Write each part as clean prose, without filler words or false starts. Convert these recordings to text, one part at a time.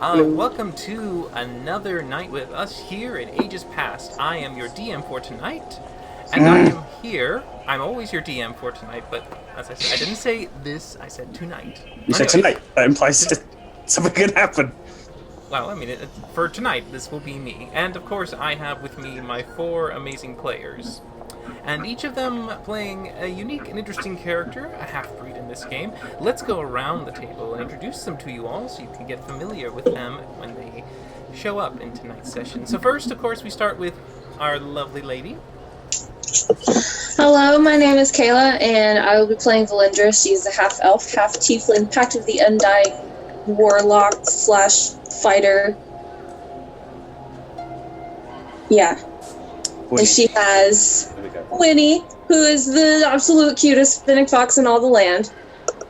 Welcome to another night with us here in Ages Past. I am your DM for tonight, and I am here. I'm always your DM for tonight, but as I said, I didn't say this, I said tonight. You said tonight. That implies that something could happen. Well, I mean, for tonight, this will be me. And of course, I have with me my four amazing players. And each of them playing a unique and interesting character, a half-breed in this game. Let's go around the table and introduce them to you all so you can get familiar with them when they show up in tonight's session. So first, of course, we start with our lovely lady. Hello, my name is Kayla, and I will be playing Valindra. She's a half-elf, half-tiefling, Pact of the Undying warlock/fighter. Yeah. Winnie. And she has There we go. Winnie, who is the absolute cutest finnick fox in all the land.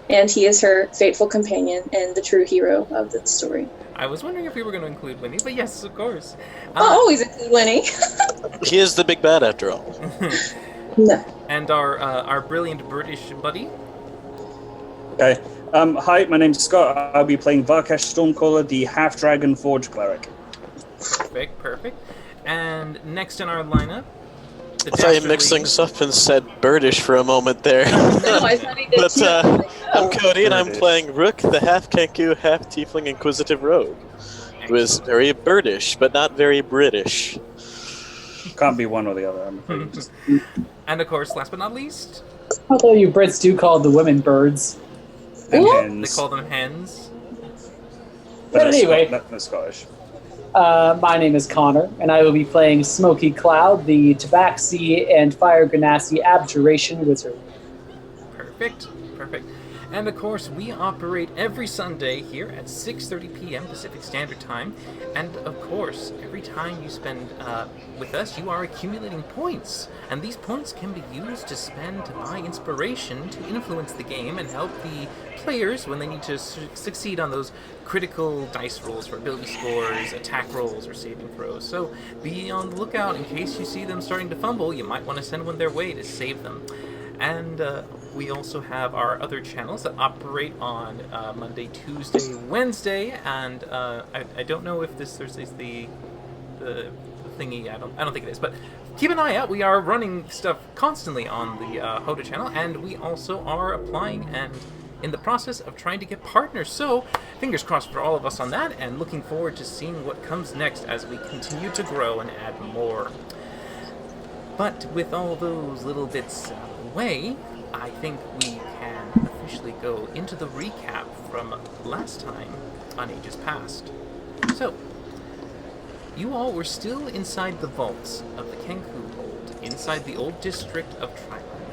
And he is her faithful companion and the true hero of the story. I was wondering if we were going to include Winnie, but yes, of course. I'll always include Winnie. He is the big bad after all. No. And our brilliant British buddy. Okay. Hi, my name's Scott. I'll be playing Varkesh Stormcaller, the half-dragon forge cleric. Perfect. And next in our lineup, I thought you mixed things up and said birdish for a moment there. No, I thought he did But too. I'm Cody, and I'm Birdish. playing Rook, the half-Kenku, half-Tiefling Inquisitive Rogue, who is very birdish, but not very British. Can't be one or the other, I'm afraid. And of course, last but not least, Although you Brits do call the women birds. And Ooh. they hens. call them hens. But that's anyway. That's Scottish. My name is Connor, and I will be playing Smoky Cloud, the Tabaxi and Fire Ganassi Abjuration Wizard. Perfect. And of course, we operate every Sunday here at 6:30 p.m. Pacific Standard Time. And of course, every time you spend with us, you are accumulating points. And these points can be used to spend to buy inspiration to influence the game and help the players when they need to succeed on those critical dice rolls for ability scores, attack rolls, or saving throws. So be on the lookout in case you see them starting to fumble. You might want to send one their way to save them. And we also have our other channels that operate on Monday, Tuesday, Wednesday, and I don't know if this Thursday's the thingy. I don't think it is, but keep an eye out. We are running stuff constantly on the Hoda channel, and we also are applying and in the process of trying to get partners. So fingers crossed for all of us on that, and looking forward to seeing what comes next as we continue to grow and add more. But with all those little bits out of the way, I think we can officially go into the recap from last time on Ages Past. So, you all were still inside the vaults of the Kenku Hold, inside the old district of Triland.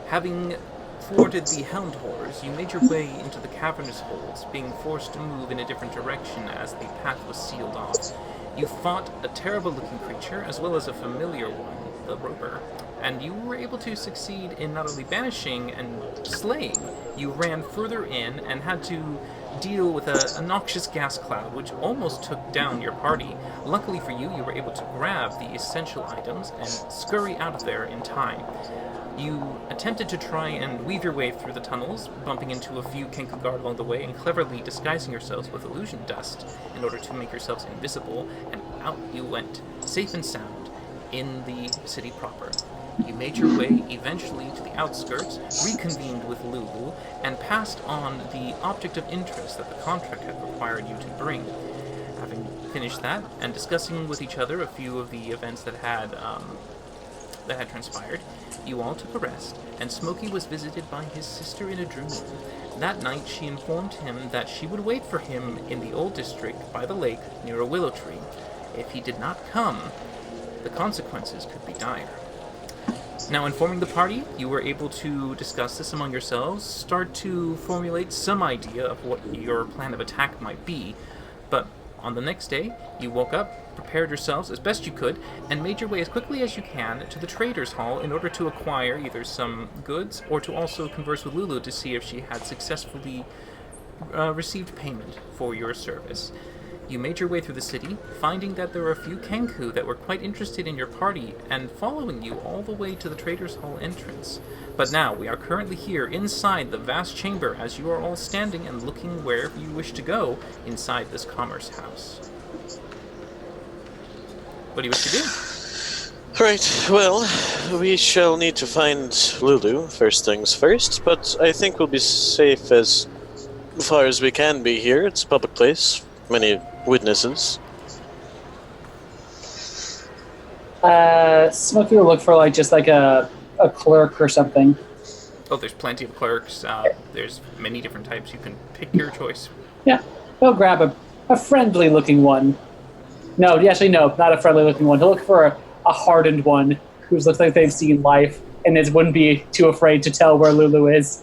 Having thwarted the Hound Horrors, you made your way into the cavernous holds, being forced to move in a different direction as the path was sealed off. You fought a terrible-looking creature, as well as a familiar one, the Roper, and you were able to succeed in not only banishing and slaying, you ran further in and had to deal with a noxious gas cloud, which almost took down your party. Luckily for you, you were able to grab the essential items and scurry out of there in time. You attempted to try and weave your way through the tunnels, bumping into a few Kenku guard along the way and cleverly disguising yourselves with illusion dust in order to make yourselves invisible, and out you went, safe and sound, in the city proper. You made your way eventually to the outskirts, reconvened with Lulu, and passed on the object of interest that the contract had required you to bring. Having finished that, and discussing with each other a few of the events that had transpired, you all took a rest, and Smokey was visited by his sister in a dream. That night, she informed him that she would wait for him in the old district by the lake near a willow tree. If he did not come, the consequences could be dire. Now, informing the party, you were able to discuss this among yourselves, start to formulate some idea of what your plan of attack might be, but on the next day, you woke up, prepared yourselves as best you could, and made your way as quickly as you can to the Traders' Hall in order to acquire either some goods or to also converse with Lulu to see if she had successfully received payment for your service. You made your way through the city, finding that there were a few Kenku that were quite interested in your party and following you all the way to the Traders' Hall entrance. But now we are currently here inside the vast chamber as you are all standing and looking wherever you wish to go inside this commerce house. What do you wish to do? Right, well, we shall need to find Lulu, first things first, but I think we'll be safe as far as we can be here. It's a public place, many witnesses. Smokey will look for a clerk or something. Oh, there's plenty of clerks. There's many different types. You can pick your choice. Yeah, he'll grab a friendly-looking one. No, actually, no, not a friendly-looking one. He'll look for a hardened one who looks like they've seen life and wouldn't be too afraid to tell where Lulu is.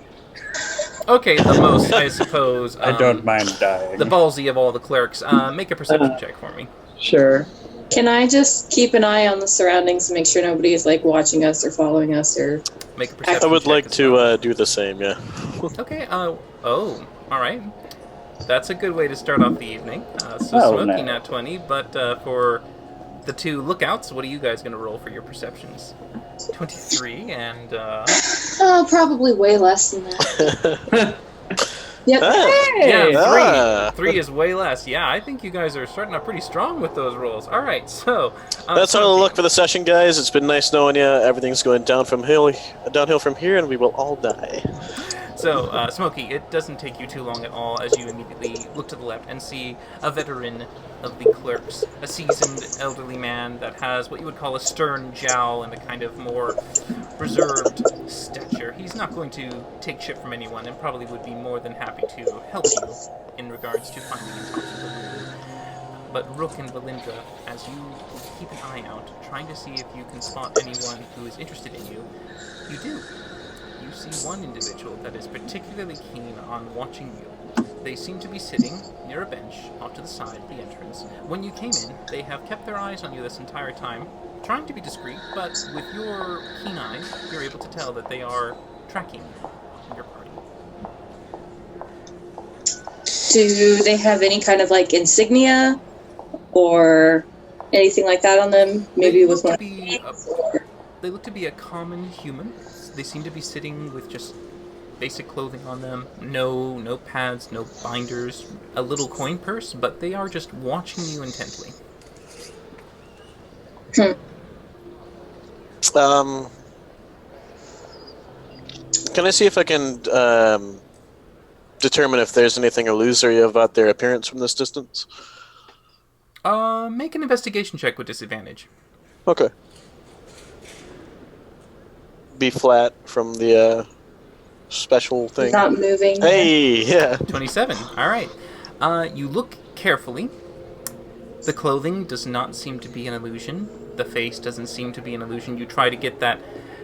Okay, the most, I suppose. I don't mind dying. The ballsy of all the clerks. Make a perception check for me. Sure. Can I just keep an eye on the surroundings to make sure nobody is like watching us or following us or? Make a perception I would check like as to well. do the same, yeah. Okay, all right. That's a good way to start off the evening. So Oh, Smokey no. nat 20, but for the two lookouts, what are you guys going to roll for your perceptions? 23 and... Oh, probably way less than that. Yep. Hey! Yeah, three is way less. Yeah, I think you guys are starting out pretty strong with those rolls. All right, so... That's our Smokey, luck for the session, guys. It's been nice knowing you. Everything's going downhill from here, and we will all die. So, Smokey, it doesn't take you too long at all as you immediately look to the left and see a veteran of the clerks, a seasoned elderly man that has what you would call a stern jowl and a kind of more reserved stature. He's not going to take shit from anyone and probably would be more than happy to help you in regards to finding and talking to Lulu. But Rook and Valindra, as you keep an eye out, trying to see if you can spot anyone who is interested in you, you do. You see one individual that is particularly keen on watching you. They seem to be sitting near a bench off to the side of the entrance. When you came in, they have kept their eyes on you this entire time, trying to be discreet, but with your keen eyes, you're able to tell that they are tracking your party. Do they have any kind of like insignia or anything like that on them? Maybe They with look one. to be They look to be a common human. They seem to be sitting with just basic clothing on them. No pads, no binders, a little coin purse, but they are just watching you intently. Can I see if I can determine if there's anything illusory about their appearance from this distance? Make an investigation check with disadvantage. Okay. Be flat from the special thing. Not moving. Hey, yeah. 27. Alright. You look carefully. The clothing does not seem to be an illusion. The face doesn't seem to be an illusion. You try to get that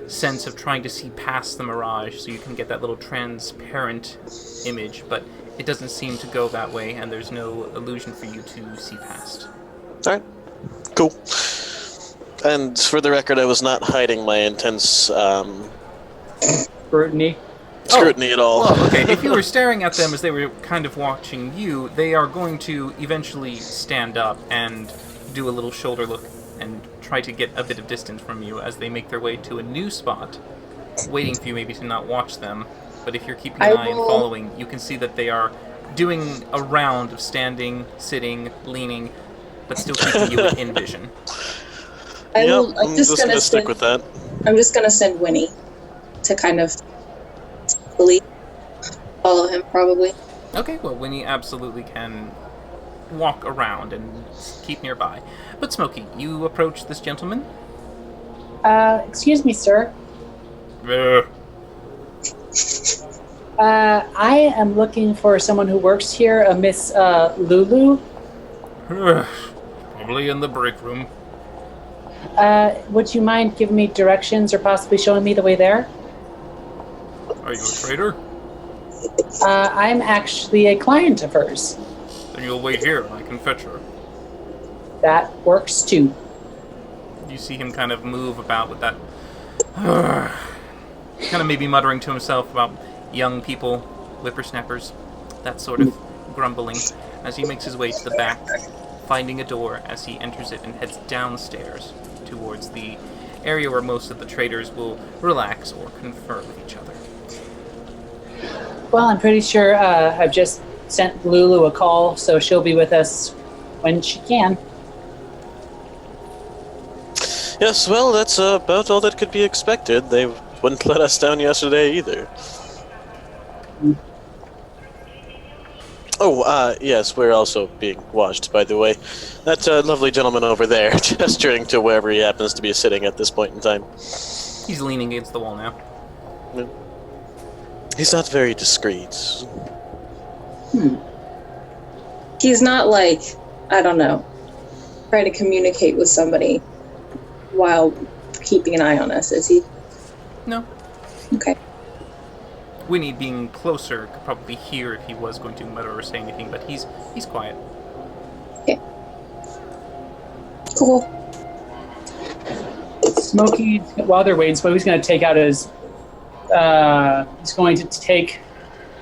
sense of trying to see past the mirage so you can get that little transparent image, but it doesn't seem to go that way, and there's no illusion for you to see past. Alright. Cool. And for the record, I was not hiding my intense Scrutiny. scrutiny at all. Well, okay, if you were staring at them as they were kind of watching you, they are going to eventually stand up and do a little shoulder look and try to get a bit of distance from you as they make their way to a new spot, waiting for you maybe to not watch them. But if you're keeping an eye and following, you can see that they are doing a round of standing, sitting, leaning, but still keeping you in vision. I'm I'm just gonna stick send, with that. I'm just gonna send Winnie to kind of follow him, probably. Okay, well, Winnie absolutely can walk around and keep nearby. But Smokey, you approach this gentleman. Excuse me, sir. Ugh. I am looking for someone who works here, a Miss Lulu. Probably in the break room. Would you mind giving me directions or possibly showing me the way there? Are you a trader? I'm actually a client of hers. Then you'll wait here and I can fetch her. That works too. You see him kind of move about with that... kind of maybe muttering to himself about young people, whippersnappers, that sort of grumbling. as he makes his way to the back, finding a door as he enters it and heads downstairs towards the area where most of the traders will relax or confer with each other. Well, I'm pretty sure I've just sent Lulu a call, so she'll be with us when she can. Yes, well, that's about all that could be expected. They wouldn't let us down yesterday either. Oh, yes, we're also being watched, by the way. That lovely gentleman over there, gesturing to wherever he happens to be sitting at this point in time. He's leaning against the wall now. He's not very discreet. He's not like, I don't know, trying to communicate with somebody while keeping an eye on us, is he? No. Okay. Winnie, being closer, could probably hear if he was going to mutter or say anything, but he's quiet. Okay. Cool. Smokey, while they're waiting, Smokey's going to take out his... he's going to take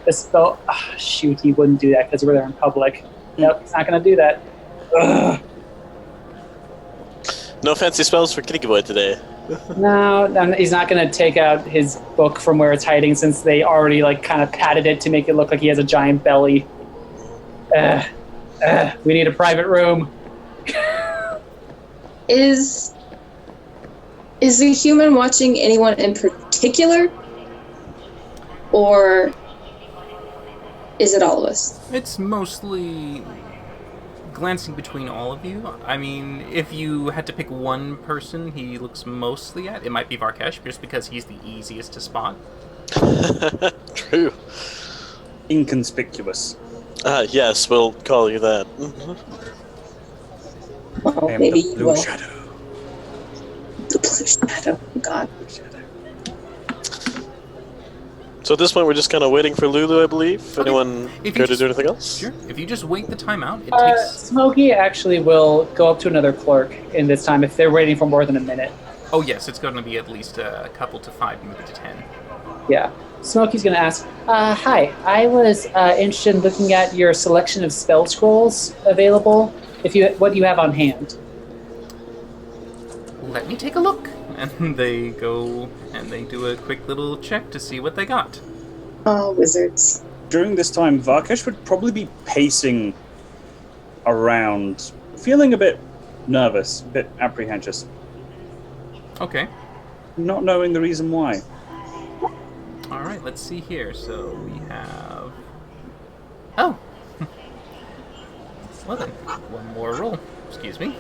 the spell... Oh, shoot, he wouldn't do that because we're there in public. Nope, he's not going to do that. Ugh. No fancy spells for Kitty Boy today. No, he's not going to take out his book from where it's hiding since they already kind of padded it to make it look like he has a giant belly. We need a private room. Is the human watching anyone in particular? Or is it all of us? It's mostly glancing between all of you. I mean, if you had to pick one person he looks mostly at, it might be Varkesh, just because he's the easiest to spot. True. Inconspicuous. Yes, we'll call you that. Well, I am maybe the you blue will. shadow. The blue shadow. God. Blue shadow. So at this point, we're just kind of waiting for Lulu, I believe. Okay. Anyone If you care to just- do anything else? Sure. If you just wait the time out, it takes... Smokey actually will go up to another clerk in this time if they're waiting for more than a minute. Oh yes, it's going to be at least a couple to 5, maybe to 10. Yeah. Smokey's going to ask, hi, I was interested in looking at your selection of spell scrolls available, what you have on hand. Let me take a look. And they go and they do a quick little check to see what they got. Oh, wizards. During this time, Varkesh would probably be pacing around, feeling a bit nervous, a bit apprehensive, Okay. not knowing the reason why. Alright, let's see here. So we have... Oh! Well then, one more roll. Excuse me.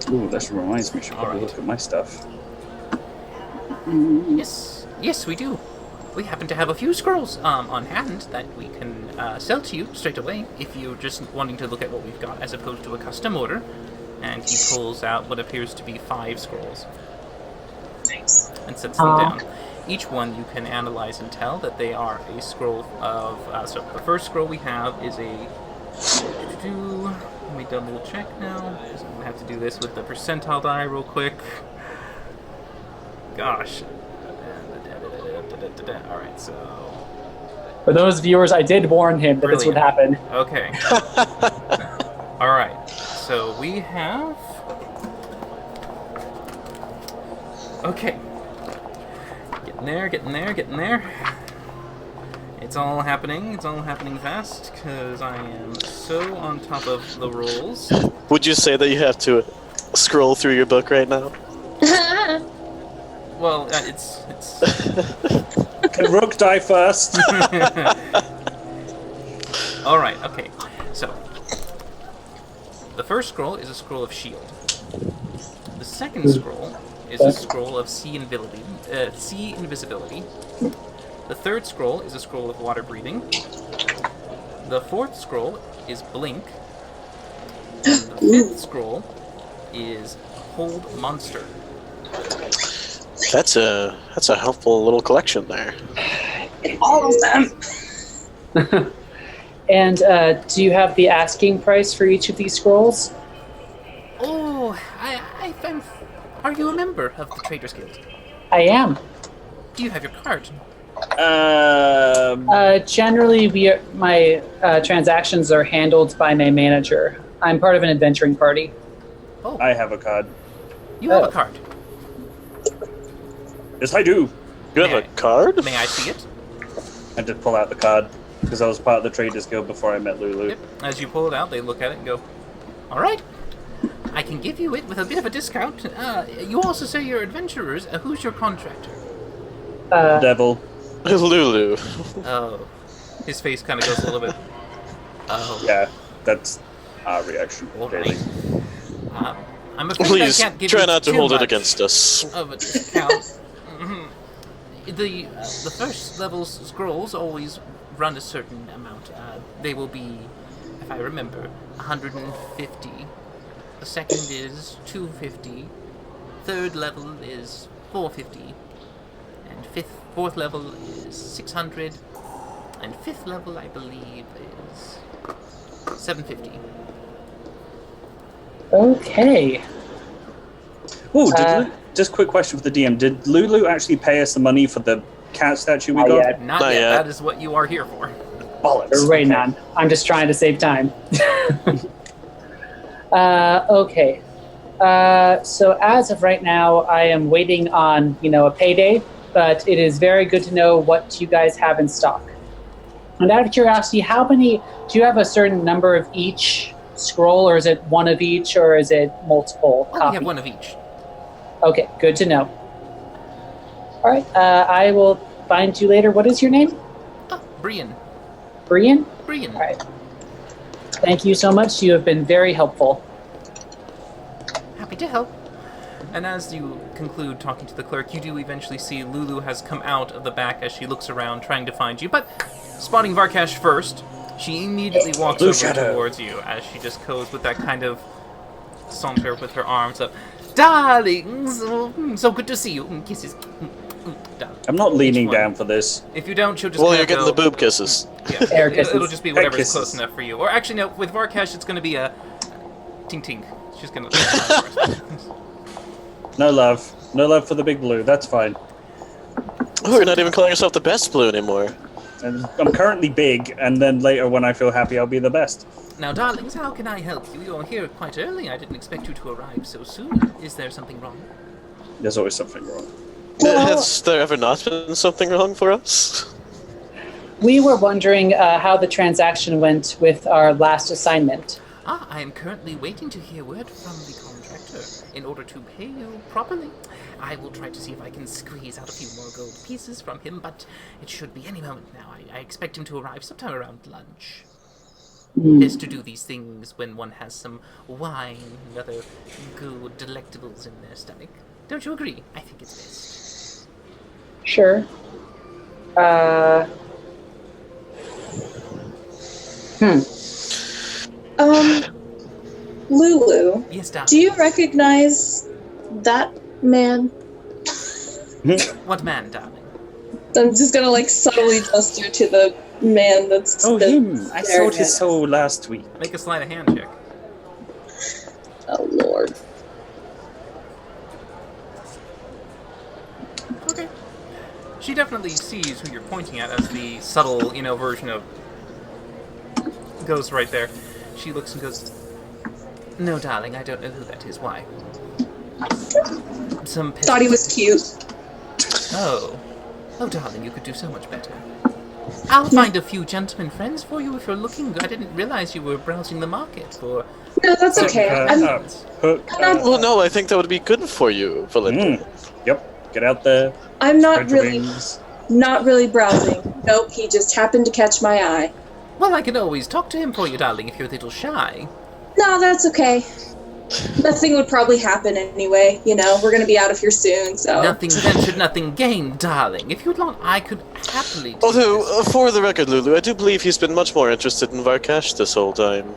Ooh, that reminds me, I should probably Alright. look at my stuff. Yes, we do. We happen to have a few scrolls on hand that we can sell to you straight away if you're just wanting to look at what we've got as opposed to a custom order. And he pulls out what appears to be 5 scrolls Nice. and sets them down. Each one you can analyze and tell that they are a scroll of... so the first scroll we have is a... Let me double check now, because I'm going to have to do this with the percentile die real quick. Gosh. Alright, so... For those viewers, I did warn him that this would happen. Okay. Alright, so we have... Okay. Getting there. It's all happening fast, because I am so on top of the rolls. Would you say that you have to scroll through your book right now? Well, it's Can Rook die first? Alright, okay. So, the first scroll is a scroll of shield. The second scroll is a scroll of sea invisibility. The third scroll is a scroll of water breathing. The fourth scroll is blink. And the fifth scroll is hold monster. That's a helpful little collection there. All of them. And do you have the asking price for each of these scrolls? Oh, are you a member of the Traders Guild? I am. Do you have your card? Generally, my transactions are handled by my manager. I'm part of an adventuring party. Oh, I have a card. you have a card. Yes, I do. You have May a card? May I see it? I did pull out the card because I was part of the Traders Guild before I met Lulu. Yep. As you pull it out, they look at it and go, "All right, I can give you it with a bit of a discount. You also say you're adventurers. Who's your contractor?" Devil. Lulu. Oh, his face kind of goes a little bit. Oh, Yeah, that's our reaction. all Really. right. I'm afraid Please, I can't give try you not to too hold it much against us. of a discount. The first level scrolls always run a certain amount. They will be, if I remember, 150. The second is 250. Third level is 450. And fourth level is 600. And fifth level, I believe, is 750. Okay. Oh, just quick question for the DM. Did Lulu actually pay us the money for the cat statue we Not got? yet. Not Not yet. yet. That is what you are here for. Bollocks. We're waiting Okay. on. I'm just trying to save time. Okay. So as of right now, I am waiting on a payday, but it is very good to know what you guys have in stock. And out of curiosity, how many do you have? A certain number of each scroll, or is it one of each, or is it multiple? Well, we copies? have one of each. Okay, good to know. All right, I will find you later. What is your name? Oh, Brian. Brian? Brian. All right. Thank you so much. You have been very helpful. Happy to help. And as you conclude talking to the clerk, you do eventually see Lulu has come out of the back as she looks around trying to find you, but spotting Varkash first, she immediately walks Blue over shadow. towards you as she just goes with that kind of saunter with her arms up. Darlings! So good to see you. Kisses. Down. I'm not Each leaning one. down for this. If you don't, she'll just Well, kinda you're getting go, the boob kisses. Yeah, Air it'll kisses. just be whatever's kisses. close enough for you. Or actually, no, with Varkash, it's going to be a tink tink. She's going to. No love. No love for the big blue. That's fine. Oh, you're not even calling yourself the best blue anymore. And I'm currently big, and then later when I feel happy, I'll be the best. Now, darlings, how can I help you? You're here quite early. I didn't expect you to arrive so soon. Is there something wrong? There's always something wrong. Has there ever not been something wrong for us? We were wondering how the transaction went with our last assignment. I am currently waiting to hear word from the contractor in order to pay you properly. I will try to see if I can squeeze out a few more gold pieces from him, but it should be any moment now. I expect him to arrive sometime around lunch. Best to do these things when one has some wine and other good delectables in their stomach. Don't you agree? I think it's best. Sure. Lulu, Yes, darling. do you recognize that man? What man, darling? I'm just gonna subtly gesture to the man that's. Oh, that's him! I staring sold his at us. soul last week. Make a sleight of hand check. Oh lord. Okay. She definitely sees who you're pointing at as the subtle, version of goes right there. She looks and goes, "No, darling, I don't know who that is. Why?" Some peasant. Thought he was cute. Oh. Oh, darling, you could do so much better. I'll find a few gentlemen friends for you if you're looking. I didn't realize you were browsing the market for... No, that's okay. I'm Hook. not- Well, no, I think that would be good for you, Valinda. Yep. Get out there. I'm not Spread your really wings. not really browsing. Nope, he just happened to catch my eye. Well, I can always talk to him for you, darling, if you're a little shy. No, that's okay. Nothing would probably happen anyway. We're gonna be out of here soon, so. Nothing ventured, nothing gained, darling. If you'd like, I could happily do Although, this. for the record, Lulu, I do believe he's been much more interested in Varkash this whole time.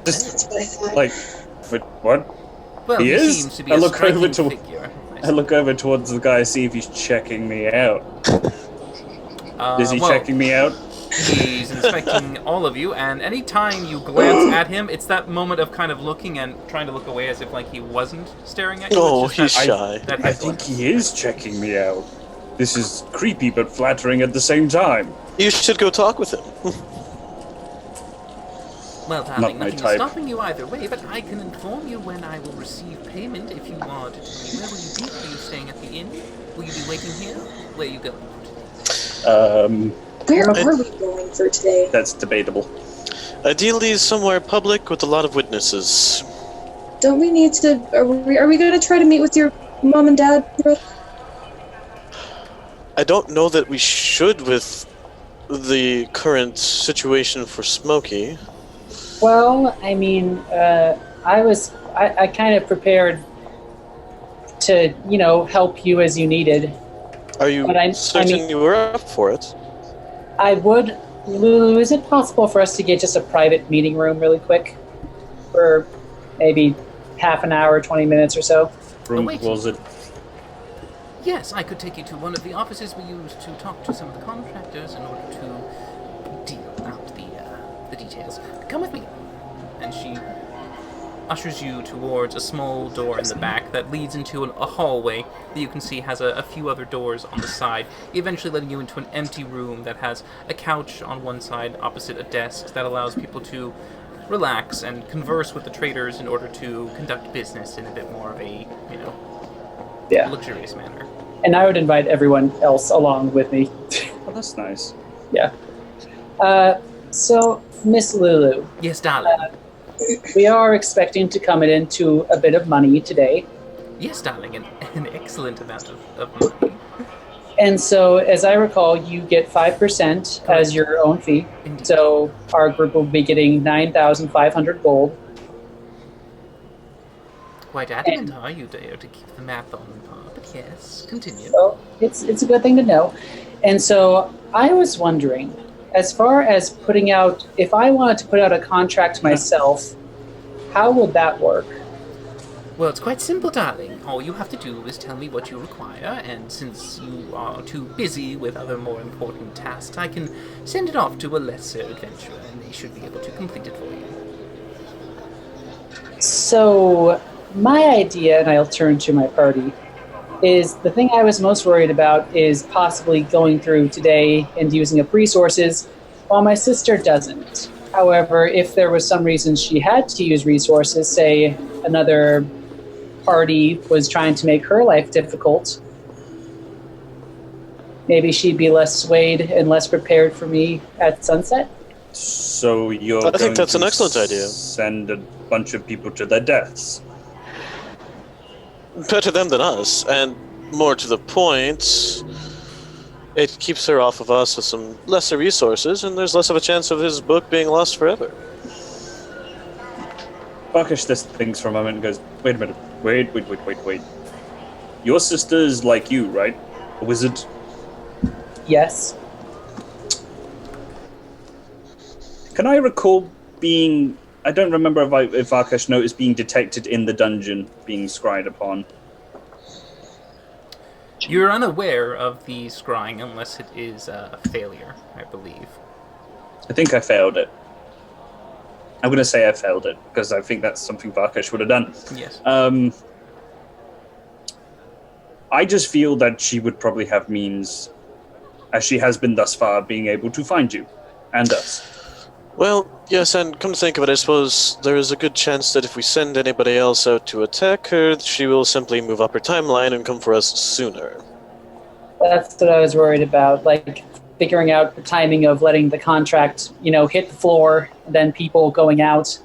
That's what I thought. But what? Well, he he is? seems to be I a look over striking to- figure. I look over towards the guy, see if he's checking me out. Is he well, checking me out? He's inspecting all of you, and any time you glance at him, it's that moment of kind of looking and trying to look away as if he wasn't staring at you. Oh, It's he's just shy. that I head think glance. he is checking me out. This is creepy but flattering at the same time. You should go talk with him. Well, Not darling, my nothing is type. stopping you either way, but I can inform you when I will receive payment if you are to tell me. Where will you be? Are you staying at the inn? Will you be waiting here? Where are you going? Where are we going for today? That's debatable. Ideally, somewhere public with a lot of witnesses. Don't we need to? Are we going to try to meet with your mom and dad, Brooke? I don't know that we should with the current situation for Smokey. Well, I mean, I kind of prepared to, help you as you needed. Are you But certain you were up for it? I would. Lulu, is it possible for us to get just a private meeting room really quick? For maybe half an hour, 20 minutes or so? Room wait. closet. Yes, I could take you to one of the offices we use to talk to some of the contractors in order to deal out the details. Come with me. And she ushers you towards a small door in the back that leads into a hallway that you can see has a few other doors on the side, eventually letting you into an empty room that has a couch on one side opposite a desk that allows people to relax and converse with the traders in order to conduct business in a bit more of a, luxurious manner. And I would invite everyone else along with me. Oh, that's nice. Yeah. So, Miss Lulu, Yes, darling. we are expecting to come into a bit of money today. Yes, darling, an excellent amount of money. And so, as I recall, you get 5% as your own fee. Indeed. So, our group will be getting 9,500 gold. Quite adamant, are you, Deo, to keep the math on par? But yes, continue. So, it's a good thing to know. And so, I was wondering, as far as putting out, if I wanted to put out a contract myself, how would that work? Well, it's quite simple, darling. All you have to do is tell me what you require, and since you are too busy with other more important tasks, I can send it off to a lesser adventurer, and they should be able to complete it for you. So, my idea, and I'll turn to my party, is the thing I was most worried about is possibly going through today and using up resources, while my sister doesn't. However, if there was some reason she had to use resources, say another party was trying to make her life difficult, maybe she'd be less swayed and less prepared for me at sunset. So you're I think that's an excellent idea. Send a bunch of people to their deaths. Better them than us, and more to the point, it keeps her off of us with some lesser resources, and there's less of a chance of his book being lost forever. Barkish just thinks for a moment and goes, wait a minute, wait. Your sister's like you, right? A wizard? Yes. Can I recall being... I don't remember if Arkesh noticed being detected in the dungeon, being scryed upon. You're unaware of the scrying unless it is a failure, I believe. I think I failed it. I'm going to say I failed it, because I think that's something Varkesh would have done. Yes. I just feel that she would probably have means, as she has been thus far, being able to find you and us. Well, yes, and come to think of it, I suppose there is a good chance that if we send anybody else out to attack her, she will simply move up her timeline and come for us sooner. That's what I was worried about, like figuring out the timing of letting the contract, hit the floor, and then people going out,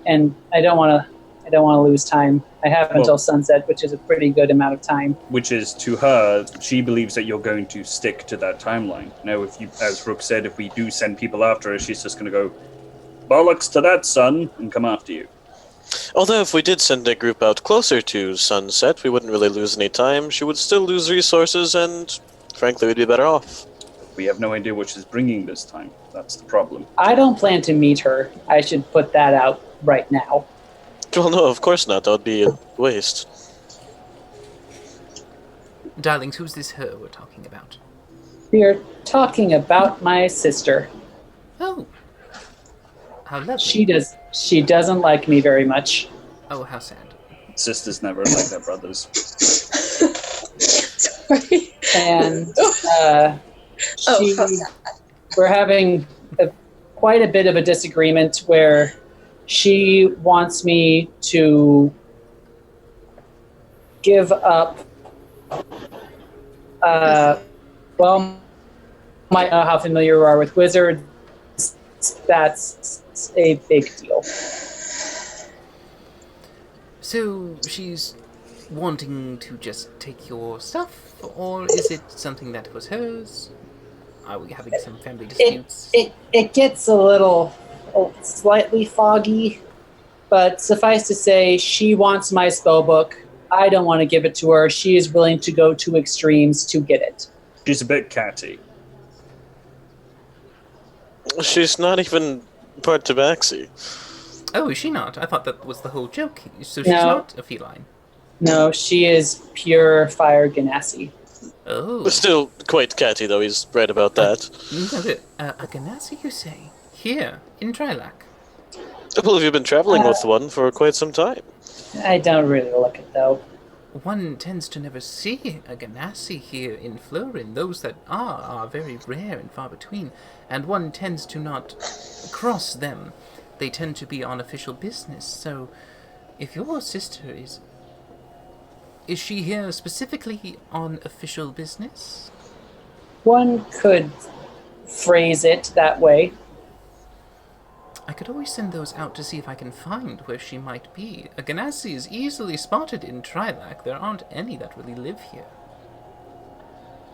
and I don't want to lose time. I have until sunset, which is a pretty good amount of time. Which is, to her, she believes that you're going to stick to that timeline. Now, if you, as Rook said, if we do send people after her, she's just going to go, bollocks to that, son, and come after you. Although if we did send a group out closer to sunset, we wouldn't really lose any time. She would still lose resources, and frankly, we'd be better off. We have no idea what she's bringing this time. That's the problem. I don't plan to meet her. I should put that out right now. Well, no, of course not. That would be a waste. Darlings, who's this her we're talking about? We are talking about my sister. Oh. How lovely. She doesn't like me very much. Oh, how sad. Sisters never like their brothers. Sorry. and Oh, she, how sad. we're having quite a bit of a disagreement where she wants me to give up. Well, might know how familiar you are with wizards. That's a big deal. So she's wanting to just take your stuff, or is it something that was hers? Are we having some family disputes? It gets a little slightly foggy, but suffice to say, she wants my spell book. I don't want to give it to her. She is willing to go to extremes to get it. She's a bit catty. She's not even part Tabaxi. Oh, is she not? I thought that was the whole joke. So she's No. not a feline. No, she is pure fire ganassi. Oh. Still quite catty, though. He's right about that. A ganassi, you say? Here, in Trilak. Well, have you been traveling with one for quite some time? I don't really like it, though. One tends to never see a ganassi here in Florin. Those that are very rare and far between, and one tends to not cross them. They tend to be on official business, so if your sister is she here specifically on official business? One could phrase it that way. I could always send those out to see if I can find where she might be. A ganassi is easily spotted in Trilak. There aren't any that really live here.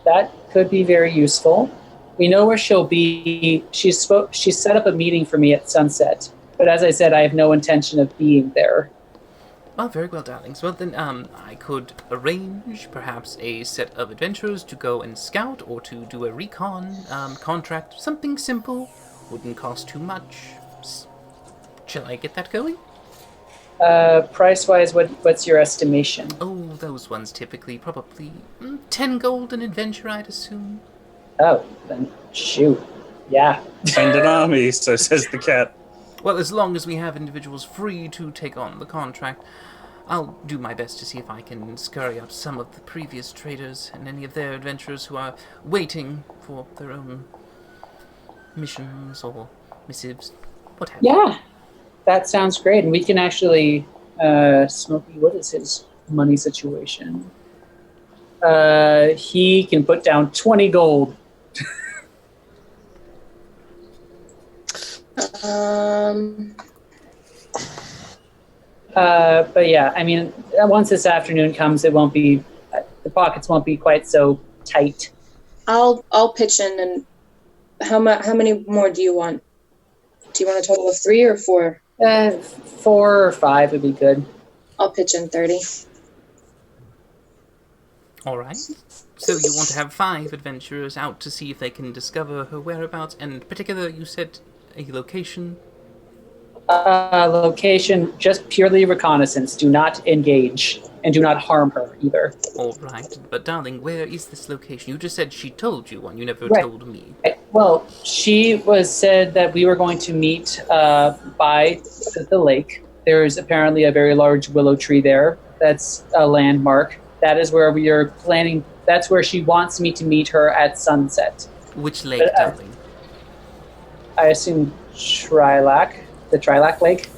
That could be very useful. We know where she'll be. She set up a meeting for me at sunset. But as I said, I have no intention of being there. Oh, very well, darlings. Well, then, I could arrange perhaps a set of adventurers to go and scout or to do a recon contract. Something simple. Wouldn't cost too much. Shall I get that going? Price-wise, what's your estimation? Oh, those ones typically probably 10 gold an adventure, I'd assume. Oh, then shoot. Yeah. Send an army, so says the cat. Well, as long as we have individuals free to take on the contract, I'll do my best to see if I can scurry up some of the previous traders and any of their adventurers who are waiting for their own missions or missives, what have you. Yeah, that sounds great. And we can actually, Smokey, what is his money situation? He can put down 20 gold. But yeah, I mean, once this afternoon comes, it won't be, the pockets won't be quite so tight. I'll pitch in, and how many more do you want? Do you want a total of 3 or 4? 4 or 5 would be good. I'll pitch in 30. All right. So you want to have 5 adventurers out to see if they can discover her whereabouts, and in particular, you said a location? Location, just purely reconnaissance. Do not engage, and do not harm her either. All right. But darling, where is this location? You just said she told you one. You never Right. told me. Well, she said that we were going to meet by the lake. There's apparently a very large willow tree there. That's a landmark. That is where we are planning. That's where she wants me to meet her at sunset. Which lake, darling? I assume Trilak, the Trilak Lake.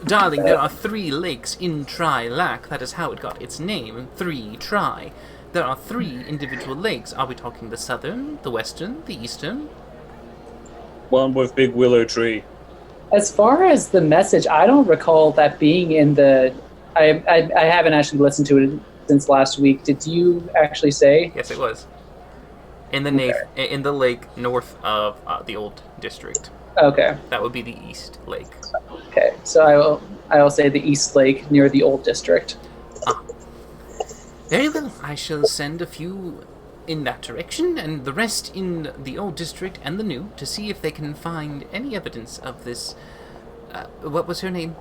Darling, there are 3 lakes in Trilak. That is how it got its name. 3 Tri. There are 3 individual lakes. Are we talking the southern, the western, the eastern? One with big willow tree. As far as the message, I don't recall that being in the. I haven't actually listened to it since last week. Did you actually say? Yes, it was. In the in the lake north of the old district. Okay. That would be the East Lake. Okay. So I will say the East Lake near the old district. Very well. I shall send a few in that direction, and the rest in the old district and the new, to see if they can find any evidence of this. What was her name?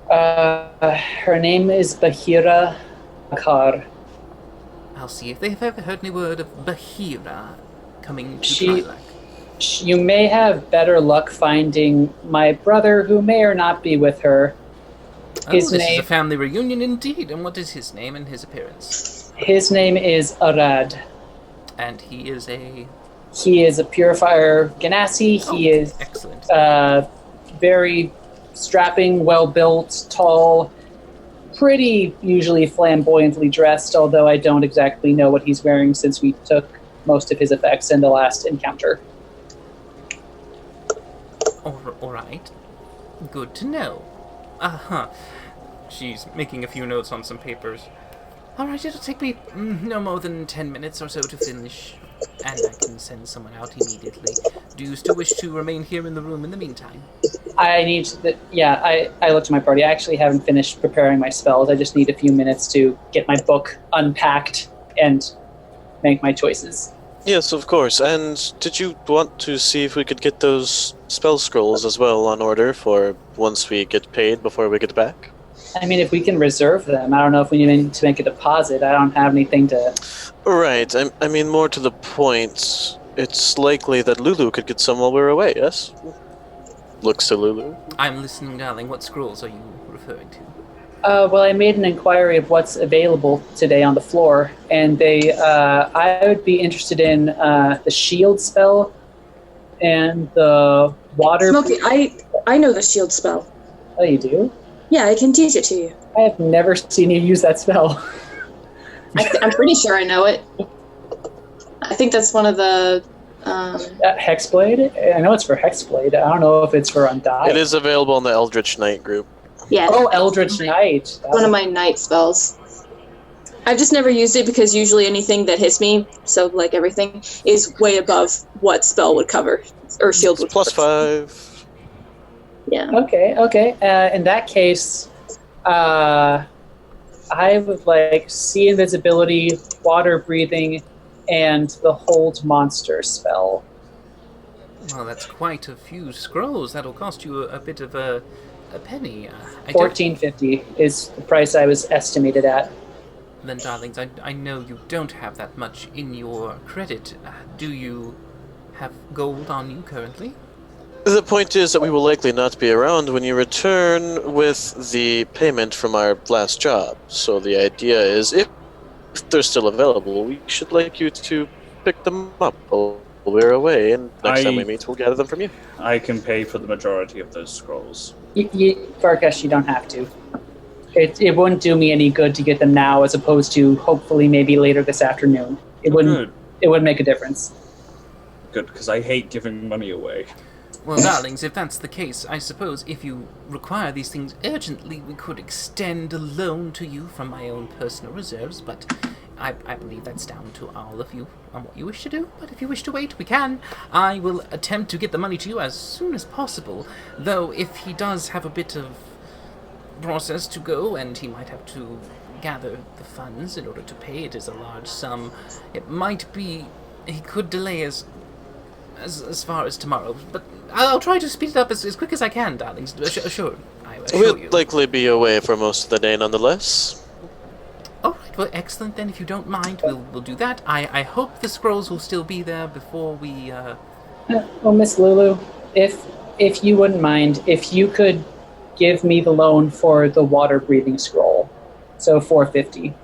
Her name is Bahira Kar. I'll see if they've ever heard any word of Bahira coming to She- Trilak. You may have better luck finding my brother, who may or not be with her. Oh, His this is name- a family reunion indeed. And what is his name and his appearance? His name is Arad. And he is a... He is a purifier Ganassi. He is excellent. very strapping, well-built, tall, pretty usually flamboyantly dressed, although I don't exactly know what he's wearing since we took most of his effects in the last encounter. All right. Good to know. Uh-huh. She's making a few notes on some papers. All right, it'll take me no more than 10 minutes or so to finish, and I can send someone out immediately. Do you still wish to remain here in the room in the meantime? I need to... I looked at my party. I actually haven't finished preparing my spells. I just need a few minutes to get my book unpacked and make my choices. Yes, of course. And did you want to see if we could get those spell scrolls as well on order for once we get paid before we get back? I mean, if we can reserve them. I don't know if we need to make a deposit. I don't have anything to... Right. I mean, more to the point, it's likely that Lulu could get some while we're away, yes? Looks to Lulu. I'm listening, darling. What scrolls are you referring to? Well, I made an inquiry of what's available today on the floor, and I would be interested in the shield spell and the water... Smokey, I know the shield spell. Oh, you do? Yeah, I can teach it to you. I have never seen you use that spell. I'm pretty sure I know it. I think that's one of the... Hexblade? I know it's for Hexblade. I don't know if it's for Undying. It is available in the Eldritch Knight group. Yeah. Oh, Eldritch Knight. One of my night spells. I've just never used it because usually anything that hits me, so like everything, is way above what spell would cover, or shield would Plus cover. 5. Yeah. Okay. In that case, I would like see invisibility, water breathing, and the hold monster spell. Well, that's quite a few scrolls. That'll cost you a bit of a penny. $14.50 is the price I was estimated at. Then, darlings, I know you don't have that much in your credit. Do you have gold on you currently? The point is that we will likely not be around when you return with the payment from our last job. So the idea is, if they're still available, we should like you to pick them up while we're away, and next time we meet, we'll gather them from you. I can pay for the majority of those scrolls. Farkas, you don't have to. It wouldn't do me any good to get them now, as opposed to hopefully maybe later this afternoon. It wouldn't make a difference. Good, because I hate giving money away. Well, darlings, if that's the case, I suppose if you require these things urgently, we could extend a loan to you from my own personal reserves, but I believe that's down to all of you on what you wish to do. But if you wish to wait, we can. I will attempt to get the money to you as soon as possible, though if he does have a bit of process to go, and he might have to gather the funds in order to pay it as a large sum, it might be... he could delay as far as tomorrow, but I'll try to speed it up as quick as I can, darlings. Sure, I assure We'll you. likely be away for most of the day nonetheless. Alright, well, excellent then. If you don't mind, we'll do that. I hope the scrolls will still be there before we, Well, Miss Lulu, if you wouldn't mind, if you could give me the loan for the water breathing scroll, so $4.50.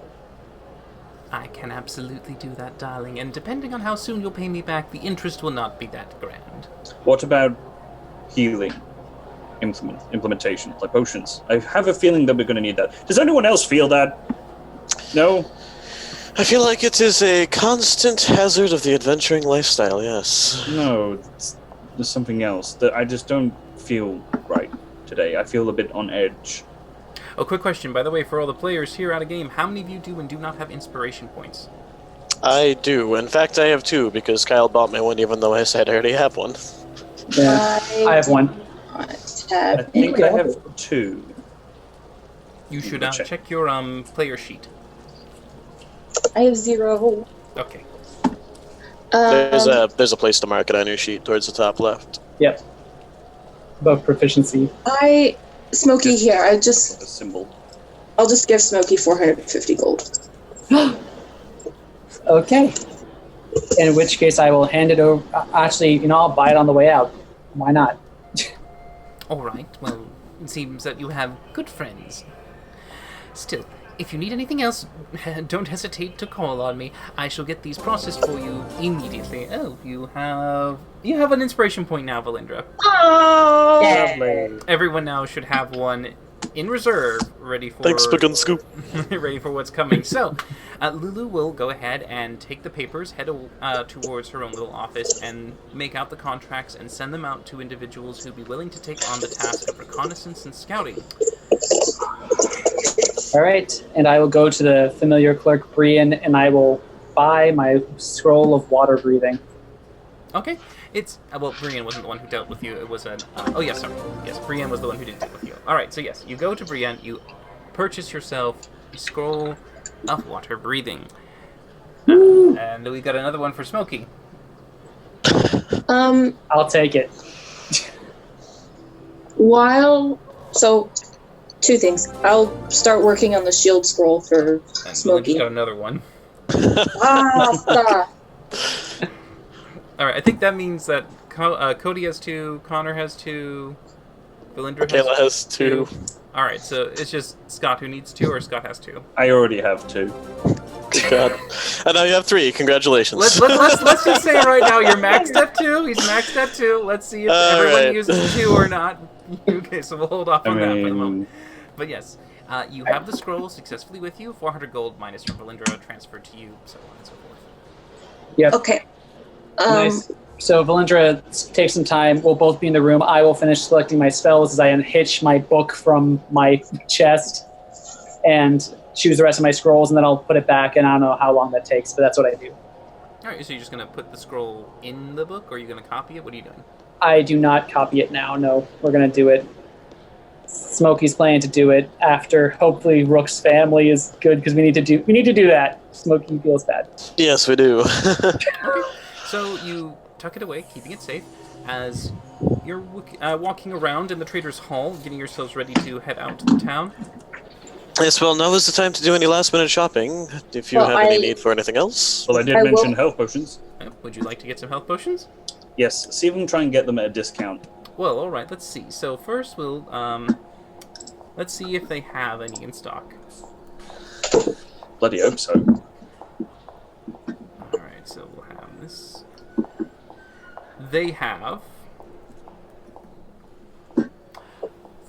I can absolutely do that, darling, and depending on how soon you'll pay me back, the interest will not be that grand. What about healing implementation, like potions? I have a feeling that we're going to need that. Does anyone else feel that? No? I feel like it is a constant hazard of the adventuring lifestyle, yes. No, there's something else that I just don't feel right today. I feel a bit on edge. Oh, quick question, by the way, for all the players here at a game, how many of you do and do not have inspiration points? I do. In fact, I have 2, because Kyle bought me one even though I said I already have one. Yeah, I have one. I think I have 2. You should check your player sheet. I have 0. Okay. There's a place to mark it on your sheet towards the top left. Yep. Above proficiency. Smokey here. A symbol. I'll just give Smokey 450 gold. Okay. In which case, I will hand it over. Actually, I'll buy it on the way out. Why not? All right. Well, it seems that you have good friends. Still, if you need anything else, don't hesitate to call on me. I shall get these processed for you immediately. Oh, you have an inspiration point now, Valindra. Oh, Lovely. Everyone now should have one in reserve, ready for Thanks, Book and Scoop. ready for what's coming. So, Lulu will go ahead and take the papers, head towards her own little office, and make out the contracts and send them out to individuals who'd be willing to take on the task of reconnaissance and scouting. All right, and I will go to the familiar clerk, Brian, and I will buy my scroll of water breathing. Okay, it's well, Brienne wasn't the one who dealt with you. It was an oh yes, sorry, yes, Brienne was the one who did deal with you. All right, so yes, you go to Brienne, you purchase yourself a scroll of water breathing, and we got another one for Smokey. I'll take it. So, two things. I'll start working on the shield scroll for And we Smokey. just got another one. Stop. All right, I think that means that Cody has 2, Connor has 2, Valindra Kayla has has 2. All right, so it's just Scott who needs 2, or Scott has 2. I already have 2. Good God. And now you have 3. Congratulations. Let's just say right now you're maxed at 2. He's maxed at 2. Let's see if All everyone right. uses 2 or not. Okay, so we'll hold off I on that for the mean, moment. But yes, you have the scroll successfully with you. 400 gold minus from Valindra transferred to you, so on and so forth. Yep. Okay. Nice. So Valindra takes some time. We'll both be in the room. I will finish selecting my spells as I unhitch my book from my chest and choose the rest of my scrolls, and then I'll put it back, and I don't know how long that takes, but that's what I do. All right, so you're just going to put the scroll in the book, or are you going to copy it? What are you doing? I do not copy it now. No, we're going to do it. Smokey's planning to do it after hopefully Rook's family is good, because we need to do that. Smokey feels bad. Yes, we do. Okay, so you tuck it away, keeping it safe, as you're walking around in the Trader's Hall, getting yourselves ready to head out to the town. Yes, well, now is the time to do any last-minute shopping, if you Well, have any need for anything else. Well, I did I mention will- health potions. Would you like to get some health potions? Yes, see if we can try and get them at a discount. Well, all right. Let's see. So first, we'll let's see if they have any in stock. Bloody hope so. All right. So we'll have this. They have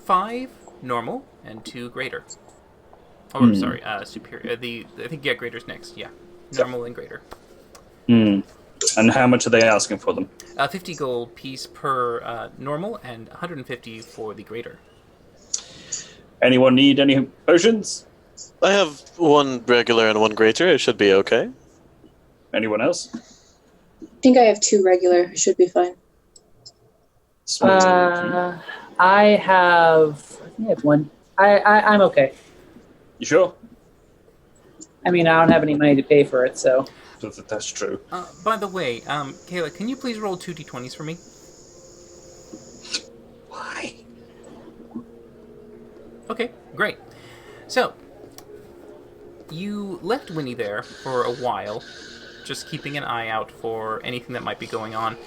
5 normal and 2 greater. Oh, sorry. Superior. I think greater's next. Yeah, normal and greater. Hmm. And how much are they asking for them? 50 gold piece per normal and 150 for the greater. Anyone need any potions? I have 1 regular and 1 greater. It should be okay. Anyone else? I think I have 2 regular. Should be fine. Small. I think I have 1. I'm okay. You sure? I mean, I don't have any money to pay for it, so. That's true. By the way, Kayla, can you please roll 2 d20s for me? Why? Okay, great. So, you left Winnie there for a while, just keeping an eye out for anything that might be going on.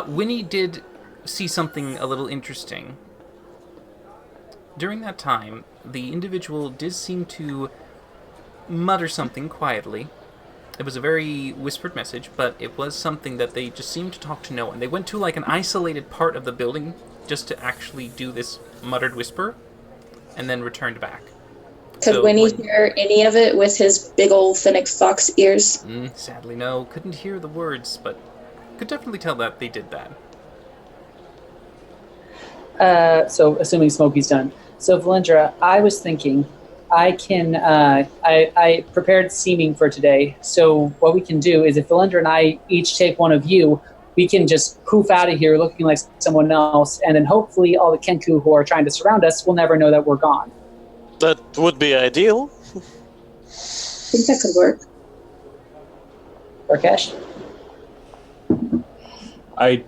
Winnie did see something a little interesting. During that time, the individual did seem to mutter something quietly. It was a very whispered message, but it was something that they just seemed to talk to no one. They went to like an isolated part of the building just to actually do this muttered whisper, and then returned back. Could So Winnie when- hear any of it with his big old Finnick fox ears? Sadly, no. Couldn't hear the words, but could definitely tell that they did that. So assuming Smokey's done. So Valindra, I was thinking I can I prepared seeming for today. So what we can do is if Valindra and I each take one of you, we can just poof out of here looking like someone else, and then hopefully all the Kenku who are trying to surround us will never know that we're gone. That would be ideal. I think that could work. Rakesh? I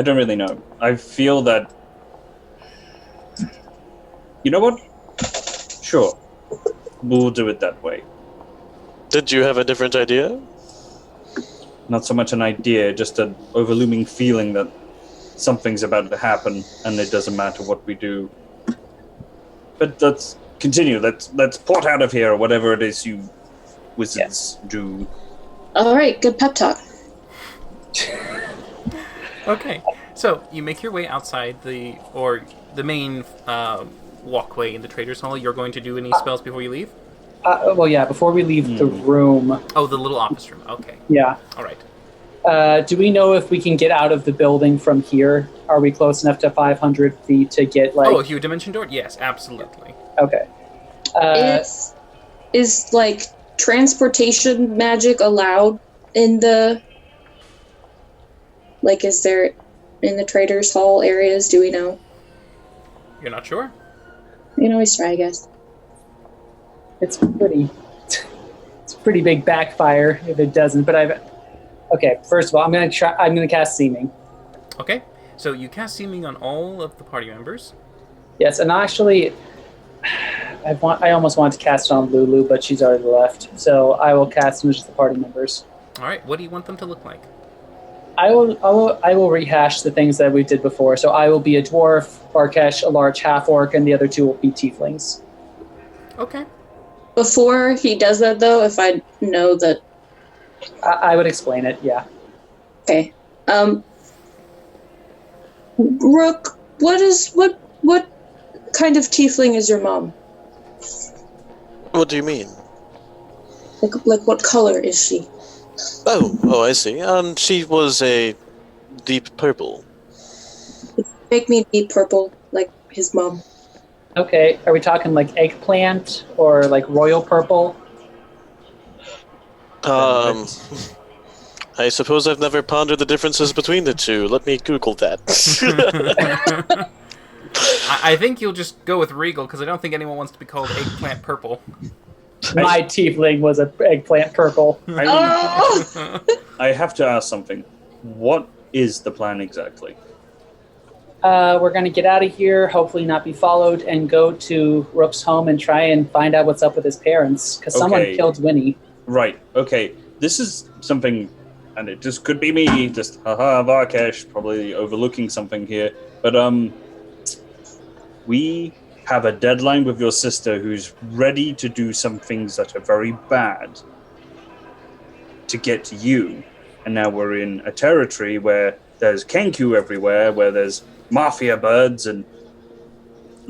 don't really know. I feel that. You know what? Sure. We'll do it that way. Did you have a different idea? Not so much an idea, just an overlooming feeling that something's about to happen and it doesn't matter what we do. But that's continue. Let's port out of here, or whatever it is you wizards do. All right, good pep talk. Okay, so you make your way outside the main walkway in the Traders Hall. You're going to do any spells before you leave? Well, yeah, before we leave the room. Oh, the little office room. Okay. Yeah. All right. Do we know if we can get out of the building from here? Are we close enough to 500 feet to get, like... Oh, through a dimension door? Yes, absolutely. Okay. Is like, transportation magic allowed in the... Like, is there in the Traders Hall areas? Do we know? You're not sure? We can always try, I guess. It's pretty big backfire if it doesn't, but Okay, first of all, I'm gonna cast Seeming. Okay, so you cast Seeming on all of the party members. Yes, and actually, I almost wanted to cast it on Lulu, but she's already left, so I will cast them as the party members. All right, what do you want them to look like? I will rehash the things that we did before. So I will be a dwarf, Barkesh, a large half-orc, and the other two will be tieflings. Okay. Before he does that, though, if I know that... I would explain it, yeah. Okay. Rook, what kind of tiefling is your mom? What do you mean? Like what color is she? Oh, I see. She was a deep purple. Make me deep purple, like his mom. Okay, are we talking like eggplant or like royal purple? I suppose I've never pondered the differences between the two. Let me Google that. I think you'll just go with Regal, because I don't think anyone wants to be called eggplant purple. My tiefling was an eggplant purple. I have to ask something. What is the plan exactly? We're going to get out of here, hopefully not be followed, and go to Rook's home and try and find out what's up with his parents, because someone killed Winnie. Right, okay. This is something, and it just could be me, just, haha, Varkesh, probably overlooking something here, but, we have a deadline with your sister who's ready to do some things that are very bad to get to you. And now we're in a territory where there's Kenku everywhere, where there's mafia birds and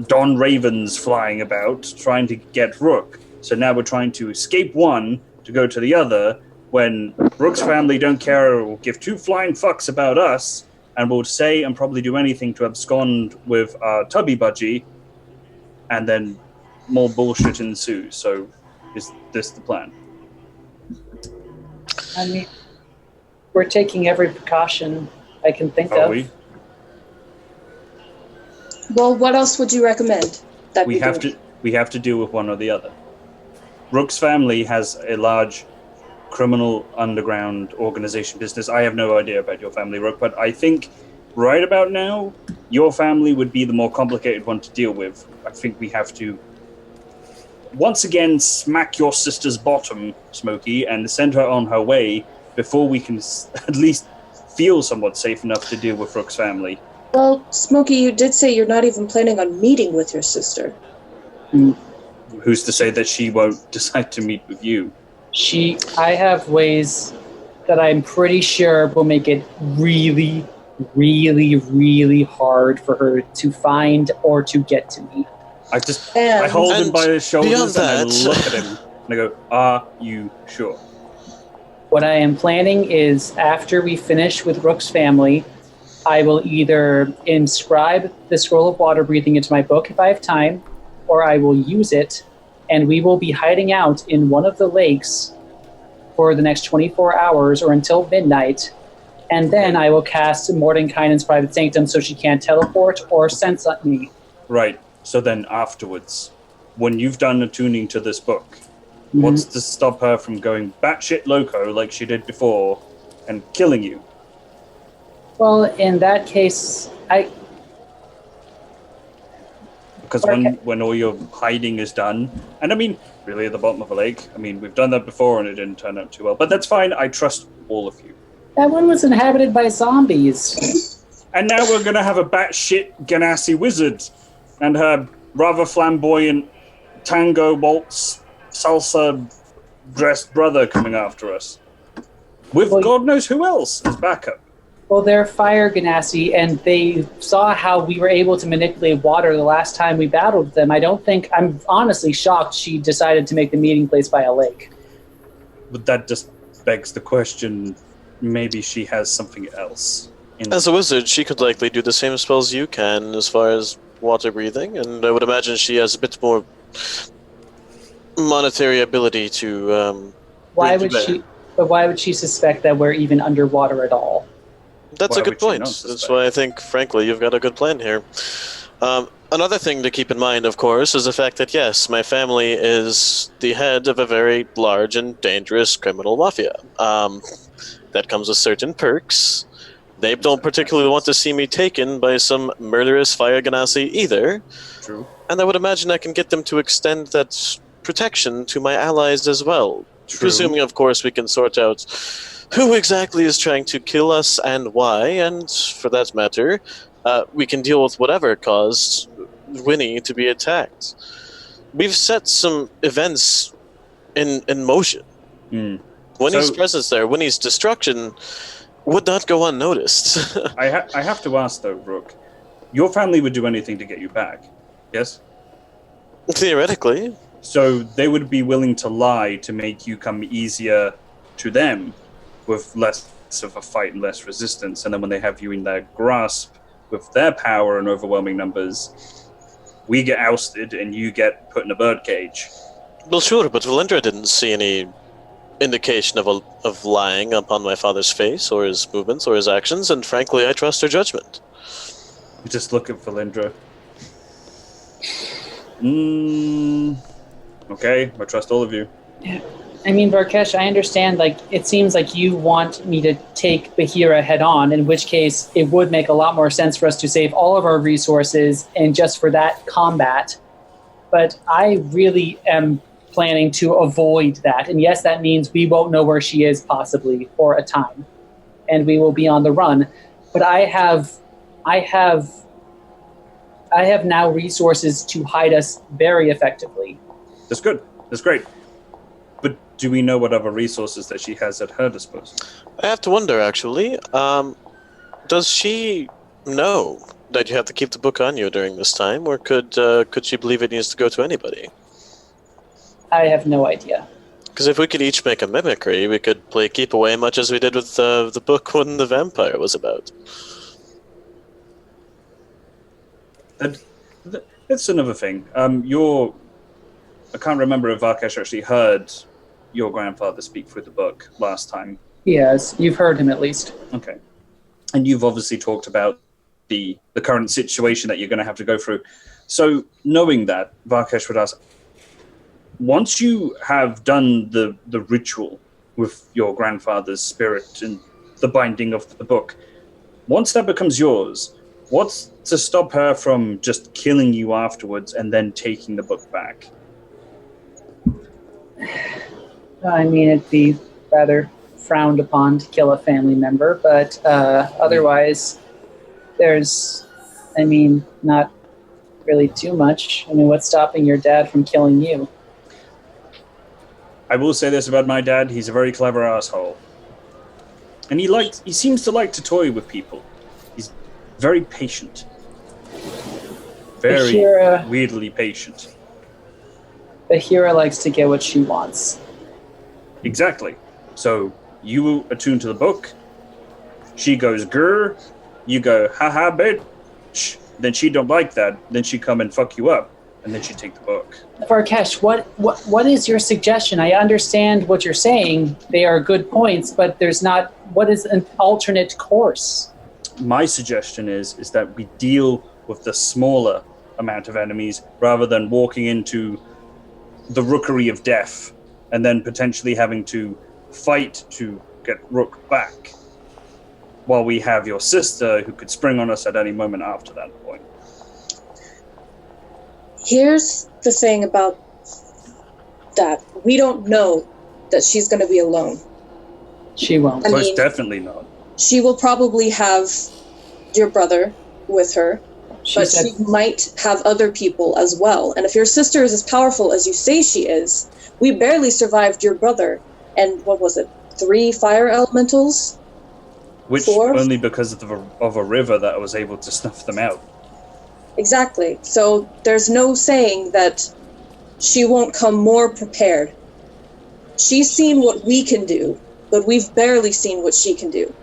Don Ravens flying about trying to get Rook. So now we're trying to escape one to go to the other when Rook's family don't care or give two flying fucks about us and will say and probably do anything to abscond with our Tubby Budgie, and then more bullshit ensues. So is this the plan? I mean, we're taking every precaution I can think Are of. we? Well, what else would you recommend? We have to deal with one or the other. Rook's family has a large criminal underground organization business. I have no idea about your family, Rook, but I think right about now, your family would be the more complicated one to deal with. I think we have to once again smack your sister's bottom, Smokey, and send her on her way before we can at least feel somewhat safe enough to deal with Rook's family. Well, Smokey, you did say you're not even planning on meeting with your sister. Who's to say that she won't decide to meet with you? I have ways that I'm pretty sure will make it really, really, really hard for her to find or to get to me. I hold him by his shoulders and I that, look at him and I go, "Are you sure?" What I am planning is after we finish with Rook's family, I will either inscribe the Scroll of Water Breathing into my book if I have time, or I will use it, and we will be hiding out in one of the lakes for the next 24 hours or until midnight, and then I will cast Mordenkainen's Private Sanctum so she can't teleport or sense me. Right. So then afterwards, when you've done attuning to this book, what's to stop her from going batshit loco like she did before and killing you? Well, in that case, Because when all your hiding is done, and I mean, really at the bottom of a lake, I mean, we've done that before and it didn't turn out too well, but that's fine. I trust all of you. that one was inhabited by zombies. And now we're going to have a batshit Ganassi wizard and her rather flamboyant tango, waltz, salsa dressed brother coming after us. With Well, God knows who else as backup. Well, they're fire ganassi, and they saw how we were able to manipulate water the last time we battled them. I'm honestly shocked she decided to make the meeting place by a lake. But that just begs the question, maybe she has something else. As a wizard, she could likely do the same spells you can as far as water breathing, and I would imagine she has a bit more monetary ability to. Why bring to would bear. she? But why would she suspect that we're even underwater at all? That's Why a good would she point. not That's suspect? why I think, frankly, you've got a good plan here. Another thing to keep in mind, of course, is the fact that, yes, my family is the head of a very large and dangerous criminal mafia. That comes with certain perks. They don't particularly want to see me taken by some murderous fire ganassi either. True. And I would imagine I can get them to extend that protection to my allies as well. True. Presuming, of course, we can sort out who exactly is trying to kill us and why, and for that matter, we can deal with whatever caused Winnie to be attacked. We've set some events in motion. Mm. Winnie's So- presence there, Winnie's destruction, would not go unnoticed. I have to ask though, Rook. Your family would do anything to get you back, yes? Theoretically. So they would be willing to lie to make you come easier to them with less of a fight and less resistance. And then when they have you in their grasp with their power and overwhelming numbers, we get ousted and you get put in a birdcage. Well, sure, but Valindra didn't see any indication of lying upon my father's face or his movements or his actions, and frankly, I trust her judgment. You just look at Valindra. Okay, I trust all of you. I mean, Varkesh, I understand, it seems like you want me to take Bahira head on, in which case it would make a lot more sense for us to save all of our resources and just for that combat. But I really am planning to avoid that. And yes, that means we won't know where she is possibly for a time. And we will be on the run. But I have now resources to hide us very effectively. That's good. That's great. But do we know what other resources that she has at her disposal? I have to wonder, actually. Does she know that you have to keep the book on you during this time, or could she believe it needs to go to anybody? I have no idea. Because if we could each make a mimicry, we could play keep away much as we did with the book when the vampire was about. That's another thing. I can't remember if Varkesh actually heard your grandfather speak through the book last time. Yes, you've heard him at least. Okay. And you've obviously talked about the current situation that you're going to have to go through. So knowing that, Varkesh would ask, once you have done the ritual with your grandfather's spirit and the binding of the book, once that becomes yours, what's to stop her from just killing you afterwards and then taking the book back? I mean, it'd be rather frowned upon to kill a family member, but otherwise, there's, not really too much. What's stopping your dad from killing you? I will say this about my dad, he's a very clever asshole. And he seems to like to toy with people. He's very patient. Very weirdly patient. Bahira likes to get what she wants. Exactly. So you attune to the book, she goes grr, you go haha bitch, then she don't like that, then she come and fuck you up, and then she take the book. Varkesh, what is your suggestion? I understand what you're saying. They are good points, but there's not. What is an alternate course? My suggestion is that we deal with the smaller amount of enemies rather than walking into the rookery of death and then potentially having to fight to get Rook back, while we have your sister who could spring on us at any moment after that point. Here's the thing about that. We don't know that she's going to be alone. She won't. I Most mean, definitely not. she will probably have your brother with her. But she might have other people as well. And if your sister is as powerful as you say she is, we barely survived your brother. And what was it? 3 fire elementals? Which 4? only because of a river that was able to snuff them out. Exactly. So there's no saying that she won't come more prepared. She's seen what we can do, but we've barely seen what she can do.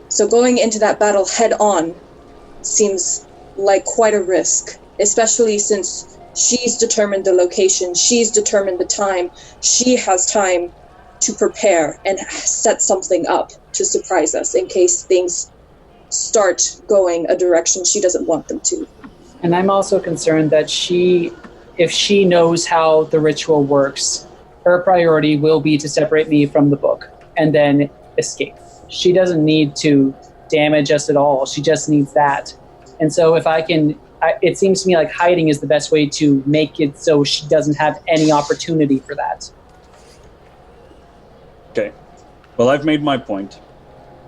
So going into that battle head on seems like quite a risk, especially since she's determined the location, she's determined the time, she has time to prepare and set something up to surprise us in case things start going a direction she doesn't want them to. And I'm also concerned that if she knows how the ritual works, her priority will be to separate me from the book and then escape. She doesn't need to damage us at all. She just needs that. And so if it seems to me like hiding is the best way to make it so she doesn't have any opportunity for that. Okay. Well, I've made my point.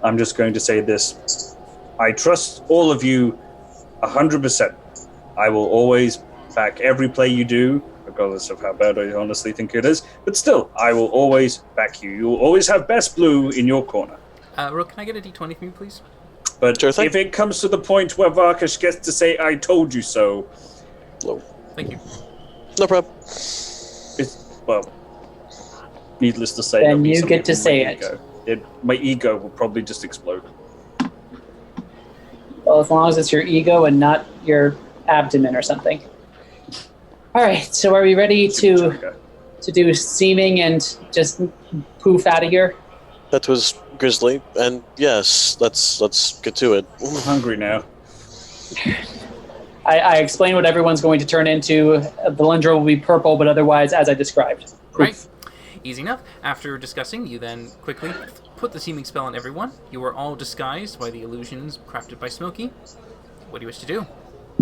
I'm just going to say this. I trust all of you 100%. I will always back every play you do, regardless of how bad I honestly think it is. But still, I will always back you. You will always have best blue in your corner. Rook, can I get a d20 from you, please? But if it comes to the point where Varkash gets to say, I told you so... No. Thank you. No problem. Well, needless to say... Then you get to say it. My ego will probably just explode. Well, as long as it's your ego and not your abdomen or something. All right, so are we ready to do seeming and just poof out of here? That was grisly, and yes, let's get to it. I'm hungry now. I explain what everyone's going to turn into. Valindra will be purple, but otherwise as I described. Right. Easy enough. After discussing, you then quickly put the seeming spell on everyone. You are all disguised by the illusions crafted by Smokey. What do you wish to do?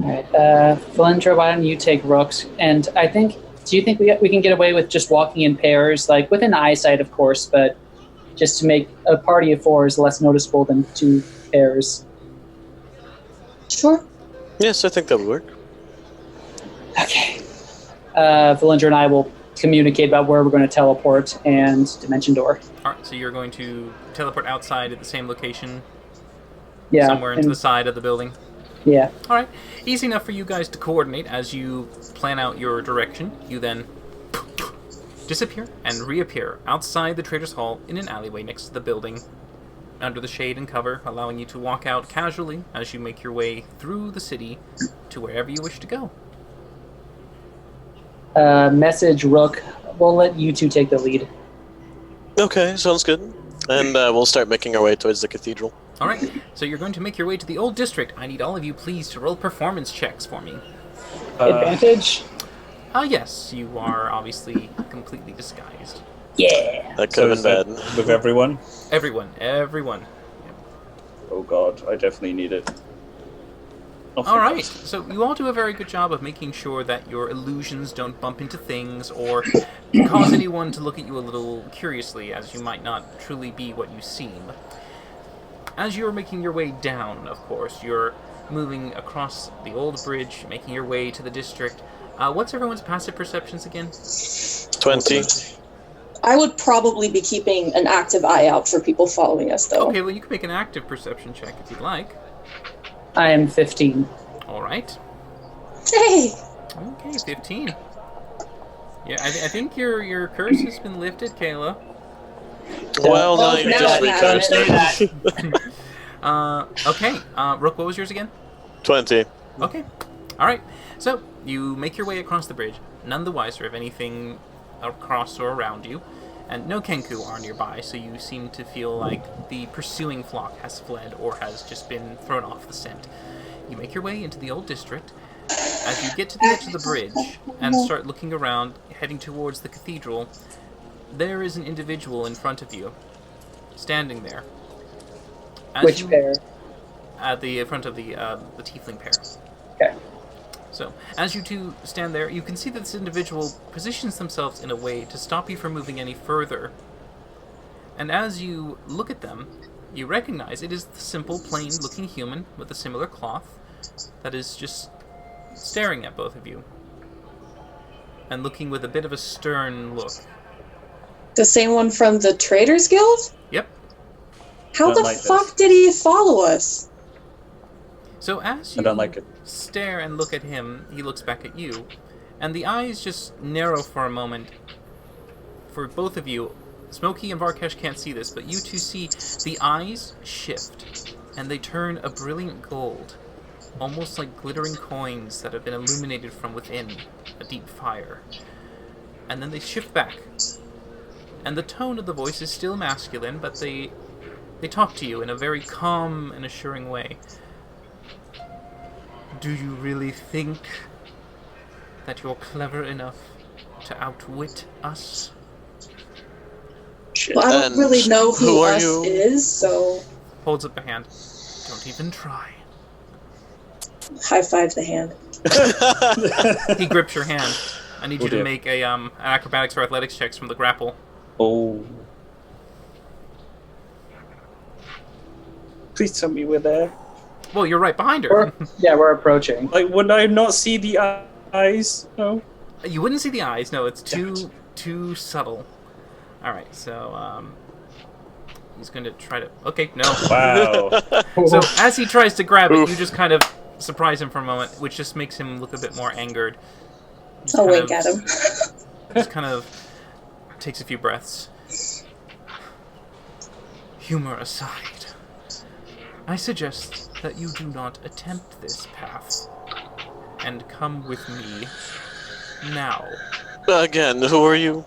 All right, Valindra, why don't you take Rooks? And do you think we can get away with just walking in pairs, like within eyesight, of course, but just to make a party of 4 is less noticeable than 2 pairs? Sure. Yes, I think that would work. Okay. Valindra and I will communicate about where we're going to teleport and Dimension Door. All right, so you're going to teleport outside at the same location? Yeah. Somewhere into the side of the building? Yeah. All right. Easy enough for you guys to coordinate as you plan out your direction. You then disappear and reappear outside the Trader's Hall in an alleyway next to the building, under the shade and cover, allowing you to walk out casually as you make your way through the city to wherever you wish to go. Message Rook. We'll let you two take the lead. Okay, sounds good. And we'll start making our way towards the cathedral. All right, so you're going to make your way to the Old District. I need all of you, please, to roll performance checks for me. Advantage? Yes, you are obviously completely disguised. Yeah. That could have been bad. With everyone? Everyone. Oh god, I definitely need it. All right, so you all do a very good job of making sure that your illusions don't bump into things or cause anyone to look at you a little curiously, as you might not truly be what you seem. As you're making your way down, of course, you're moving across the old bridge, making your way to the district. What's everyone's passive perceptions again? 20. I would probably be keeping an active eye out for people following us, though. Okay, well, you can make an active perception check if you'd like. I am 15. All right. Hey! Okay, 15. Yeah, I think your curse has been lifted, Kayla. Well, no, you now just it recursed it. Okay, Rook, what was yours again? 20. Okay. All right. So you make your way across the bridge, none the wiser of anything across or around you, and no Kenku are nearby, so you seem to feel like the pursuing flock has fled or has just been thrown off the scent. You make your way into the old district. As you get to the edge of the bridge and start looking around, heading towards the cathedral, there is an individual in front of you, standing there. Which pair? At the front of the tiefling pair. Okay. So, as you two stand there, you can see that this individual positions themselves in a way to stop you from moving any further. And as you look at them, you recognize it is the simple, plain-looking human with a similar cloth, that is just staring at both of you and looking with a bit of a stern look. The same one from the Traders Guild? Yep. How Don't the like fuck this. did he follow us? So as I you don't like it. stare and look at him, he looks back at you, and the eyes just narrow for a moment. For both of you, Smokey and Varkesh can't see this, but you two see the eyes shift, and they turn a brilliant gold, almost like glittering coins that have been illuminated from within a deep fire. And then they shift back, and the tone of the voice is still masculine, but they talk to you in a very calm and assuring way. Do you really think that you're clever enough to outwit us? Shit. Well, I don't And really know who are us you? is, so Holds up a hand. Don't even try. high five the hand. He grips your hand. I need Oh, you to dear. make a acrobatics or athletics checks from the grapple. Oh. Please tell me we're there. Well, you're right behind her. We're approaching. Like, would I not see the eyes? No. You wouldn't see the eyes. No, it's Damn it. too subtle. All right, so he's going to try to. Okay, no. Wow. So as he tries to grab it, Oof. you just kind of surprise him for a moment, which just makes him look a bit more angered. Just I'll kind wink of- at him. Just kind of takes a few breaths. Humor aside, I suggest that you do not attempt this path and come with me now. Again, who are you?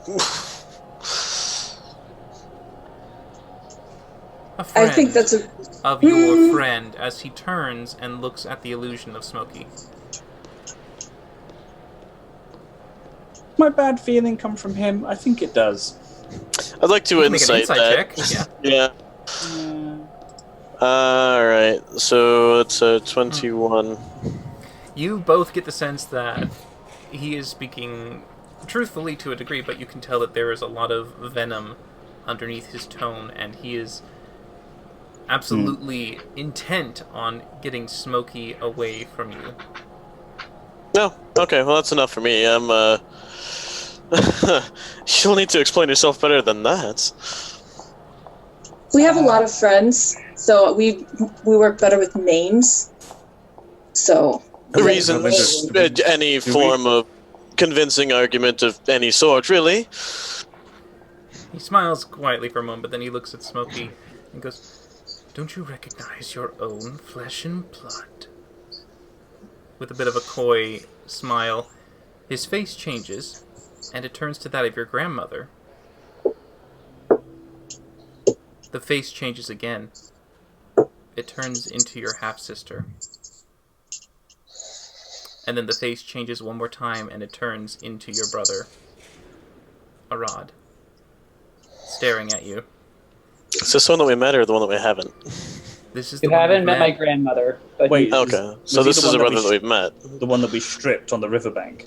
A friend I think that's a. of your friend as he turns and looks at the illusion of Smokey. My bad feeling come from him? I think it does. I'd like to You can make an insight insight that. check. Yeah. Yeah. Alright, so it's a 21. You both get the sense that he is speaking truthfully to a degree, but you can tell that there is a lot of venom underneath his tone, and he is absolutely intent on getting Smokey away from you. No, okay, well that's enough for me. You'll need to explain yourself better than that. We have a lot of friends, so we work better with names. So Reasons, any form of convincing argument of any sort, really. He smiles quietly for a moment, but then he looks at Smokey and goes, "Don't you recognize your own flesh and blood?" With a bit of a coy smile, his face changes, and it turns to that of your grandmother. The face changes again. It turns into your half-sister. And then the face changes one more time, and it turns into your brother, Arad, staring at you. Is this one that we met or the one that we haven't? This is the You one haven't we've met my grandmother, but Wait. Okay, Was so he this the is one a that brother that we've met. The one that we stripped on the riverbank.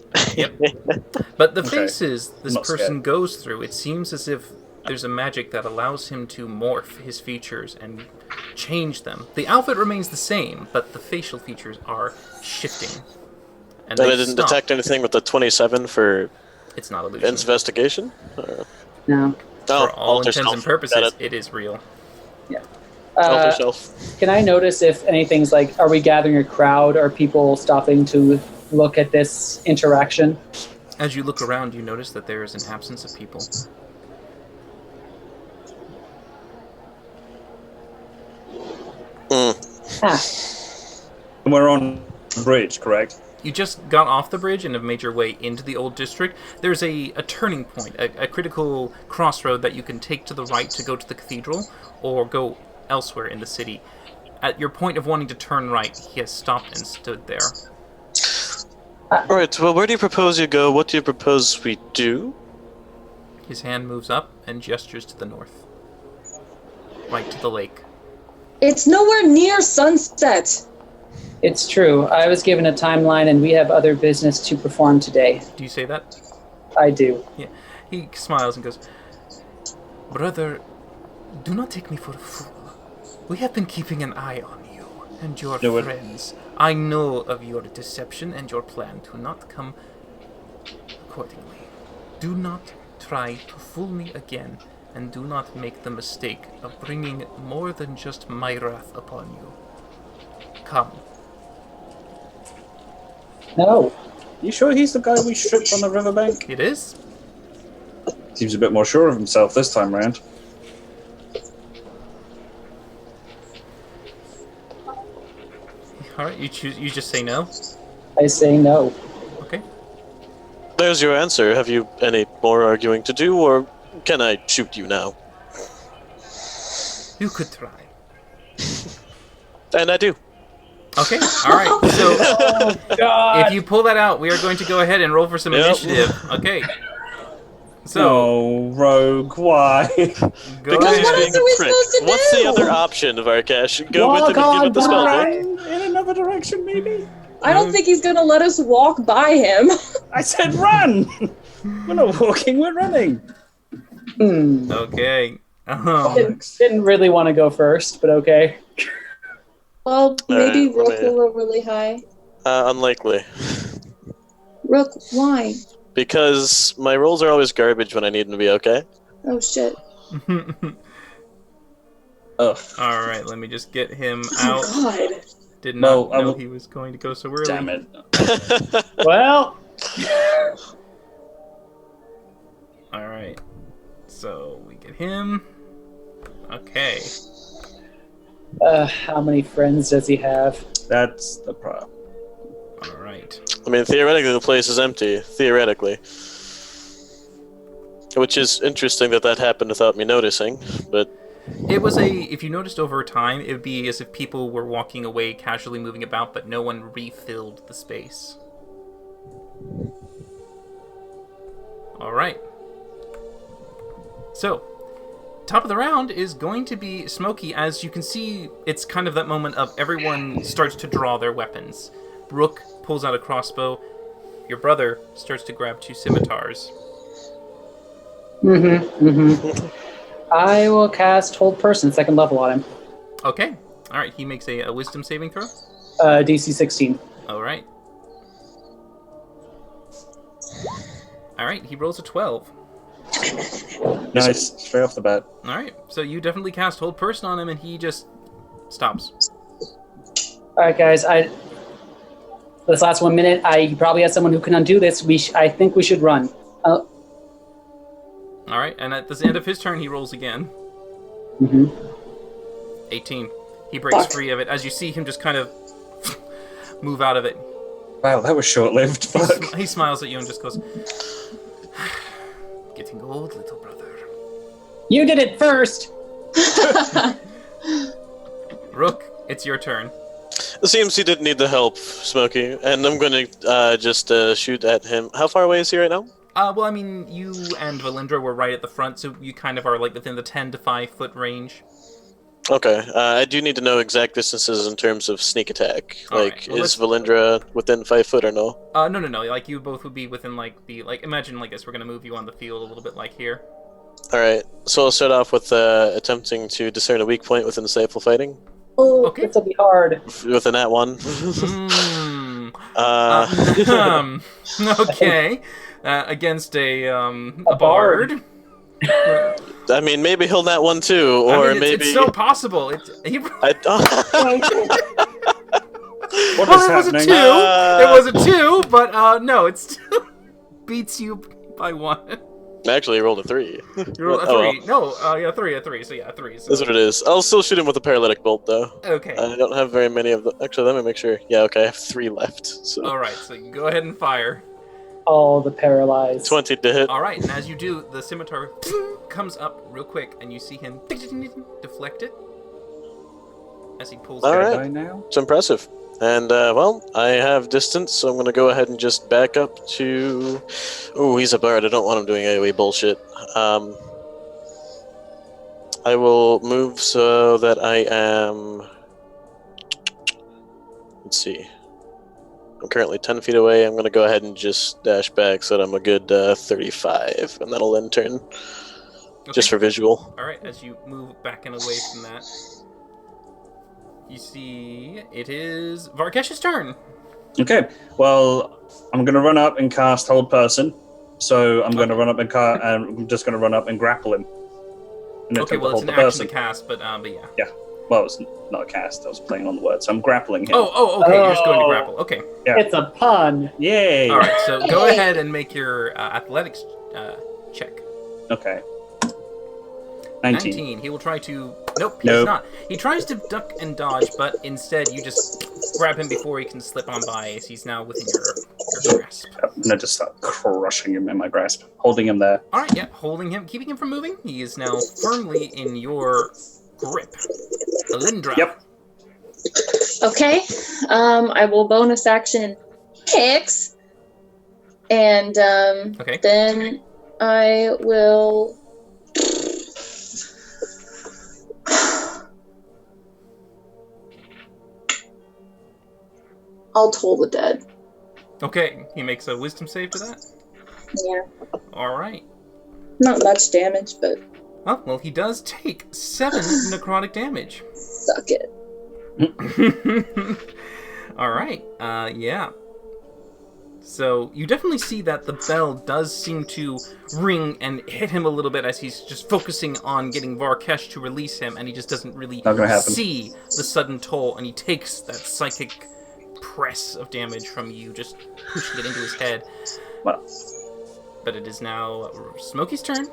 But the Okay. faces this Not person scared. goes through, it seems as if there's a magic that allows him to morph his features and change them. The outfit remains the same, but the facial features are shifting. And And they I didn't stop. detect anything with the 27 for It's not illusion. investigation? no. For all alter intents self. and Got purposes, it. it is real. Alter self. Can I notice if anything's like, are we gathering a crowd? Are people stopping to look at this interaction? As you look around, you notice that there is an absence of people. And we're on the bridge, correct? You just got off the bridge and have made your way into the old district. There's a turning point, a critical crossroad that you can take to the right to go to the cathedral, or go elsewhere in the city. At your point of wanting to turn right, he has stopped and stood there. Alright, well, where do you propose you go? What do you propose we do? His hand moves up and gestures to the north. Right to the lake. it's nowhere near sunset. It's true. I was given a timeline, and we have other business to perform today. Do you say that? I do. Yeah. He smiles and goes, "Brother, do not take me for a fool. We have been keeping an eye on you. and your No, it- friends. I know of your deception and your plan to not come accordingly. Do not try to fool me again, and do not make the mistake of bringing more than just my wrath upon you. Come. No. You sure he's the guy we stripped on the riverbank? It is? Seems a bit more sure of himself this time round. Alright, you just say no? I say no. Okay. There's your answer. Have you any more arguing to do, or can I shoot you now? You could try. And I do. Okay, alright. So Oh, God. if you pull that out, we are going to go ahead and roll for some Yep. initiative. Okay. So Oh, Rogue, why? go Because Well, ahead. he's what being else a are we prick. supposed to What's the do? other option, Varkash? Go Walk with him and give on it the spell by. book. In another direction, maybe? I don't think he's gonna let us walk by him. I said run! We're not walking, we're running. Okay. Didn't really want to go first, but okay. Well, maybe Alright, Rook let me- will roll really high. Unlikely. Rook, why? Because my rolls are always garbage when I need them to be okay. Oh shit. Ugh. Alright, let me just get him Oh out. god. Did not Well, I know will- he was going to go so early. Damn it. Well, Alright. So we get him. Okay. how many friends does he have? That's the problem. Alright. I mean, theoretically, the place is empty. Theoretically. Which is interesting that happened without me noticing, but It was if you noticed over time, it would be as if people were walking away, casually moving about, but no one refilled the space. Alright. So, top of the round is going to be Smokey. As you can see, it's kind of that moment of everyone starts to draw their weapons. Rook pulls out a crossbow. Your brother starts to grab two scimitars. I will cast Hold Person, second level on him. Okay. Alright, he makes a wisdom saving throw. DC 16. Alright. Alright, he rolls a 12. Nice, straight off the bat. Alright, so you definitely cast Hold Person on him and he just stops. Alright, guys, this last 1 minute, I probably have someone who can undo this. I think we should run. Alright, and at the end of his turn, he rolls again. 18. He breaks Fuck. free of it as you see him just kind of move out of it. Wow, that was short-lived. Fuck. He smiles at you and just goes, "Getting old, little brother." You did it first! Rook, it's your turn. it seems he didn't need the help, Smokey, and I'm gonna just shoot at him. How far away is he right now? Well, I mean, you and Valindra were right at the front, so you kind of are like within the 10 to 5 foot range. Okay, I do need to know exact distances in terms of sneak attack. Alright, Like, well, is let's- Valindra within 5 foot or no? No. Like, you both would be within, like, imagine like this. We're gonna move you on the field a little bit like here. Alright, so I'll start off with attempting to discern a weak point within Disciple Fighting Oh, Okay. This'll be hard. with a nat 1. Okay. Against a bard. bard. I mean, maybe he'll nat 1 too, I or mean, it's, maybe. it's so possible. He, I, What well, is it was a happening? 2. It was a 2, but no, it still beats you by 1. actually, I rolled a 3. You rolled a 3. Oh, well. No, yeah, 3. So yeah, 3. So. That's what it is. I'll still shoot him with a paralytic bolt, though. Okay. I don't have very many of the. Actually, let me make sure. Yeah, okay, I have 3 left. So All right. So you go ahead and fire. All the paralyzed. 20 to hit. All right, and as you do, the scimitar comes up real quick, and you see him deflect it as he pulls All it. right. Die now? It's impressive. And, well, I have distance, so I'm going to go ahead and just back up to... Ooh, he's a bard. I don't want him doing AoE bullshit. I will move so that I am... Let's see. I'm currently 10 feet away. I'm going to go ahead and just dash back so that I'm a good 35, and that'll then turn Okay. just for visual. All right, as you move back and away from that. You see, it is Varkesh's turn. Okay. Well, I'm going to run up and cast Hold Person. So I'm going to run up and I'm just going to run up and grapple him. And Okay, well, it's an action to cast, but yeah. Yeah. Well, it's not a cast. I was playing on the word, so I'm grappling him. Oh, okay. You're just going to grapple. Okay. Yeah. It's a pun. Yay! All right, so go ahead and make your athletics check. Okay. 19. He will try to... Nope, he's not. He tries to duck and dodge, but instead you just grab him before he can slip on by, as he's now within your grasp. I'm going to just start crushing him in my grasp, holding him there. All right, yeah, holding him, keeping him from moving. He is now firmly in your grip. Alindra. Yep. Okay. I will bonus action Hicks. And then I will... I'll toll the dead. Okay, he makes a wisdom save to that? Yeah. All right. Not much damage, but... Oh, well, he does take 7 necrotic damage. Suck it. All right, yeah. So you definitely see that the bell does seem to ring and hit him a little bit as he's just focusing on getting Varkesh to release him, and he just doesn't really see the sudden toll, and he takes that psychic press of damage from you, just pushing it into his head. Well. But it is now Smokey's turn.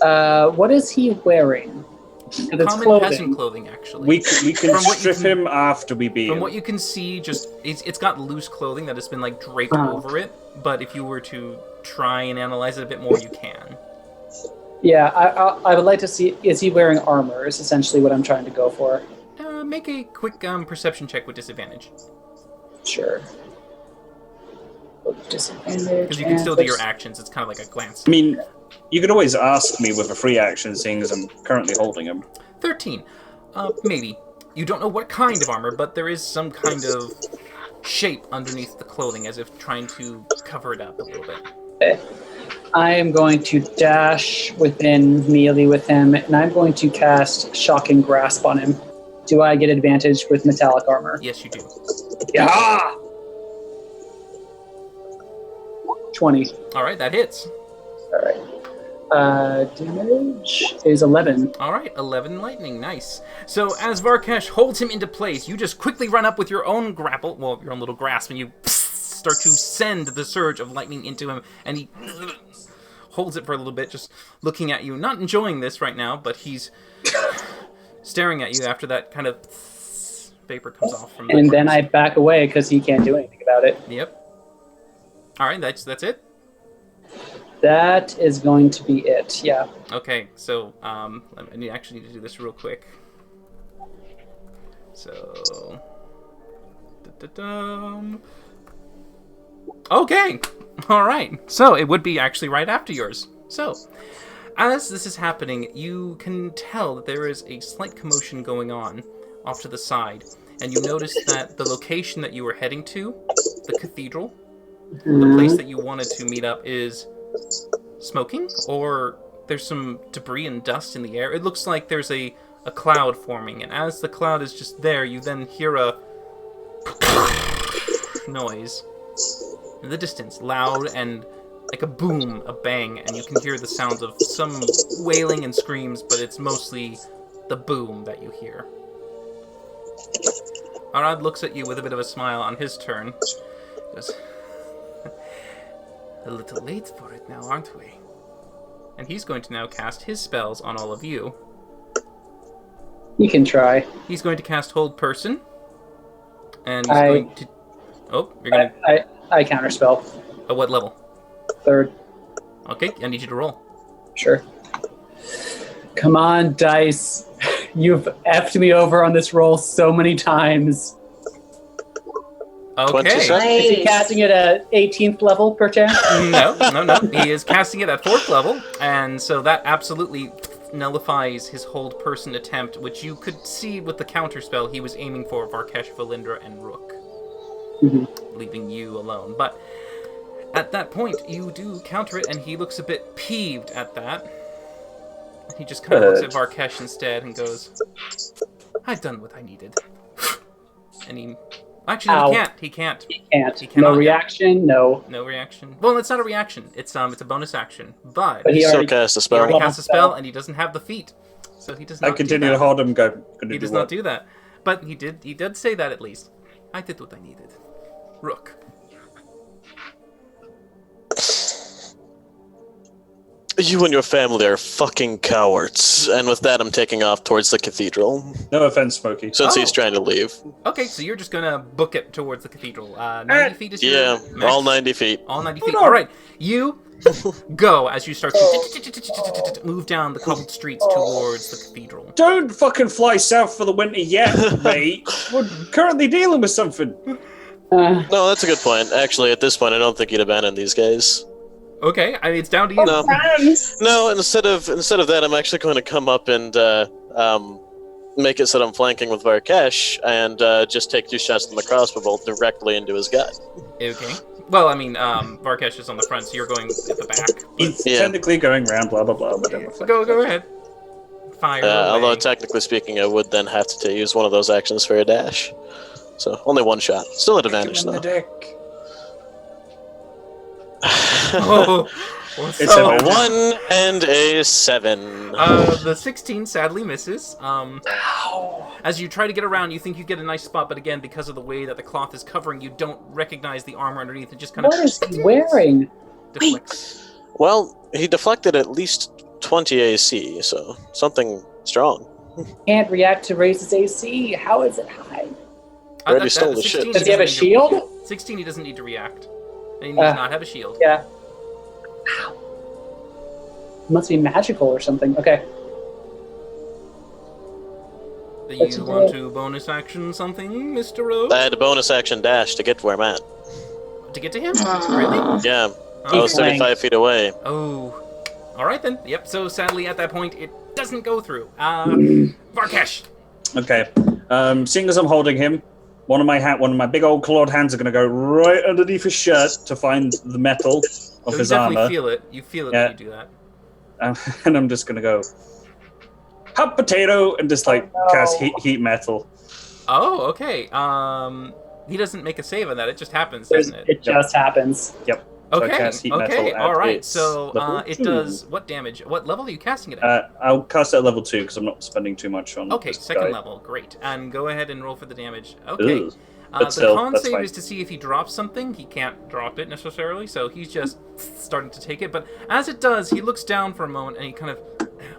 What is he wearing? Common peasant clothing, actually. We can strip him after we beat him. From what you can see, just it's got loose clothing that has been like draped over it. But if you were to try and analyze it a bit more, you can. Yeah, I would like to see. Is he wearing armor? Is essentially what I'm trying to go for. Make a quick perception check with disadvantage. Sure. Disadvantage. Because you can still do your actions. It's kind of like a glance. I mean, you could always ask me with a free action, seeing as I'm currently holding him. 13. Maybe. You don't know what kind of armor, but there is some kind of shape underneath the clothing, as if trying to cover it up a little bit. Okay. I am going to dash within melee with him, and I'm going to cast Shocking Grasp on him. Do I get advantage with metallic armor? Yes, you do. Yeah! 20. All right, that hits. All right. Damage is 11. All right, 11 lightning. Nice. So as Varkesh holds him into place, you just quickly run up with your own grapple, well, your own little grasp, and you start to send the surge of lightning into him, and he holds it for a little bit, just looking at you, not enjoying this right now, but he's staring at you after that kind of vapor comes off from the And then I back away because he can't do anything about it. Yep. All right, that's it. That is going to be it. Yeah. Okay, so I actually need to do this real quick. So, okay, all right. So it would be actually right after yours. So, as this is happening, you can tell that there is a slight commotion going on off to the side, and you notice that the location that you were heading to, the cathedral, the place that you wanted to meet up, is smoking, or there's some debris and dust in the air. It looks like there's a cloud forming, and as the cloud is just there, you then hear a noise in the distance, loud and like a boom, a bang, and you can hear the sounds of some wailing and screams, but it's mostly the boom that you hear. Arad looks at you with a bit of a smile on his turn. He goes, a little late for it now, aren't we? And he's going to now cast his spells on all of you. You can try. He's going to cast Hold Person. And he's going to... Oh, you're going to... I counterspell. At what level? 3rd. Okay, I need you to roll. Sure. Come on, dice. You've effed me over on this roll so many times. Okay. Is he casting it at 18th level, perchance? No. He is casting it at 4th level, and so that absolutely nullifies his Hold Person attempt, which you could see with the counterspell he was aiming for Varkesh, Valindra, and Rook, leaving you alone. But at that point, you do counter it, and he looks a bit peeved at that. He just kind of looks at Varkesh instead and goes, I've done what I needed. And he... Actually, no, Ow. he can't. Can't. He No cannot yet. reaction. No. No reaction. Well, it's not a reaction. It's a bonus action. But But He he still already cast a he spell. already cast a spell, spell. and he doesn't have the feat, so he does not. I continue do to that. hold him. Gonna He do does what? not do that. But he did say that at least. I did what I needed. Rook. You and your family are fucking cowards. And with that, I'm taking off towards the cathedral, No offense, Smokey. since Oh. he's trying to leave. Okay, so you're just gonna book it towards the cathedral. 90 feet is your Yeah, max? all 90 feet. All 90 feet. Hold on. All right, you go as you start to move down the cobbled streets towards the cathedral. Don't fucking fly south for the winter yet, mate. We're currently dealing with something. No, that's a good point. Actually, at this point, I don't think he'd abandon these guys. Okay, I mean it's down to you. No. No, instead of that, I'm actually going to come up and make it so that I'm flanking with Varkesh and just take 2 shots from the crossbow bolt directly into his gut. Okay. Well, I mean, Varkesh is on the front, so you're going at the back. He's Yeah. technically going round, blah blah blah. Whatever. Go ahead. Fire away. Although technically speaking, I would then have to use one of those actions for a dash. So only 1 shot. Still at advantage Give him the though. dick. Oh, well, It's so, a 1 and a 7. the 16 sadly misses. As you try to get around, you think you get a nice spot, but again, because of the way that the cloth is covering, you don't recognize the armor underneath. It just kind What of is he wearing? deflects. Well, he deflected at least 20 AC, so something strong. Can't react to raise his AC. How is it high? Already stole the shit. 16 Does he have a doesn't need to- shield? 16, he doesn't need to react. And he does not have a shield. Yeah. Must be magical or something. Okay. Do What's you he want do? to bonus action something, Mr. Rose? I had a bonus action dash to get to where I'm at. To get to him? Really? Yeah, I Oh, was flank. 35 feet away. Oh. Alright then. Yep, so sadly at that point, it doesn't go through. Varkesh! Okay. Seeing as I'm holding him, one of my big old clawed hands are going to go right underneath his shirt to find the metal of So you his definitely armor, feel it. You feel it Yeah. when you do that. and I'm just going to go hot potato and just like Oh, no. cast heat metal. Oh, okay. He doesn't make a save on that. It just happens, doesn't it? It just happens. Yep. So I Okay. cast heat Okay. metal All at right. its So level it 2. does what damage? What level are you casting it at? I'll cast it at level 2 because I'm not spending too much on. Okay, this second guy. level. Great. And go ahead and roll for the damage. Okay. Ugh. The But still, con that's save fine. is to see if he drops something. He can't drop it necessarily, so he's just starting to take it. But as it does, he looks down for a moment and he kind of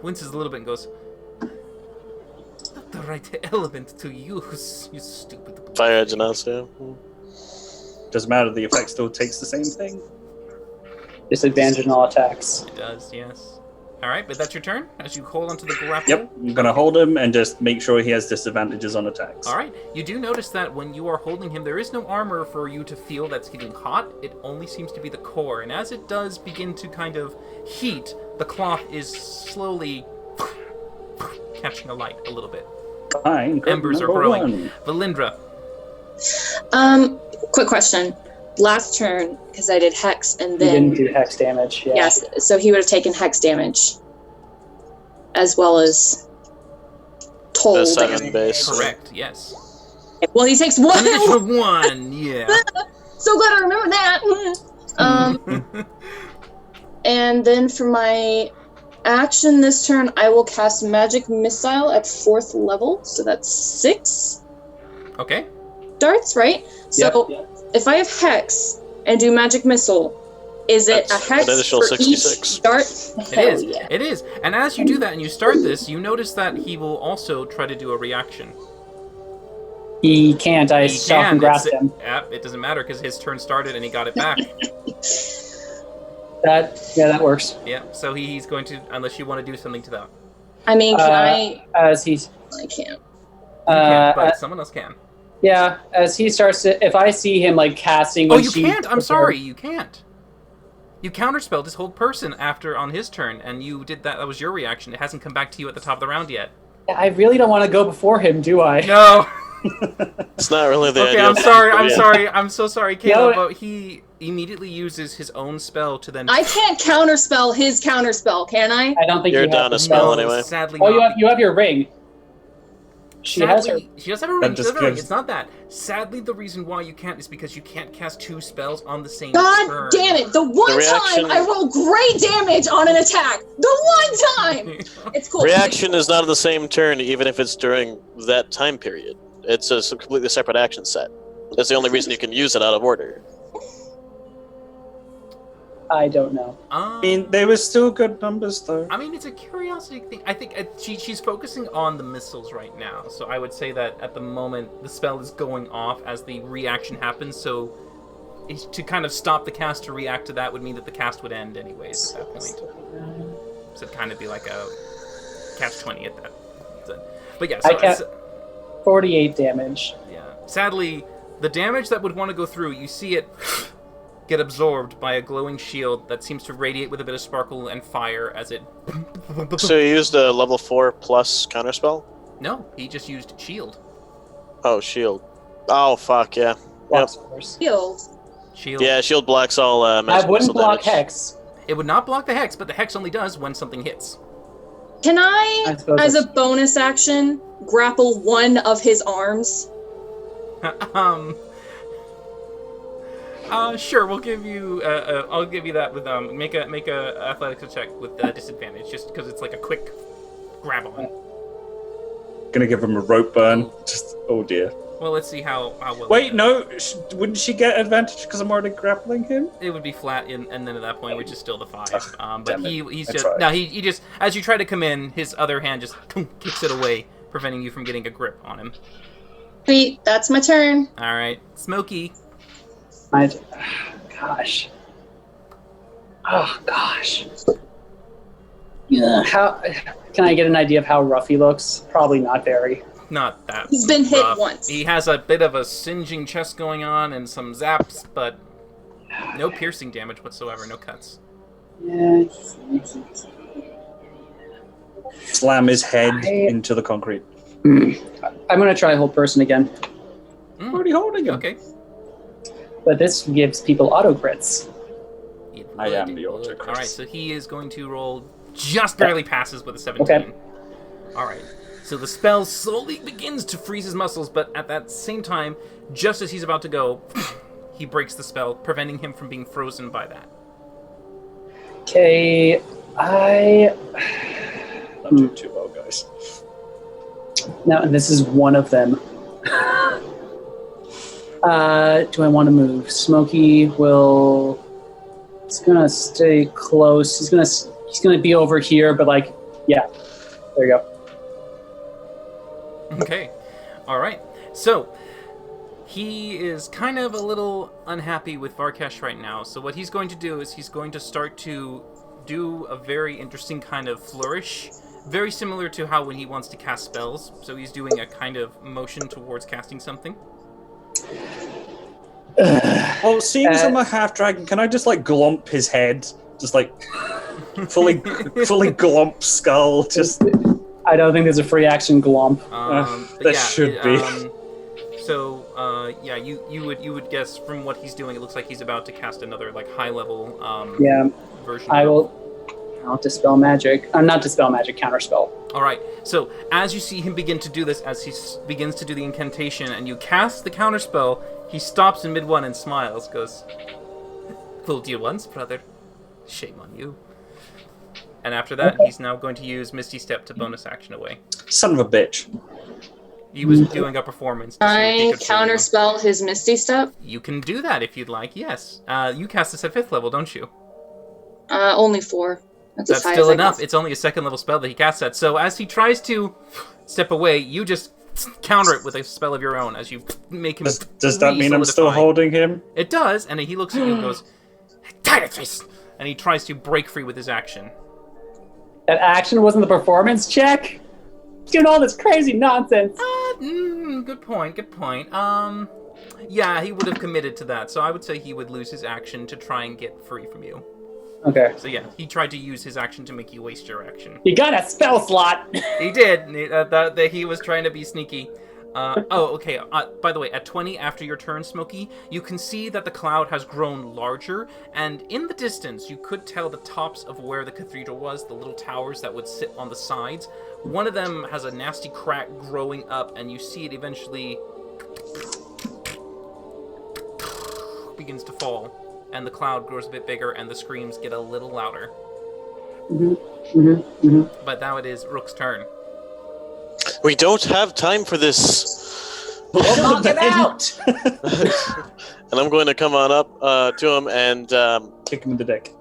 winces a little bit and goes, "Not the right element to use, you stupid." Fire Genasi. Doesn't matter. The effect still takes the same thing. Disadvantage on all attacks. It does, yes. All right, but that's your turn as you hold onto the grapple. Yep. I'm gonna hold him and just make sure he has disadvantages on attacks. All right. You do notice that when you are holding him, there is no armor for you to feel that's getting hot. It only seems to be the core, and as it does begin to kind of heat, the cloth is slowly catching alight a little bit. Fine. good, Embers are number growing. one. Valindra. Quick question. Last turn, because I did hex and He then didn't do hex damage. Yeah. yes, so he would have taken hex damage, as well as toll The 7 damage. base. Correct. Yes. Well, he takes one. An additional one. Yeah. So glad I remember that. And then for my action this turn, I will cast Magic Missile at 4th level. So that's 6 Okay. darts, right? So Yep. if I have Hex and do Magic Missile, is it That's a Hex an additional for 66. each dart? It Hell is. yeah. It is. And as you do that and you start this, you notice that he will also try to do a reaction. He can't. I He shot can. and grabbed It's- him. Yep, it doesn't matter because his turn started and he got it back. That works. Yeah, so he's going to, unless you want to do something to that. I mean, can As he's. I can't. You can't, Uh, but someone else can. yeah, as he starts to. If I see him like casting. Oh, when you she- can't. I'm sorry, you can't. You counterspelled his whole person after on his turn, and you did that. That was your reaction. It hasn't come back to you at the top of the round yet. I really don't want to go before him, do I? No. It's not really the Okay, idea. I'm sorry. I'm sorry. I'm so sorry, Caleb. No, But he immediately uses his own spell to then. I can't counterspell his counterspell, can I? I don't think You're you down have a to spell know. anyway. Sadly, Oh, not. you have your ring. She has her. Sadly, she does have a ring. She just does have a ring. gives- It's not that. Sadly, the reason why you can't is because you can't cast 2 spells on the same God turn. damn it! The one reaction- time I roll great damage on an attack! The one time! It's cool. Reaction is not on the same turn, even if it's during that time period. It's a completely separate action set. That's the only reason you can use it out of order. I don't know. I mean, they were still good numbers, though. I mean, it's a curiosity thing. I think she's focusing on the missiles right now, so I would say that at the moment the spell is going off as the reaction happens. So to kind of stop the cast to react to that would mean that the cast would end anyways at that point. So it'd kind of be like a catch-20 at that. So, but yeah, so, I can't- 48 damage. yeah. Sadly, the damage that would want to go through, you see it get absorbed by a glowing shield that seems to radiate with a bit of sparkle and fire as it... So you used a level 4 plus counterspell? No, he just used shield. Oh, shield. Oh, fuck, yeah. Blocks force. Shield. Shield. Yeah, shield blocks all I magic wouldn't missile block damage. Hex. It would not block the hex, but the hex only does when something hits. Can I I, suppose as a that's- bonus action, grapple one of his arms? Sure, we'll give you. I'll give you that with make a athletics check with disadvantage, just because it's like a quick grab on. Gonna give him a rope burn. Just, oh dear. Well, let's see how well. Wait, no, wouldn't she get advantage because I'm already grappling him? It would be flat, and then at that point, which is still the 5. But damn it. he's I just tried. no. He just as you try to come in, his other hand just kicks it away, preventing you from getting a grip on him. Sweet, that's my turn. All right, Smokey. Gosh. Oh, gosh. Yeah. How can I get an idea of how rough he looks? Probably not very. Not that. He's been hit rough. once. He has a bit of a singeing chest going on and some zaps, but no piercing damage whatsoever. No cuts. Yeah. Slam his head I- into the concrete. I'm gonna try hold person again, Mm, Already holding him. okay. but this gives people auto crits. It I would, am it the would. autocrit. All right, so he is going to roll just barely passes with a 17. Okay. All right. So the spell slowly begins to freeze his muscles, but at that same time, just as he's about to go, he breaks the spell, preventing him from being frozen by that. Okay, Not doing too well, guys. now this is one of them. Do I want to move? Smokey will. He's gonna stay close. He's gonna be over here, but like, yeah, there you go. Okay. All right. So he is kind of a little unhappy with Varkesh right now. So what he's going to do is he's going to start to do a very interesting kind of flourish, very similar to how when he wants to cast spells. So he's doing a kind of motion towards casting something. Well, seeing as I'm a half dragon, can I just like glomp his head? Just like fully glomp skull. Just I don't think there's a free action glomp. But there yeah, should be. Yeah, you would guess from what he's doing, it looks like he's about to cast another like high level Yeah, version. I of- will. I'll dispel magic. Not dispel magic, counterspell. All right. So as you see him begin to do this, as he begins to do the incantation, and you cast the counterspell, he stops in mid one and smiles. Goes, "Fooled you once, brother. Shame on you." And after that, he's now going to use Misty Step to bonus action away. son of a bitch. He was doing a performance. To see if he I could fool you. counterspell his Misty Step. You can do that if you'd like. Yes. You cast this at 5th level, don't you? Only 4. That's as That's high still as I enough. can. It's only a 2nd level spell that he casts at. So as he tries to step away, you just counter it with a spell of your own as you make him. Does that mean I'm still re-solidify. holding him? It does, and he looks at you and goes, "Tired face," and he tries to break free with his action. That action wasn't the performance check. Doing all this crazy nonsense. Good point. Good point. Yeah, he would have committed to that, so I would say he would lose his action to try and get free from you. Okay. So yeah, he tried to use his action to make you waste your action. You got a spell slot. He did. He was trying to be sneaky. Okay. By the way, at 20 after your turn, Smokey, you can see that the cloud has grown larger, and in the distance, you could tell the tops of where the cathedral was, the little towers that would sit on the sides, One of them has a nasty crack growing up, and you see it eventually begins to fall, and the cloud grows a bit bigger, and the screams get a little louder. But now it is Rook's turn. We don't have time for this. Knock it out! And I'm going to come on up to him and Kick him in the dick.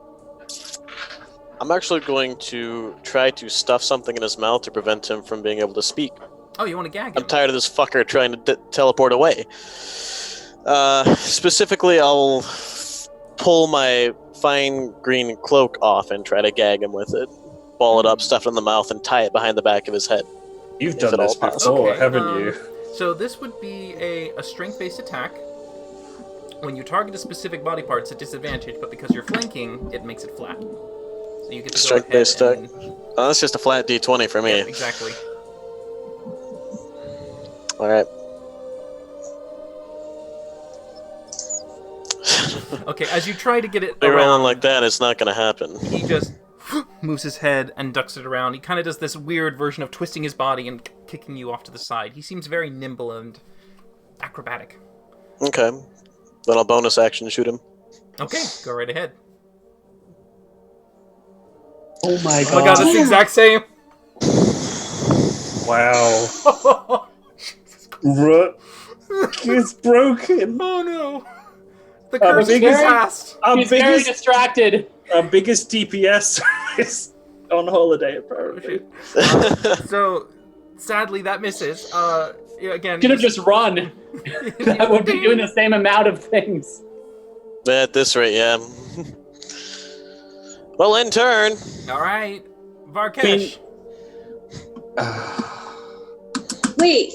I'm actually going to try to stuff something in his mouth to prevent him from being able to speak. Oh, you want to gag him? I'm tired of this fucker trying to teleport away. Specifically, I'll pull my fine green cloak off and try to gag him with it. Ball it up, stuff it in the mouth, and tie it behind the back of his head. You've If done at this all before, Okay, haven't you? So this would be a strength-based attack. When you target a specific body part, it's a disadvantage, but because you're flanking, it makes it flat. So you get to Strength-based go ahead attack. Oh, that's just a flat D20 for me. Yeah, exactly. Alright. Okay, as you try to get it You're rolling around, like that, it's not going to happen. he just moves his head and ducks it around. He kind of does this weird version of twisting his body and kicking you off to the side. He seems very nimble and acrobatic. Okay. Then I'll bonus action shoot him. Okay, go right ahead. Oh my Oh my god, that's the exact same. Wow. Rook is broken. Oh no. The curse is biggest- past. He's very distracted. Our biggest DPS is on holiday, apparently. So, sadly, that misses. Yeah, again, Should have just run. That would be doing the same amount of things. At this rate, yeah. Well, in turn. All right, Varkesh. Wait,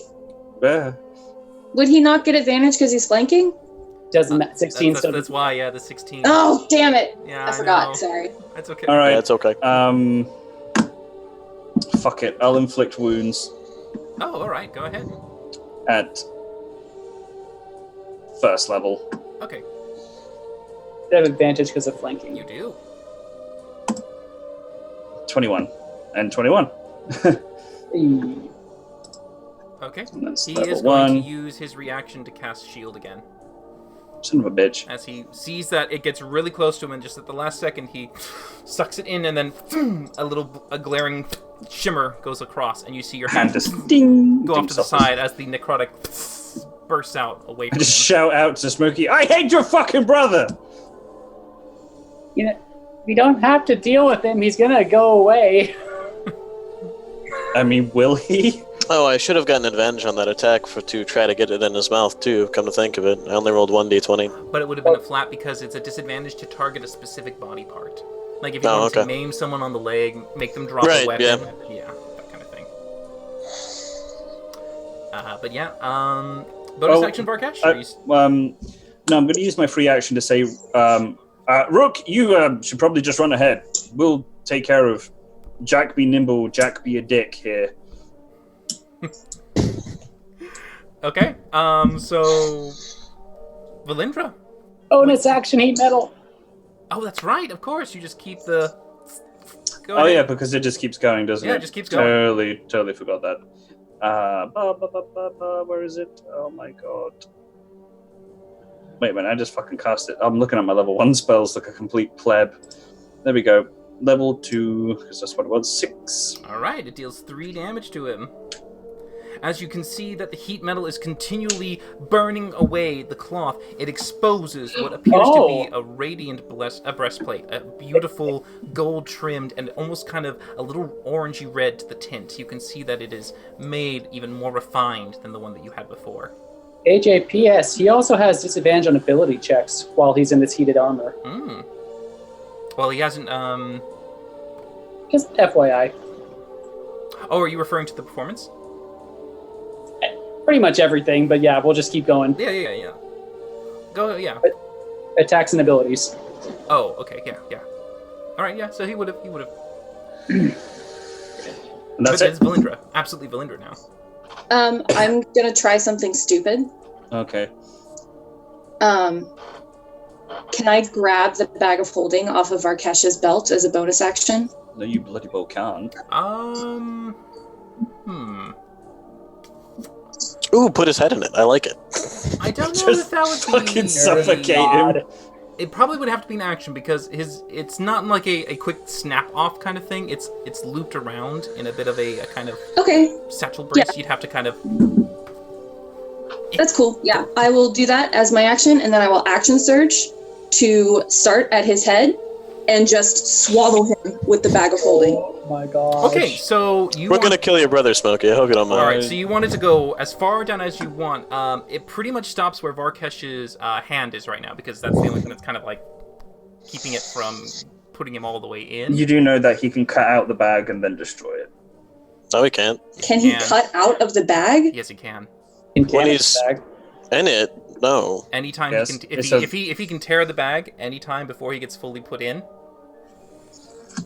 would he not get advantage because he's flanking? Doesn't that 16 That's, still? that's why, yeah, the 16. Oh, damn it. Yeah, I forgot. know. Sorry. That's okay. All right. Yeah, it's okay. Fuck it. I'll inflict wounds Oh, all right. Go ahead. at first level. Okay, They have advantage because of flanking. you do. 21 and 21. Eee. Okay. And that's He level is going 1. to use his reaction to cast shield again. Son of a bitch. As he sees that it gets really close to him, and just at the last second, he sucks it in, and then a glaring shimmer goes across, and you see your And hand just ding. go off ding to the softly. side as the necrotic bursts out away I from just him. shout out to Smokey, I hate your fucking brother! You know, we don't have to deal with him. He's gonna go away. I mean, will he? Oh, I should have gotten advantage on that attack to try to get it in his mouth, too, come to think of it. I only rolled 1d20. But it would have been a flat because it's a disadvantage to target a specific body part. Like if you Oh, want to okay. maim someone on the leg, make them drop Right, a weapon. yeah. Yeah, that kind of thing. But yeah, bonus Oh, action, Varkesh? I- Or you No, I'm going to use my free action to say, Rook, you should probably just run ahead. We'll take care of Jack be nimble, Jack be a dick here. Okay, so Valindra. Bonus action heat metal. Oh, that's right. Of course, you just keep the. Go Oh ahead. yeah, because it just keeps going, doesn't Yeah, it? it just keeps going. Totally forgot that. Where is it? Oh my god. Wait a minute, I just fucking cast it. I'm looking at my level 1 spells like a complete pleb. There we go. Level 2, because that's what it was, 6. All right, it deals 3 damage to him. As you can see that the heat metal is continually burning away the cloth, it exposes what appears to be a radiant breastplate, a beautiful gold-trimmed and almost kind of a little orangey red to the tint. You can see that it is made even more refined than the one that you had before. AJPS, he also has disadvantage on ability checks while he's in this heated armor. Hmm. Well, he hasn't, Just FYI. Oh, are you referring to the performance? Pretty much everything, but yeah, we'll just keep going. Yeah. Go, yeah. Attacks and abilities. Oh, okay, yeah. All right, yeah. So he would have. And that's But it? it's Valindra, absolutely Valindra now. I'm gonna try something stupid. Okay. Can I grab the bag of holding off of Varkesh's belt as a bonus action? No, you bloody well can't. Ooh, put his head in it. I like it. I don't know Just if that would fucking be... suffocate God. him. It probably would have to be an action because it's not like a quick snap off kind of thing. It's looped around in a bit of a kind of Okay, satchel brace. Yeah. You'd have to kind of... that's cool. Yeah, I will do that as my action, and then I will action surge to start at his head and just swallow him with the bag of holding. Oh my god. Okay, so We're gonna kill your brother, Smokey. I hope you don't mind. Alright, so you wanted to go as far down as you want. It pretty much stops where Varkesh's hand is right now, because that's the only thing that's kind of like keeping it from putting him all the way in. You do know that he can cut out the bag and then destroy it. No, we can't. Can he cut out of the bag? Yes, he can. When he's in it, no. Anytime Yes, he can, it's if he can tear the bag anytime before he gets fully put in.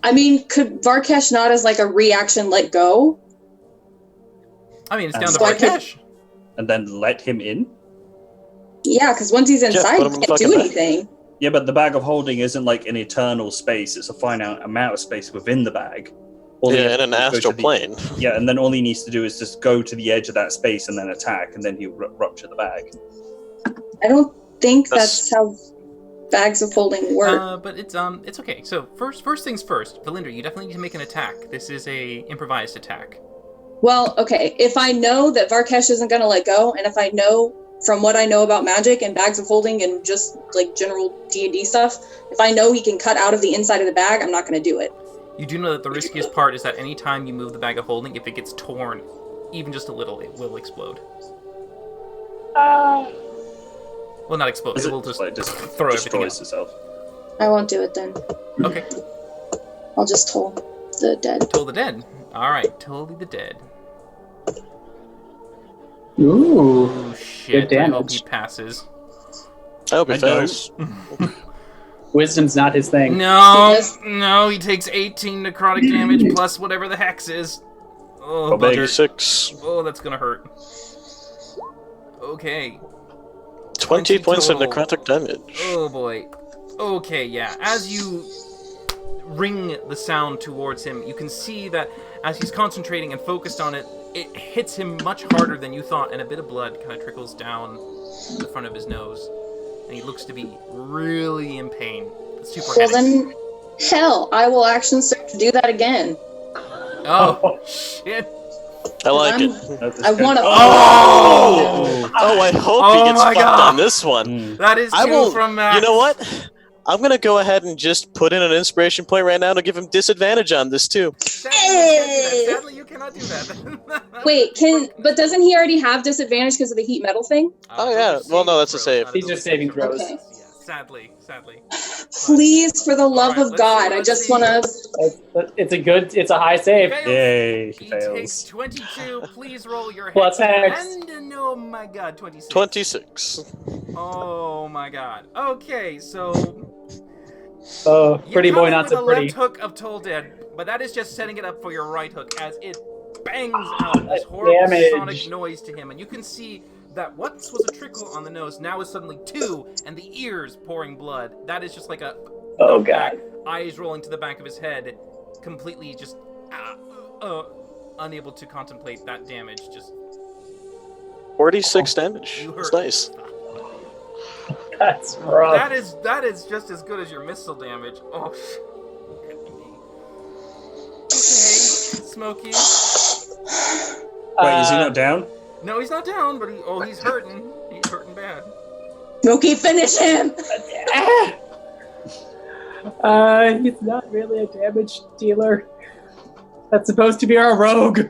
I mean, could Varkesh not as like a reaction let go? I mean, it's down to So I could- Varkesh. And then let him in? Yeah, because once he's inside, put him he in the can't do fucking bag. anything. Yeah, but the bag of holding isn't like an eternal space. It's a finite amount of space within the bag. All he Yeah, has in to an do is go astral to the- plane. Yeah, and then all he needs to do is just go to the edge of that space and then attack, and then he'll rupture the bag. I don't think That's- that's how bags of holding work. But it's okay. So first things first, Valindra, you definitely need to make an attack. This is a improvised attack. Well, okay, if I know that Varkesh isn't going to let go, and if I know from what I know about magic and bags of holding and just like general D&D stuff, if I know he can cut out of the inside of the bag, I'm not going to do it. You do know that the riskiest part is that anytime you move the bag of holding, if it gets torn, even just a little, it will explode. Well, not explode. It will just like, just throw everything destroys out. itself. I won't do it then. Okay. I'll just toll the dead. Toll the dead. All right, Toll the dead. Ooh. Oh shit! Good I hope he damage. passes. I hope he I fails. Wisdom's not his thing. No, Yes. no, he takes 18 necrotic damage plus whatever the hex is. Oh, How big? bugger. 36. Oh, that's gonna hurt. Okay. 20 points of total. necrotic damage. Oh boy. Okay, yeah. As you ring the sound towards him, you can see that as he's concentrating and focused on it, it hits him much harder than you thought, and a bit of blood kind of trickles down the front of his nose. And he looks to be really in pain. Super Well headache. then, hell, I will action surge to do that again. Oh, shit. I like it. I want to. Oh! Oh, I hope Oh he gets my fucked God. on this one. Mm. That is I two will. from Max. You know what? I'm gonna go ahead and just put in an inspiration point right now to give him disadvantage on this too. Sadly, you cannot do that. Wait, but doesn't he already have disadvantage because of the heat metal thing? Oh, yeah. Well, no, that's a save. These are saving throws. Okay. Yeah, sadly. Please, for the love Alright, of let's God, see, I let's just see. want to. It's a high save. Fails. Yay, He he takes fails. 22. Please roll your Plus hex. hex. And oh my god, 26. 26. Oh my god. Okay, so Oh, pretty you boy, come in not with so a pretty. left hook of Toll Dead, but that is just setting it up for your right hook as it bangs out this horrible Damage. sonic noise to him, and you can see that what was a trickle on the nose now is suddenly 2, and the ears pouring blood. That is just like a Oh knockback, god. eyes rolling to the back of his head, completely just unable to contemplate that damage. Just 46 damage. you That's hurt. nice. That's rough. That is just as good as your missile damage. Oh. Okay, Smokey. Wait, is he not down? No, he's not down, but he's hurting. He's hurting bad. Smokey, finish him! He's not really a damage dealer. That's supposed to be our rogue.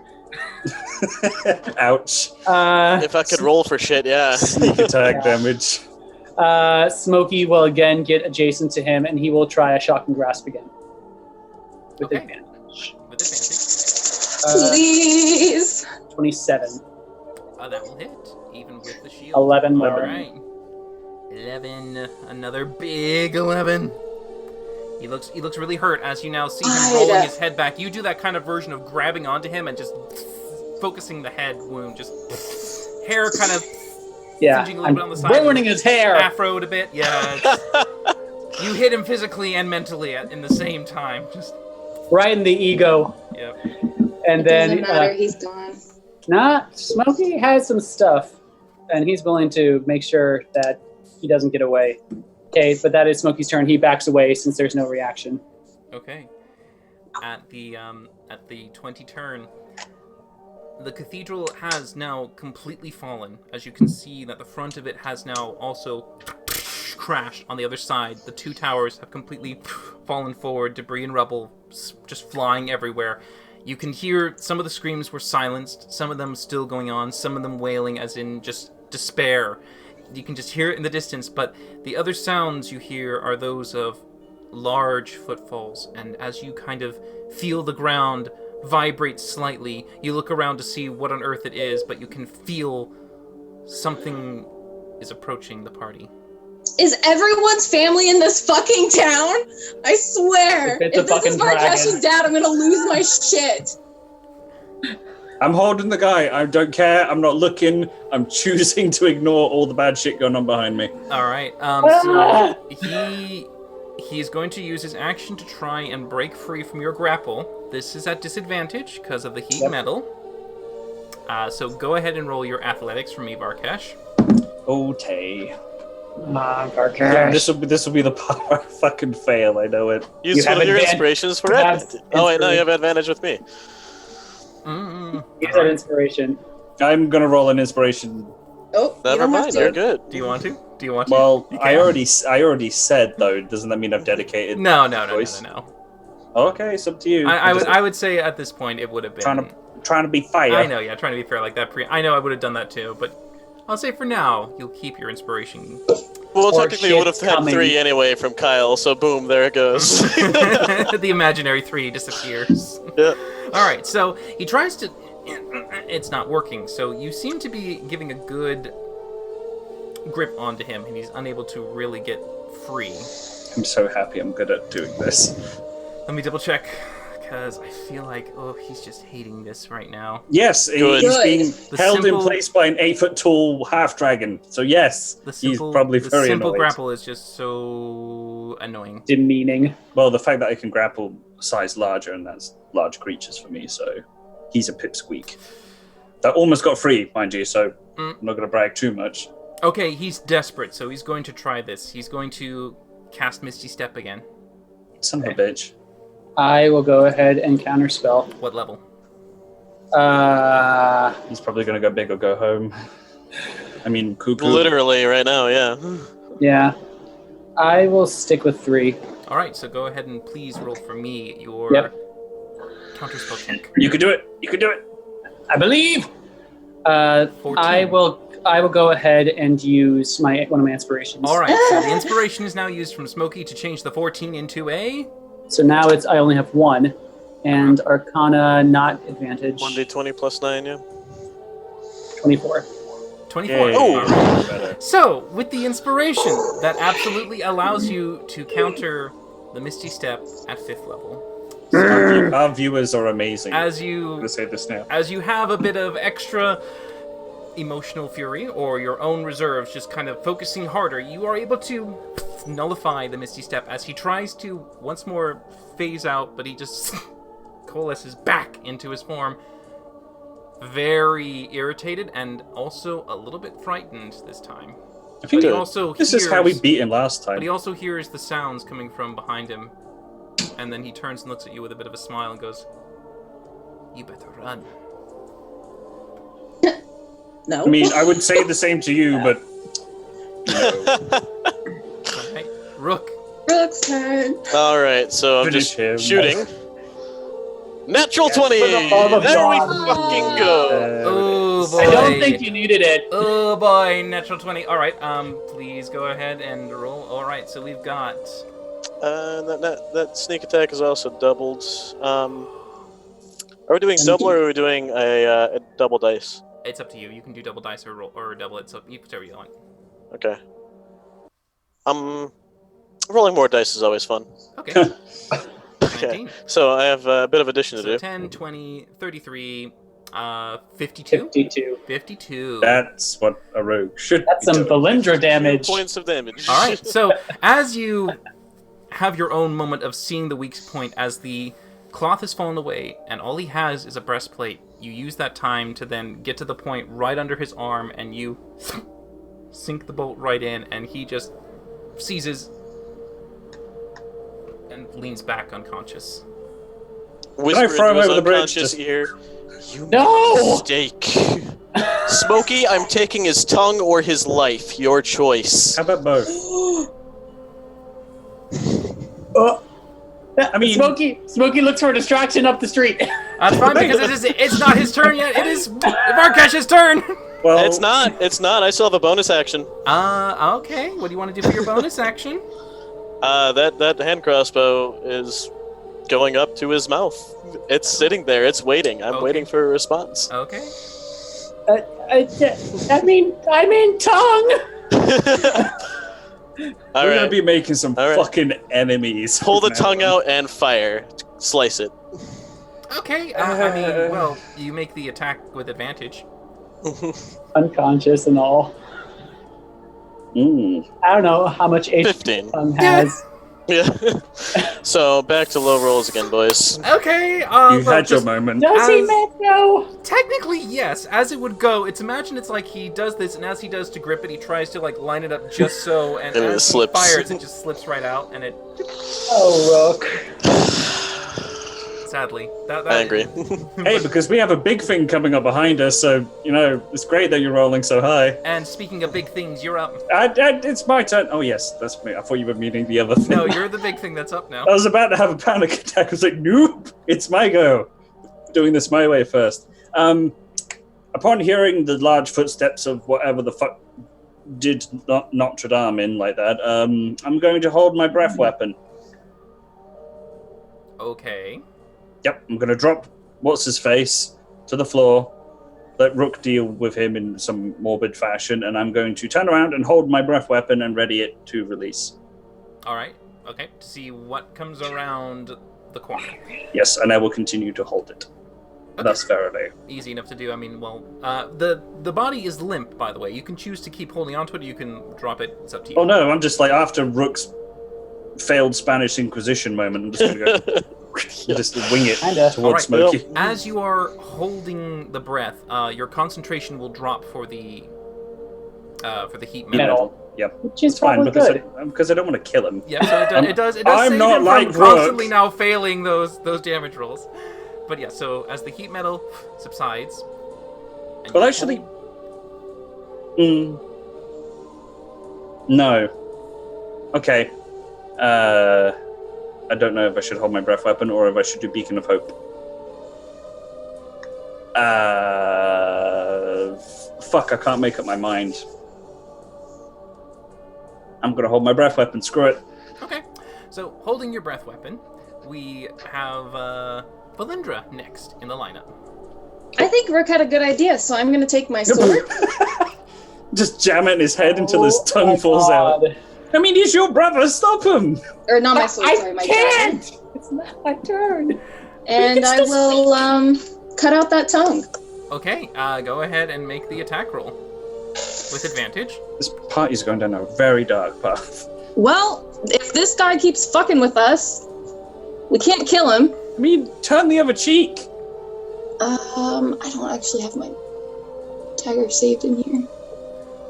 Ouch. If I could roll for shit, yeah. Sneak attack Yeah. damage. Smokey will again get adjacent to him, and he will try a shock and grasp again. With Okay. advantage. With advantage. Please! 27. That will hit, even with the shield. 11 more. Alright. 11. Another big 11. He looks really hurt as you now see him I'd, rolling his head back. You do that kind of version of grabbing onto him and just focusing the head wound. Just hair kind of Yeah, Singeing a little I'm bit on the side. ruining his hair. afroed a bit. Yeah. You hit him physically and mentally in the same time. Just Right in the ego. yep. And then Doesn't matter, he's gone. Nah, Smokey has some stuff, and he's willing to make sure that he doesn't get away. Okay, but that is Smokey's turn. He backs away since there's no reaction. Okay. At the 20 turn, the cathedral has now completely fallen. As you can see, that the front of it has now also crashed on the other side. The two towers have completely fallen forward, debris and rubble just flying everywhere. You can hear some of the screams were silenced, some of them still going on, some of them wailing as in just despair. You can just hear it in the distance, but the other sounds you hear are those of large footfalls, and as you kind of feel the ground vibrate slightly, you look around to see what on earth it is, but you can feel something is approaching the party. Is everyone's family in this fucking town? I swear. If it's a If this fucking is Markesh's dragon. dad, I'm gonna lose my shit. I'm holding the guy. I don't care. I'm not looking. I'm choosing to ignore all the bad shit going on behind me. All right. So he's going to use his action to try and break free from your grapple. This is at disadvantage because of the heat metal. So go ahead and roll your athletics for me, Varkesh. Okay. Come on, Yeah, Varkesh. this will be the part where I fucking fail. I know it. Use have one of your advan- inspirations for you it. have Oh wait, no, you have advantage with me. Use that inspiration. I'm gonna roll an inspiration. Oh, you Never don't have mind, to. you're good. Do you want to? Do you want to? Well, You I can. already said though. Doesn't that mean I've dedicated? No. choice? No. Okay, it's up to you. I would say at this point it would have been. trying to be fair. I know, yeah, trying to be fair like that. I know I would have done that too, but I'll say for now you'll keep your inspiration. Well, Or technically, you would have shit's had coming. 3 anyway from Kyle, so boom, there it goes. The imaginary 3 disappears. Yeah. All right, so he tries to. It's not working. So you seem to be giving a good grip onto him, and he's unable to really get free. I'm so happy I'm good at doing this. Let me double check, because I feel like he's just hating this right now. Yes, Good. he's being The held simple- in place by an 8-foot tall half dragon. So yes, The simple, he's probably the very simple annoyed. grapple is just so annoying. Demeaning. Well, the fact that I can grapple size larger, and that's large creatures for me, so he's a pipsqueak. That almost got free, mind you, so I'm not going to brag too much. Okay, he's desperate, so he's going to try this. He's going to cast Misty Step again. Son of a bitch. I will go ahead and counterspell. What level? He's probably going to go big or go home. I mean, cuckoo. Literally, right now, yeah. Yeah. I will stick with 3. All right, so go ahead and please roll for me your counterspell check. You can do it. You can do it. I believe. 14. I will go ahead and use one of my inspirations. All right, so the inspiration is now used from Smokey to change the 14 into a... So now I only have 1, and Arcana not advantage. 1d20 plus 9, yeah. 24. 24. Yay. All right. Better. So, with the inspiration, that absolutely allows you to counter the Misty Step at 5th level. Our viewers are amazing. I'm As you going to say this now. as you have a bit of extra emotional fury or your own reserves just kind of focusing harder, you are able to nullify the Misty Step as he tries to once more phase out, but he just coalesces back into his form. Very irritated and also a little bit frightened this time. I think But he also this is how we hears- beat him last But time. he also hears the sounds coming from behind him, and then he turns and looks at you with a bit of a smile and goes, "You better run." No. I mean, I would say the same to you, but All right, Rook. Rook's turn. Alright, so I'm Finish just him. shooting. Natural 20! for the love of There we God. fucking go! Oh boy. I don't think you needed it. Oh boy, natural 20. All right, please go ahead and roll. All right, so we've got. That sneak attack is also doubled. Are we doing double or are we doing a double dice? It's up to you. You can do double dice or roll or double it. So you whichever you want. Okay. Rolling more dice is always fun. Okay. Okay. 19. So I have a bit of addition to So do. 10, 20, 33, 52. 52. 52. that's what a rogue should That's be some doing. Valindra damage. Points of damage. All right. So as you have your own moment of seeing the weak point as the cloth has fallen away, and all he has is a breastplate. You use that time to then get to the point right under his arm, and you sink the bolt right in, and he just seizes and leans back unconscious. Can I throw him over the bridge? Unconscious ear. You No! mistake. Smokey, I'm taking his tongue or his life. Your choice. How about both? I mean, Smokey looks for a distraction up the street. That's fine, because it's not his turn yet. It is Varkesh's turn. Well, It's not. I still have a bonus action. Okay. What do you want to do for your bonus action? That hand crossbow is going up to his mouth. It's sitting there. It's waiting. I'm waiting for a response. Okay. I mean tongue. All we're right. gonna be making some All right. fucking enemies. Pull the from now tongue on. out and fire. Slice it. Okay. I mean, well, you make the attack with advantage. Unconscious and all. I don't know how much HP 15. tongue has. Yeah. So back to low rolls again, boys. Okay. You've had your moment. Does he As- make no? Technically, yes. As it would go, imagine it's like he does this, and as he does to grip it, he tries to like line it up just so, and And it as he slips. fires, it just slips right out, and it Oh, Rook. sadly that Angry. Hey, because we have a big thing coming up behind us, so it's great that you're rolling so high. And speaking of big things, you're up. It's my turn. Oh yes, that's me. I thought you were meaning the other thing. No, you're the big thing that's up now. I was about to have a panic attack. I was like, nope, it's my go. Doing this my way first. Upon hearing the large footsteps of whatever the fuck did not Notre Dame in like that, I'm going to hold my breath weapon. Okay. Yep, I'm going to drop what's-his-face to the floor, let Rook deal with him in some morbid fashion, and I'm going to turn around and hold my breath weapon and ready it to release. All right. Okay. To see what comes around the corner. Yes, and I will continue to hold it. Thus verily. Easy enough to do. I mean, well, the body is limp, by the way. You can choose to keep holding onto it, or you can drop it. It's up to you. Oh no, I'm just like, after Rook's failed Spanish Inquisition moment, I'm just going to go... Just wing it Kinda. towards Alright. Smokey. As you are holding the breath, your concentration will drop for the heat metal. Metal. Yep. Which is It's fine probably because good. because I don't want to kill him. Yeah, so it does I'm save not him like from constantly Rook. now failing those damage rolls. But yeah, so as the heat metal subsides. and Well, you actually, hold- no. Okay. I don't know if I should hold my breath weapon or if I should do Beacon of Hope. Fuck, I can't make up my mind. I'm gonna hold my breath weapon, screw it. Okay, so holding your breath weapon, we have Valindra next in the lineup. I think Rook had a good idea, so I'm going to take my sword. Just jam it in his head until his Oh tongue my falls out. God. I mean, he's your brother, stop him! Or not my sword, sorry, my I dragon. can't! It's not my turn. And I will cut out that tongue. Okay, go ahead and make the attack roll with advantage. This party's going down a very dark path. Well, if this guy keeps fucking with us, we can't kill him. I mean, turn the other cheek! I don't actually have my dagger saved in here.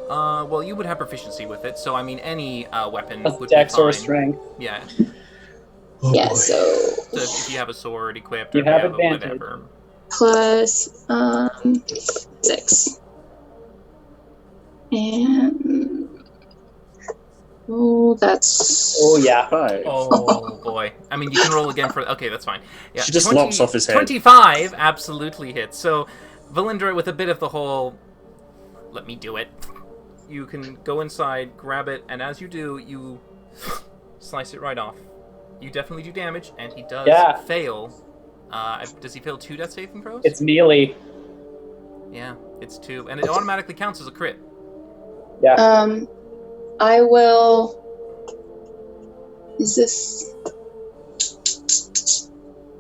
Well, you would have proficiency with it, so I mean, any weapon That's would Dex be or fine. strength. Yeah. Oh, Yeah, boy. so So if you have a sword equipped, You or have a advantage. whatever. plus 6. And that's Oh, yeah. 5. Oh boy. I mean, you can roll again for. Okay, that's fine. Yeah, She just lops off his head. 25 absolutely hits. So, Valindra, with a bit of the whole, let me do it. You can go inside, grab it, and as you do, you slice it right off. You definitely do damage, and he does fail. Does he fail 2 death saving throws? It's melee. Yeah, it's 2, and it automatically counts as a crit. Yeah. I will. Is this?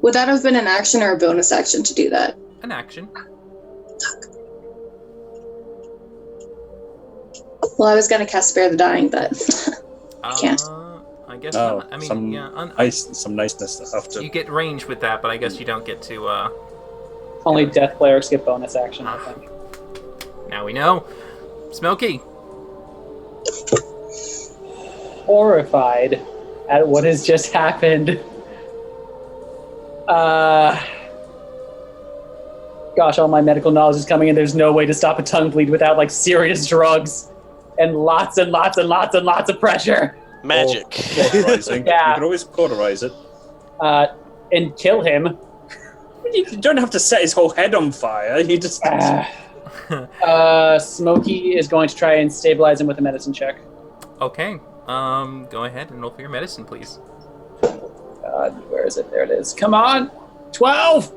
Would that have been an action or a bonus action to do that? An action. Well, I was gonna cast Spare the Dying, but can't. I guess Oh, not. I mean, some yeah, some niceness after. you get range with that, but I guess you don't get to. Only Death Clerics get bonus action, I think. Now we know. Smokey. Horrified at what has just happened. Gosh, all my medical knowledge is coming in. There's no way to stop a tongue bleed without like serious drugs and lots and lots and lots and lots of pressure. Magic. Cauterizing. Yeah. You can always cauterize it. And kill him. You don't have to set his whole head on fire. You just. Smokey is going to try and stabilize him with a medicine check. Okay. Go ahead and roll for your medicine, please. Where is it? There it is. Come on! 12!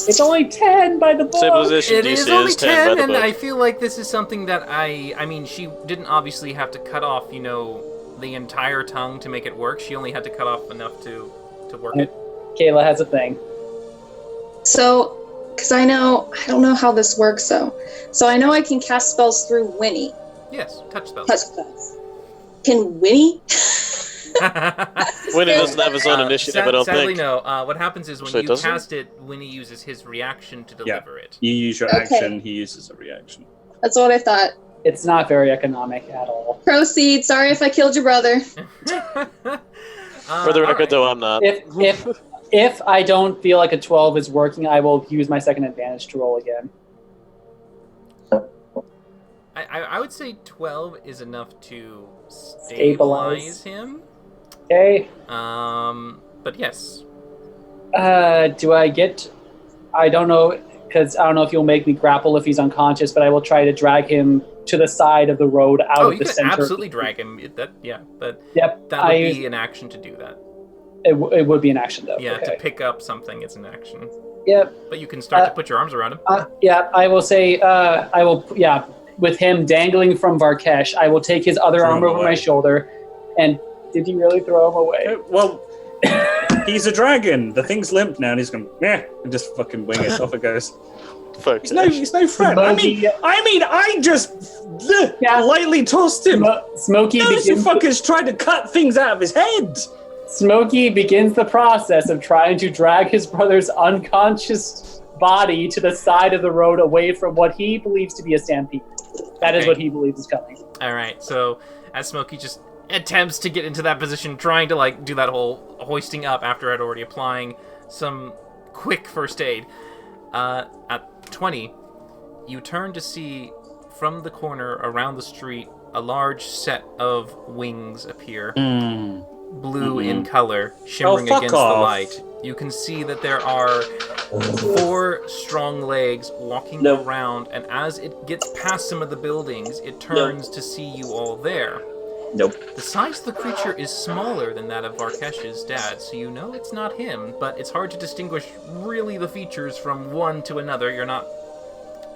It's only 10 by the book! Stabilization It DC is only 10 10, by the and book. I feel like this is something that I mean, she didn't obviously have to cut off, the entire tongue to make it work. She only had to cut off enough to work it. Kayla has a thing. So, because I don't know how this works though. So I know I can cast spells through Winnie. Yes, touch spells. Touch spells. Can Winnie? Winnie doesn't have his own initiative, I don't sadly, think. no. What happens is when Actually, you does he? cast it, Winnie uses his reaction to deliver it. You use your Okay. action. He uses a reaction. That's what I thought. It's not very economic at all. Proceed. Sorry if I killed your brother. For the record, though, I'm not. If I don't feel like a 12 is working, I will use my second advantage to roll again. I would say 12 is enough to Stabilize. stabilize him. Okay. But yes. Do I get... I don't know, because I don't know if you'll make me grapple if he's unconscious, but I will try to drag him to the side of the road out Oh, of you the can center. absolutely drag him. But Yep. that would be an action to do that. It would be an action, though. Yeah, Okay. to pick up something, it's an action. Yep. But you can start to put your arms around him. Yeah, I will say, with him dangling from Varkesh, I will take his other Throw arm him over my away. shoulder, and did you really throw him away? Well, he's a dragon. The thing's limp now, and he's going, meh, and just fucking wing it. Off it goes. Fuck. He's no friend. I just lightly tossed him. Smokey Those two begins. fuckers tried to cut things out of his head. Smokey begins the process of trying to drag his brother's unconscious body to the side of the road away from what he believes to be a stampede. That is Okay. what he believes is coming. All right, so as Smokey just attempts to get into that position, trying to do that whole hoisting up after I'd already applying some quick first aid. At 20, you turn to see from the corner around the street a large set of wings appear, blue in color, shimmering fuck against off. the light. You can see that there are 4 strong legs walking Nope. around, and as it gets past some of the buildings, it turns to see you all there. Nope. The size of the creature is smaller than that of Varkesh's dad, so you know it's not him, but it's hard to distinguish really the features from one to another. You're not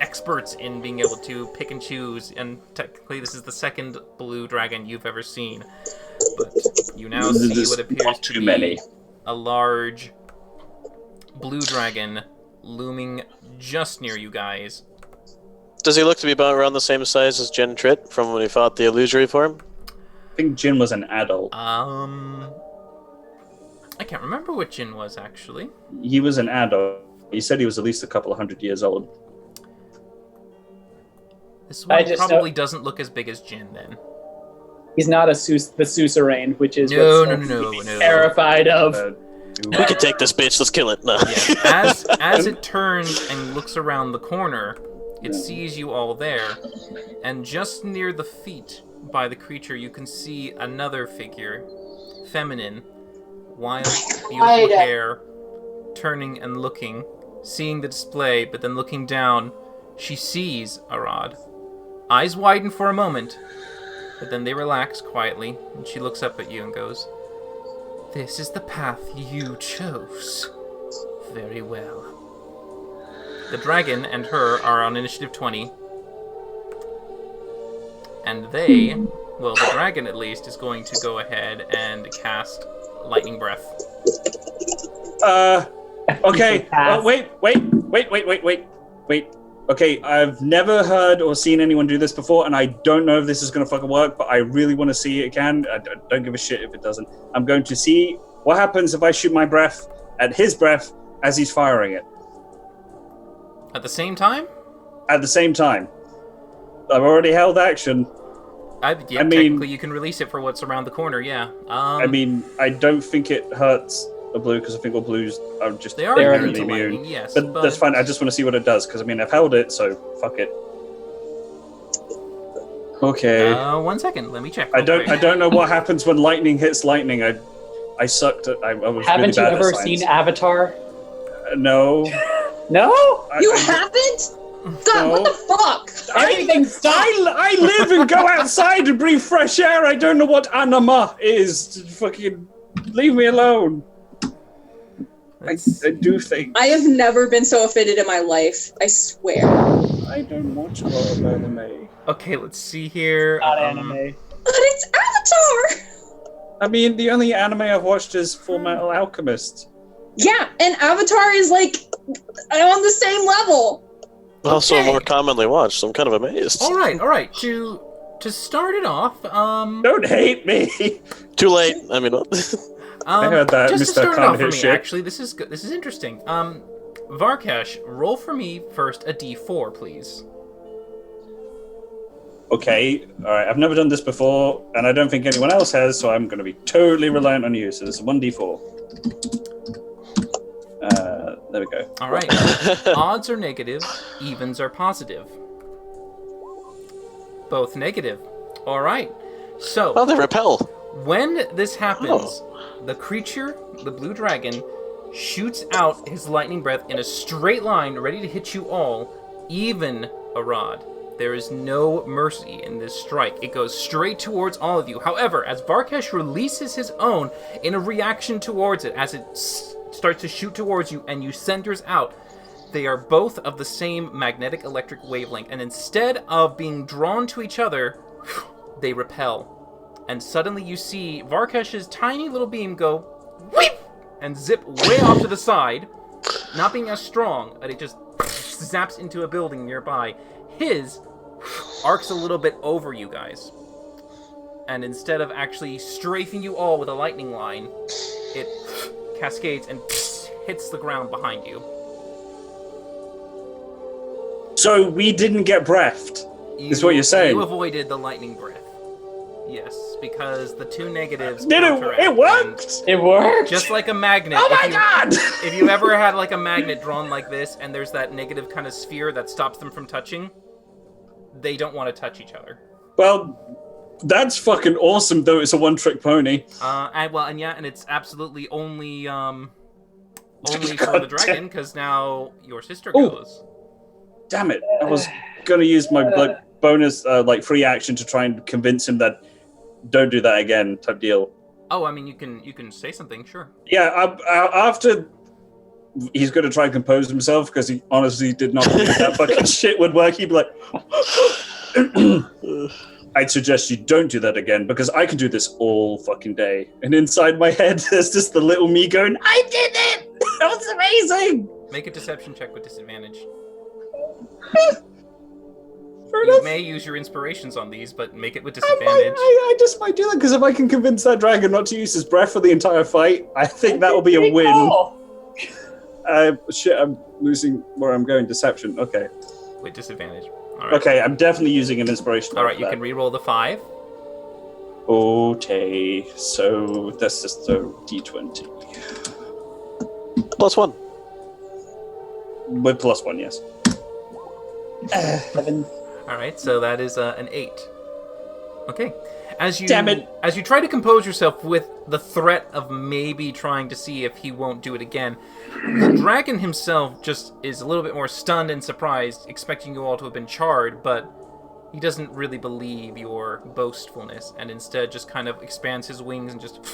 experts in being able to pick and choose, and technically this is the second blue dragon you've ever seen. But you now see There's what appears not to too be many. a large blue dragon looming just near you guys. Does he look to be about around the same size as Jen Tritt from when he fought the illusory form? I think Jin was an adult. I can't remember what Jin was, actually. He was an adult. He said he was at least a couple of 100 years old. This one just probably doesn't look as big as Jin, then. He's not the suzerain, which is No, what no, Smokey no, is no. terrified of. We can take this bitch, let's kill it. No. Yeah. As it turns and looks around the corner, it sees you all there, and just near the feet by the creature, you can see another figure, feminine, wild, beautiful hair, turning and looking, seeing the display, but then looking down, she sees Arad. Eyes widen for a moment, but then they relax quietly, and she looks up at you and goes, "This is the path you chose. Very well." The dragon and her are on initiative 20. And they, well, the dragon at least, is going to go ahead and cast Lightning Breath. Okay. Pass. Wait. Okay, I've never heard or seen anyone do this before, and I don't know if this is going to fucking work, but I really want to see it again. I don't give a shit if it doesn't. I'm going to see what happens if I shoot my breath at his breath as he's firing it. At the same time? At the same time. I've already held action. I mean, technically you can release it for what's around the corner, yeah. I mean, I don't think it hurts a blue, because I think all blues are just they are immune to lightning, yes. But that's fine, I just want to see what it does, because I mean, I've held it, so fuck it. Okay. 1 second, let me check. I don't know what happens when lightning hits lightning. I sucked at, I was Haven't really bad you ever at science. seen Avatar? No. No? You haven't? God, what the fuck? I live and go outside and breathe fresh air. I don't know what anima is. Fucking leave me alone. I do things. I have never been so offended in my life. I swear. I don't watch a lot of anime. Okay, let's see here. Not anime. But it's Avatar! I mean, the only anime I've watched is Full Metal Alchemist. Yeah, and Avatar is like on the same level. Also Okay. more commonly watched, so I'm kind of amazed. All right. To start it off, Don't hate me. Too late. I mean, what? I heard that, just Mr. to start it Can't off for hit me, shit. actually, this is good. This is interesting. Varkash, roll for me first a d4, please. Okay, alright, I've never done this before, and I don't think anyone else has, so I'm going to be totally reliant on you. So this is 1d4. There we go. All right. Odds are negative, evens are positive. Both negative. All right. So, Oh, they repel. when this happens, the creature, the blue dragon, shoots out his lightning breath in a straight line, ready to hit you all, even a rod. There is no mercy in this strike. It goes straight towards all of you. However, as Varkash releases his own in a reaction towards it, as it starts to shoot towards you and you centers out, they are both of the same magnetic electric wavelength. And instead of being drawn to each other, they repel. And suddenly you see Varkash's tiny little beam go whip and zip way off to the side, not being as strong, but it just zaps into a building nearby. His arcs a little bit over you guys. And instead of actually strafing you all with a lightning line, it cascades and hits the ground behind you. So we didn't get breathed, is what you're saying. You avoided the lightning breath. Yes, because the two negatives Did counteract, it worked? It worked? just like a magnet. Oh my god! If you ever had like a magnet drawn like this, and there's that negative kind of sphere that stops them from touching, they don't want to touch each other. Well, that's fucking awesome, though it's a one-trick pony. And it's absolutely only for the dragon, because now your sister Ooh. goes. Damn it, I was gonna use my bonus, free action to try and convince him that don't do that again type deal. Oh, I mean, you can say something, sure. Yeah, after he's going to try and compose himself because he honestly did not believe that fucking shit would work. He'd be like, I'd suggest you don't do that again because I can do this all fucking day. And inside my head, there's just the little me going, I did it! That was amazing! Make a deception check with disadvantage. Fair You enough. may use your inspirations on these, but make it with I disadvantage. just might do that because if I can convince that dragon not to use his breath for the entire fight, I think that will be a win. Shit, I'm losing where I'm going. Deception. Okay. With disadvantage. All right. Okay, I'm definitely using an inspiration. All right, you can re-roll the 5. Okay, so that's just a d20. +1. With +1, yes. 7. All right, so that is an 8. Okay. As you Damn it. As you try to compose yourself with the threat of maybe trying to see if he won't do it again, the dragon himself just is a little bit more stunned and surprised, expecting you all to have been charred, but he doesn't really believe your boastfulness, and instead just kind of expands his wings and just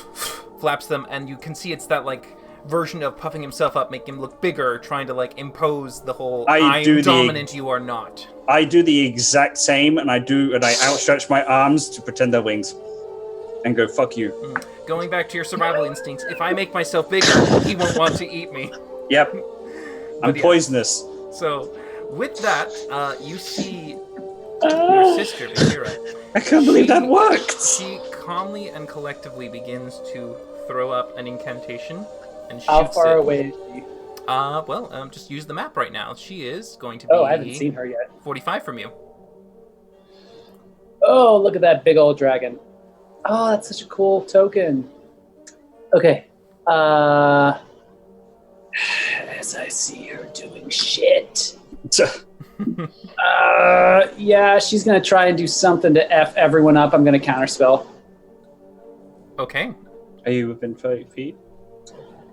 flaps them, and you can see it's that, like, version of puffing himself up, making him look bigger, trying to, like, impose the whole I'm dominant, you are not. I do the exact same, and I outstretch my arms to pretend they're wings. And go, fuck you. Going back to your survival instincts, if I make myself bigger, he won't want to eat me. Yep. I'm yeah. poisonous. So, with that, you see your sister, Bahira. I can't believe that worked. She calmly and collectively begins to throw up an incantation and shoots How far it. away is she? Just use the map right now. She is going to be Oh, I haven't seen her yet. 45 from you. Oh, look at that big old dragon. Oh, that's such a cool token. Okay. As I see her doing shit. Yeah, she's gonna try and do something to F everyone up. I'm gonna counterspell. Okay. Are you within 30 feet?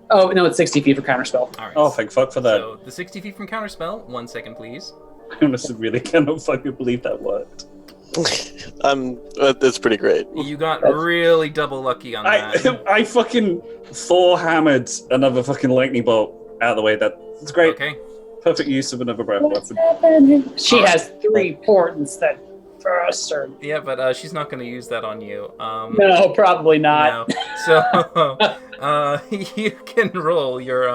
Oh, no, it's 60 feet for counterspell. All right. Oh, thank fuck for that. So the 60 feet from counterspell. 1 second, please. I honestly really cannot fucking believe that worked. That's pretty great. You got really double lucky on that. I fucking Thor hammered another fucking lightning bolt out of the way. That's great. Okay. Perfect use of another breath What's weapon. happening? She has 3 portents that burst her. Yeah, but she's not going to use that on you. No, probably not. No. So you can roll your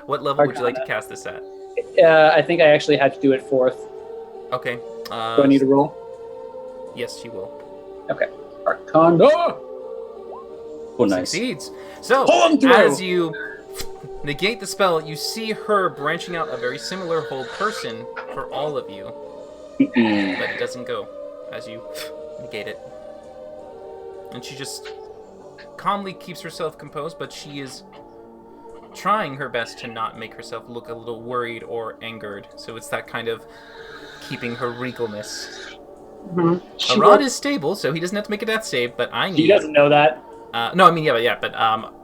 what level would you like to cast this at? I think I actually had to do it 4th. Okay. Do I need to roll? Yes, you will. Okay. Arcana. Oh, nice. Succeeds. So Pull 'em through. as you negate the spell, you see her branching out a very similar hold person for all of you, but it doesn't go as you negate it. And she just calmly keeps herself composed, but she is trying her best to not make herself look a little worried or angered. So it's that kind of keeping her regalness. Mm-hmm. Arad is stable, so he doesn't have to make a death save, but I need... He doesn't know that. No, I mean, but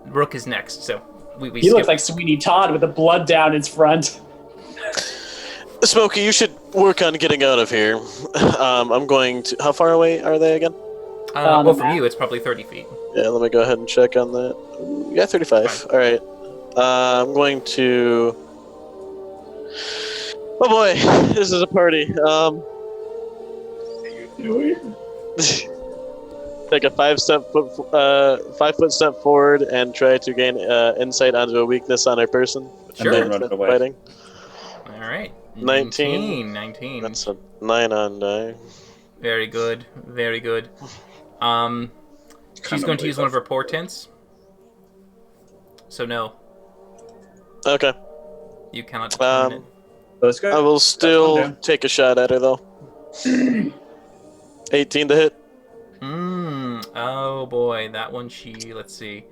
Rook is next, so we He looks like Sweeney Todd with the blood down his front. Smokey, you should work on getting out of here. I'm going to... How far away are they again? Well, from you, it's probably 30 feet. Yeah, let me go ahead and check on that. Yeah, 35. All right. I'm going to... Oh boy, this is a party. Take a 5 foot step forward and try to gain insight onto a weakness on a person. Sure. And then run away. Fighting. All right. 19. 19. That's a 9 on die. Very good. Very good. She's going to use one of her portents. So no, Okay. you cannot determine it. Let's go. I will still down. take a shot at her though. 18 to hit. Oh boy, that one let's see.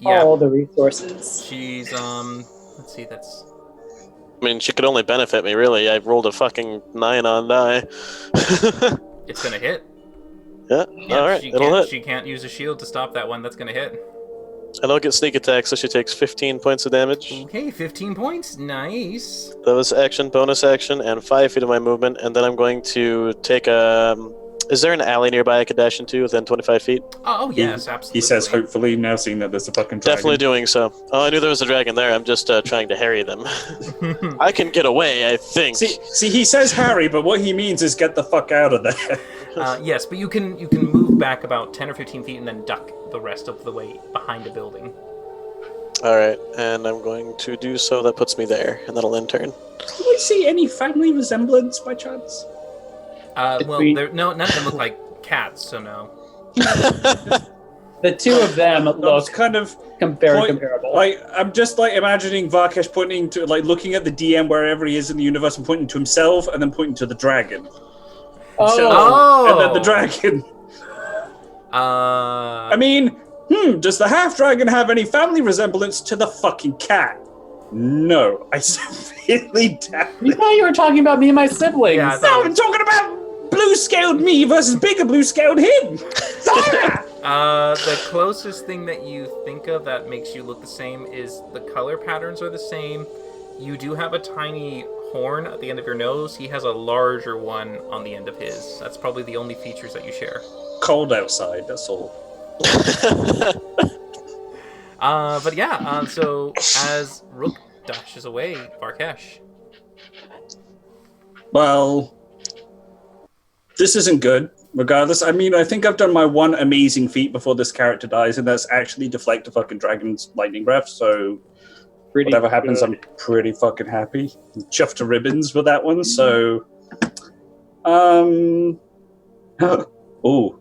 Yeah, All the resources. she's, let's see, that's... I mean, she could only benefit me, really. I rolled a fucking 9 on die. It's gonna hit. Yeah, alright, it'll hit. She can't use a shield to stop that one. That's gonna hit. I don't get sneak attack, so she takes 15 points of damage. Okay, 15 points. Nice. That was action, bonus action, and 5 feet of my movement, and then I'm going to take a... Is there an alley nearby I could dash into within 25 feet? Oh, yes, absolutely. He says, hopefully, now seeing that there's a fucking dragon. Definitely doing so. Oh, I knew there was a dragon there. I'm just trying to harry them. I can get away, I think. See, he says Harry, but what he means is get the fuck out of there. Yes, but you can move back about 10 or 15 feet and then duck the rest of the way behind a building. Alright, and I'm going to do so. That puts me there, and that'll end turn. Do we see any family resemblance by chance? Well, none of them look like cats, so no. The two of them That's look kind of very comparable. Like, I'm just like imagining Varkesh pointing to, like, looking at the DM wherever he is in the universe and pointing to himself and then pointing to the dragon. And then the dragon. I mean, does the half dragon have any family resemblance to the fucking cat? No, I severely doubt You it. thought you were talking about me and my siblings. Yeah, No, I'm talking about blue-scaled me versus bigger blue-scaled him. The closest thing that you think of that makes you look the same is the color patterns are the same. You do have a tiny horn at the end of your nose. He has a larger one on the end of his. That's probably the only features that you share. Cold outside, that's all. But yeah, so as Rook dashes away, Varkesh. Well, this isn't good. Regardless, I mean, I think I've done my one amazing feat before this character dies, and that's actually deflect a fucking dragon's lightning breath, so Whatever happens, I'm pretty fucking happy. Chuffed to ribbons with that one. So, ooh,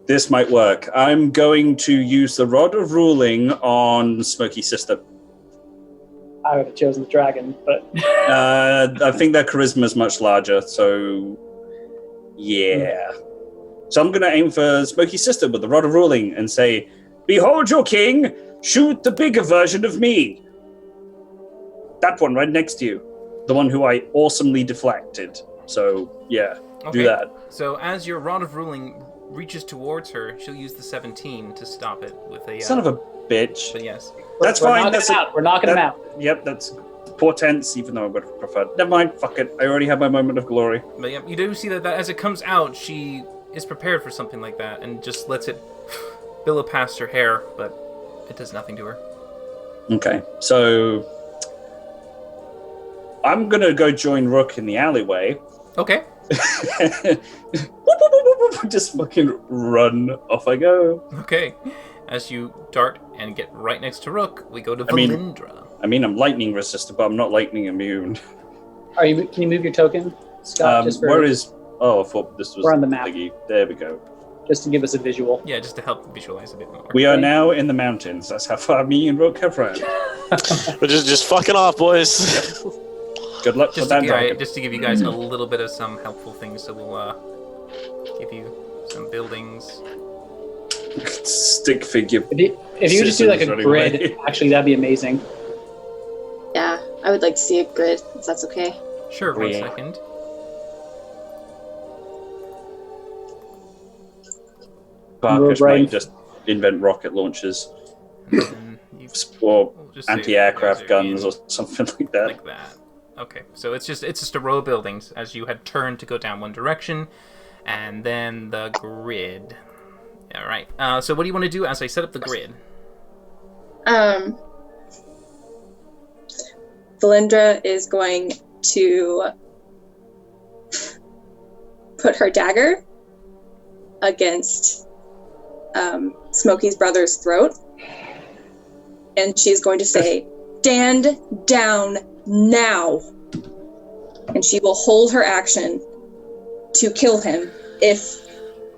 this might work. I'm going to use the Rod of Ruling on Smoky's sister. I would have chosen the dragon, but I think their charisma is much larger, so yeah. So I'm going to aim for Smoky's sister with the Rod of Ruling and say, "Behold your king, shoot the bigger version of me." That one right next to you. The one who I awesomely deflected. So, yeah, do that. So as your Rod of Ruling reaches towards her, she'll use the 17 to stop it with a... Son of a bitch. But yes. That's we're fine. We're knocking him out. Yep, that's portents, even though I would have preferred. Never mind, fuck it. I already had my moment of glory. But yeah, you do see that as it comes out, she is prepared for something like that and just lets it billow past her hair, but it does nothing to her. Okay, so I'm gonna go join Rook in the alleyway. Okay. Just fucking run. Off I go. Okay. As you dart and get right next to Rook, we go to Valindra. I mean, I'm lightning resistant, but I'm not lightning immune. Can you move your token, Scott? Where is... Oh, I thought this was... We're on the map. Thingy. There we go. Just to give us a visual. Yeah, just to help visualize a bit more. We are now in the mountains. That's how far me and Rook have run. We're just fucking off, boys. Good luck with that dragon. Just to give you guys a little bit of some helpful things, so we'll give you some buildings. Stick figure. If you just do like a grid, actually, that'd be amazing. Yeah, I would like to see a grid, if that's okay. Sure, 1 Yeah. second. Barkish might just invent rocket launchers. Or anti-aircraft guns or something like that. Like that. Okay, so it's just a row of buildings as you had turned to go down one direction, and then the grid. All right. So what do you want to do as I set up the grid? Valindra is going to put her dagger against Smokey's brother's throat, and she's going to say, "Stand down now," and she will hold her action to kill him if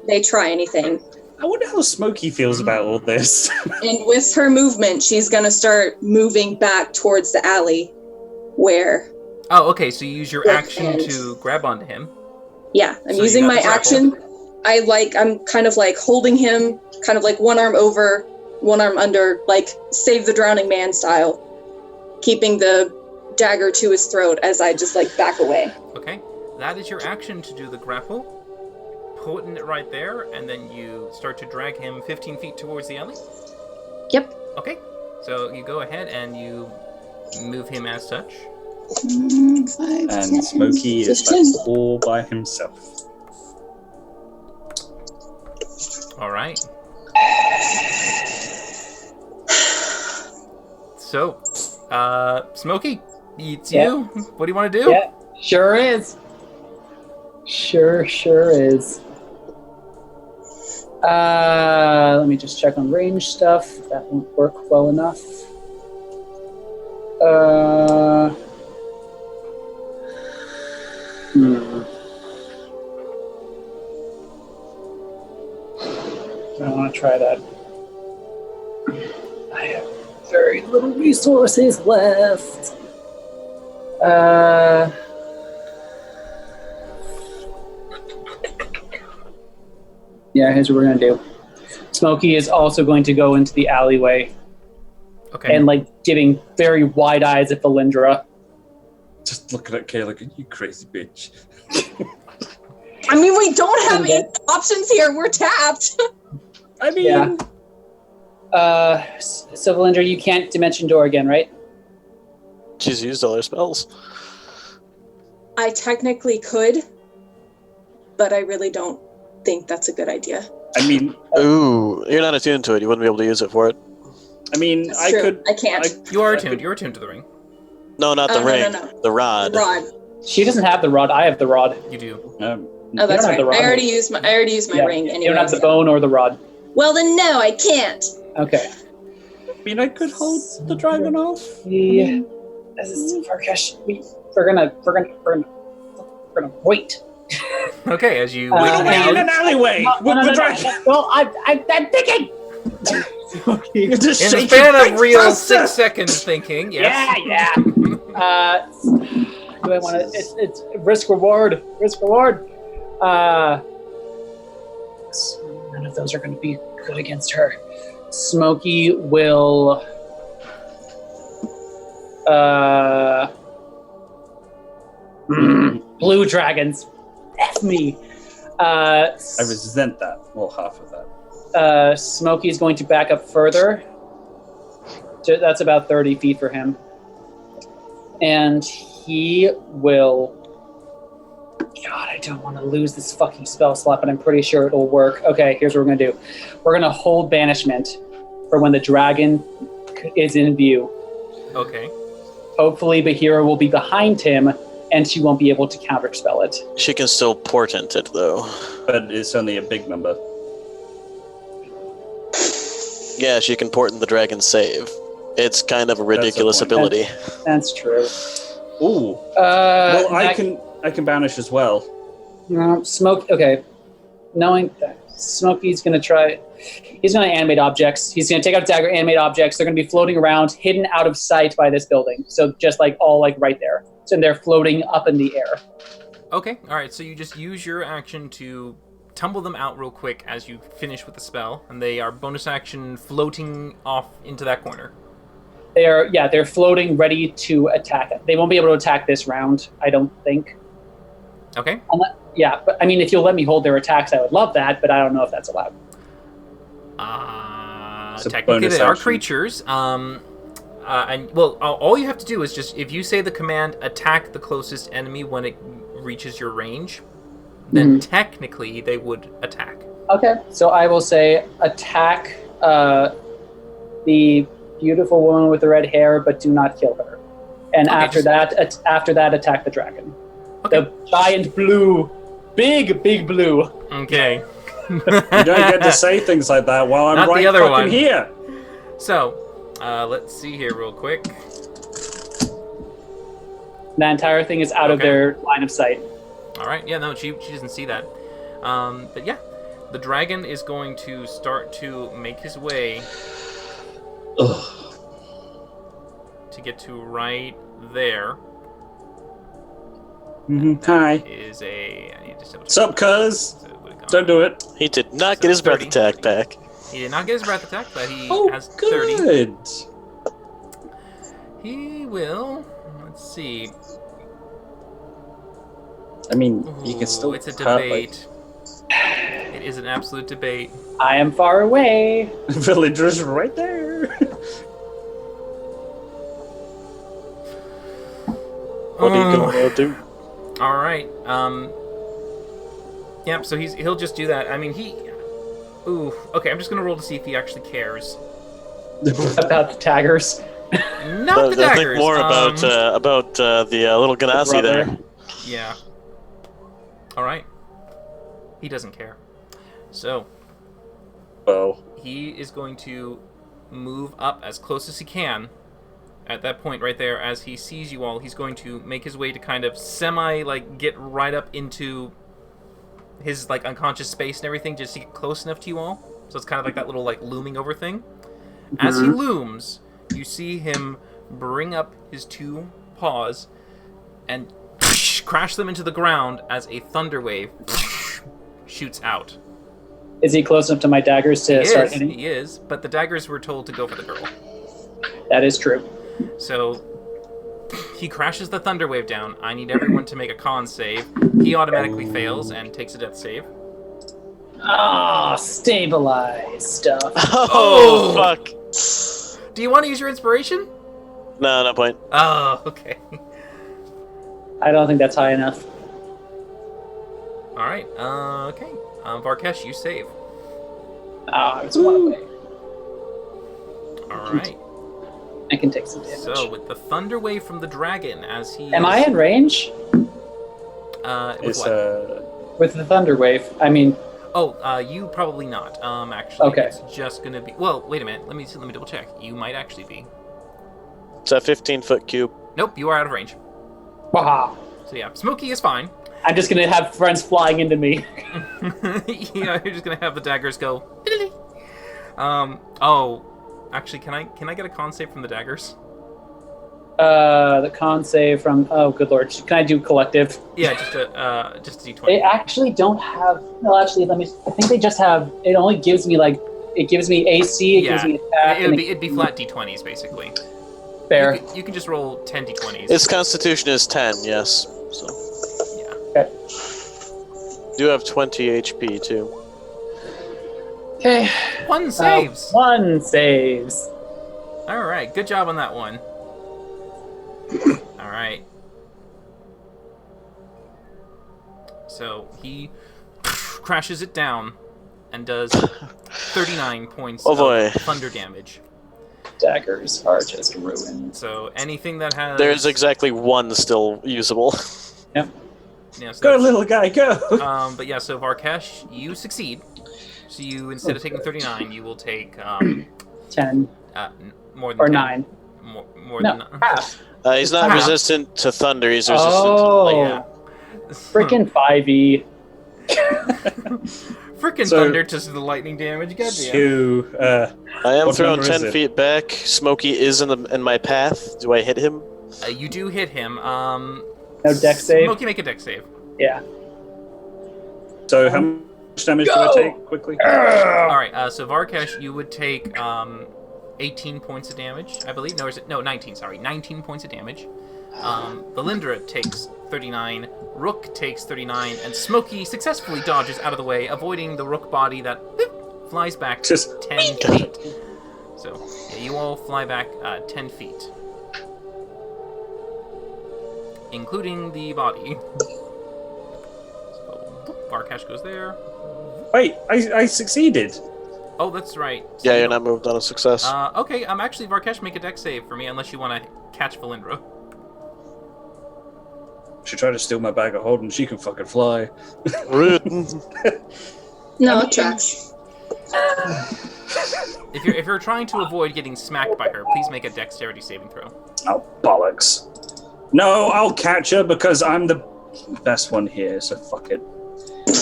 they try anything. I wonder how Smokey feels about all this. And with her movement, she's going to start moving back towards the alley where... Oh, okay, so you use your action to grab onto him. Yeah, I'm So using you my got the action. I'm kind of like holding him, kind of like one arm over, one arm under, like Save the Drowning Man style, keeping the dagger to his throat as I just like back away. Okay, that is your action to do the grapple. Putting it right there, and then you start to drag him 15 feet towards the alley? Yep. Okay, so you go ahead and you move him as such. 5, 10, And Smokey is 15. back all by himself. All right. So, Smokey, it's you. What do you want to do? Yeah, sure is. Sure is. Let me just check on range stuff. That won't work well enough. I don't want to try that. I have very little resources left. Yeah, here's what we're gonna do. Smokey is also going to go into the alleyway Okay. and like giving very wide eyes at Valindra. Just looking at Kay like, you crazy bitch. I mean, we don't have any options here. We're tapped. I mean... Yeah. So Valindra, you can't Dimension Door again, right? She's used all her spells. I technically could, but I really don't think that's a good idea. I mean... Ooh, you're not attuned to it. You wouldn't be able to use it for it. I mean, That's I true. could... I can't. You are attuned. You're attuned to the ring. No, not the Oh, ring. no. The rod. Rod. She doesn't have the rod. I have the rod. You do. Oh, that's don't have right. the rod. I already used my Yeah, ring You anyway. don't have the bone or the rod. Well, then no, I can't. Okay. I mean, I could hold the dragon off. This is Farkesh. We're gonna wait. Okay, as you Wait wait in down an alleyway with the dragon. Well, I'm thinking. You just in the shake your span big of real faster. 6 seconds thinking. Yes. Yeah. Do I want to? It's risk reward. Risk reward. None of those are going to be good against her. Smokey will. Blue dragons. F me. I resent that. Well, half of that. Smokey's going to back up further. That's about 30 feet for him. And he will... God, I don't want to lose this fucking spell slot, but I'm pretty sure it'll work. Okay, here's what we're going to do. We're going to hold Banishment for when the dragon is in view. Okay. Hopefully Bahira will be behind him, and she won't be able to counterspell it. She can still portent it, though. But it's only a big number. Yeah, she can portent the dragon's save. It's kind of a ridiculous point. ability. That's true. Ooh. Well, I can banish as well. Smoke. Okay. Knowing that Smokey's going to try... He's going to animate objects. He's going to take out a dagger, animate objects. They're going to be floating around, hidden out of sight by this building. So just like all like right there. So they're floating up in the air. Okay, alright, so you just use your action to tumble them out real quick as you finish with the spell, and they are bonus action floating off into that corner. They're floating, ready to attack. They won't be able to attack this round, I don't think. Okay. But I mean, if you'll let me hold their attacks, I would love that, but I don't know if that's allowed. Technically they are creatures. All you have to do is just, if you say the command, attack the closest enemy when it reaches your range, then technically they would attack. Okay, so I will say attack the beautiful woman with the red hair, but do not kill her. And Okay, after that, attack the dragon. Okay. The giant blue, big blue. Okay. You don't get to say things like that while I'm Not the right other fucking one. here. So, let's see here real quick. That entire thing is out of Okay. their line of sight. Alright, yeah, no, she doesn't see that. But yeah, the dragon is going to start to make his way to get to right there. Hi. Is a... I need to double check. Sup, cuz? So it would've gone- Don't do it. He did not get his breath 30. attack back. He did not get his breath attack, but he Oh, has 30. good. He will... Let's see. I mean, you Ooh, can still it's a hurt, like, debate. It is an absolute debate. I am far away. villagers right there. What are you gonna do? All right. Yep. So he'll just do that. I mean, Ooh. Okay. I'm just gonna roll to see if he actually cares. About the taggers. Not the I daggers. think more about the little Ganassi brother. there. Yeah. All right. He doesn't care. So Well, he is going to move up as close as he can. At that point right there, as he sees you all, he's going to make his way to kind of get right up into his, unconscious space and everything, just to get close enough to you all. So it's kind of like that little, looming over thing. As he looms, you see him bring up his two paws and crash them into the ground as a thunder wave shoots out. Is he close enough to my daggers to start hitting? He is, but the daggers were told to go for the girl. That is true. So he crashes the thunder wave down. I need everyone to make a con save. He automatically fails and takes a death save. Ah, stabilize stuff. Oh, fuck. Do you want to use your inspiration? No point. Oh, okay. I don't think that's high enough. All right. Okay. Varkesh, you save. Ah, it's one away. All right. I can take some damage. So with the thunder wave from the dragon, as he Am I in range? with it's what? With the thunder wave. I mean, Oh, you probably not. Actually, Okay. it's just gonna be. Well, wait a minute. Let me double check. You might actually be. It's a 15-foot cube. Nope, you are out of range. Waha. So yeah, Smokey is fine. I'm just gonna have friends flying into me. Yeah, you're just gonna have the daggers go. Oh, actually, can I get a con save from the daggers? The con save from. Oh, good lord. Can I do collective? Yeah, just a d20. They actually don't have. No, actually, let me. I think they just have. It only gives me like. It gives me AC. It gives me attack. It'd be flat d20s basically. Fair. You can just roll 10 d20s. Its constitution is 10, yes. So Yeah. Okay. do have 20 HP too. Okay. One saves. One saves. All right, good job on that one. All right. So he crashes it down and does 39 points Oh boy. of thunder damage. Daggers are just ruined. So anything that has There's exactly one still usable. Yep. yeah, so Go, that's- little guy, go! But yeah, so Varkesh, you succeed. So you instead of taking 39, you will take 10 more than or 10. 9. More No, than half. He's not Ah. resistant to thunder, he's resistant Oh. to yeah. Freaking 5e. Frickin' So- thunder to the lightning damage. Goddamn. You, I am What thrown number is 10 it? feet back. Smokey is in my path. Do I hit him? You do hit him. No dex save? Smokey, make a dex save. Yeah. so how much damage do I Go! take, quickly? All right. So Varkesh, you would take 18 points of damage, I believe. No, is it? No, 19. Sorry, 19 points of damage. Valindra takes 39. Rook takes 39, and Smokey successfully dodges out of the way, avoiding the Rook body that flies back Just 10 feet. So yeah, you all fly back 10 feet, including the body. So Varkesh goes there. wait, I succeeded. Oh, that's right. So Yeah, you you're don't- not moved on a success. Okay, actually, Varkesh, make a dex save for me, unless you want to catch Valindra. She tried to steal my bag of holding. She can fucking fly. Rude. No, it tracks. If you're trying to avoid getting smacked by her, please make a dexterity saving throw. Oh, bollocks. No, I'll catch her because I'm the best one here, so fuck it.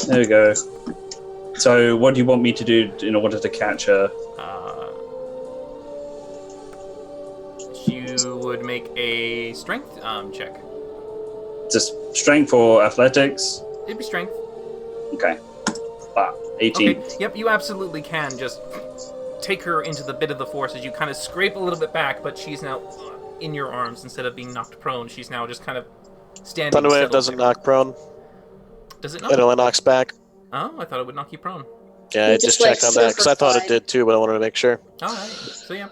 There we go. So, what do you want me to do in order to catch her? You would make a strength check. Just strength or athletics? It'd be strength. Okay. 18. Okay. Yep, you absolutely can just take her into the bit of the force as you kind of scrape a little bit back, but she's now in your arms instead of being knocked prone. She's now just kind of standing. Thunderwave settled doesn't there. knock prone. Does it It not? only knocks back. Oh, I thought it would knock you prone. Yeah, You I just, just checked like, on that because I thought it superfly. did too, but I wanted to make sure. All right. So yeah,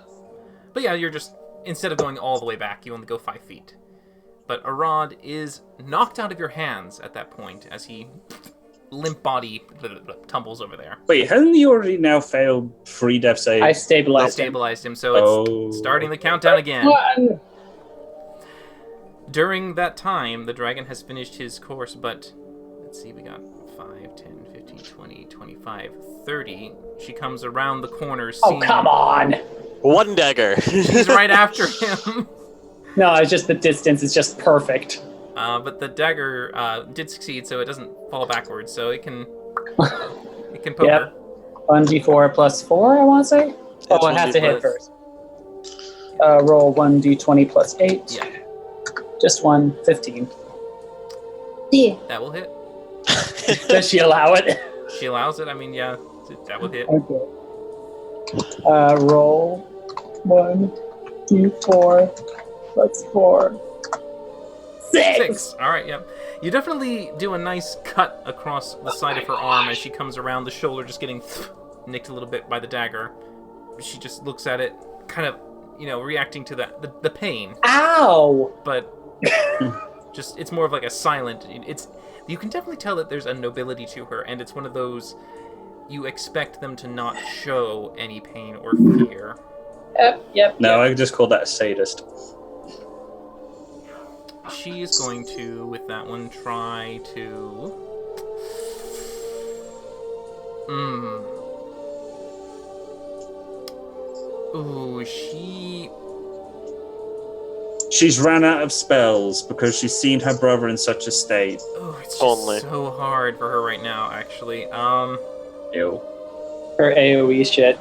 but yeah, you're just instead of going all the way back, you only go 5 feet. But Arad is knocked out of your hands at that point as he limp body tumbles over there. Wait, hasn't he already now failed 3 death saves? I I stabilized him. stabilized him, so it's starting the countdown again. One. During that time, the dragon has finished his course, but let's see, we got 5, 10, 15, 20, 25, 30. She comes around the corner, Oh, seeing come on. One dagger. he's right after him. No, it's just the distance is just perfect. But the dagger did succeed, so it doesn't fall backwards, so it can poke Yep. her. 1d4 plus 4, I want to say? Oh, I have to hit first. Roll 1d20 plus 8. Yeah, Just 1, 15. Yeah. that will hit. Does she allow it? She allows it. I mean, yeah, that will hit. Okay. Roll 1d4 plus 4. 6! All right, yep. You definitely do a nice cut across the side of her arm as she comes around the shoulder, just getting nicked a little bit by the dagger. She just looks at it, kind of, reacting to the pain, Ow! but just it's more of like a silent. You can definitely tell that there's a nobility to her, and it's one of those you expect them to not show any pain or fear. Yep. No, I just call that a sadist. She is going to, with that one, try to Ooh, She's ran out of spells because she's seen her brother in such a state. Oh, it's just Only. so hard for her right now, actually. Ew. Her AoE shit.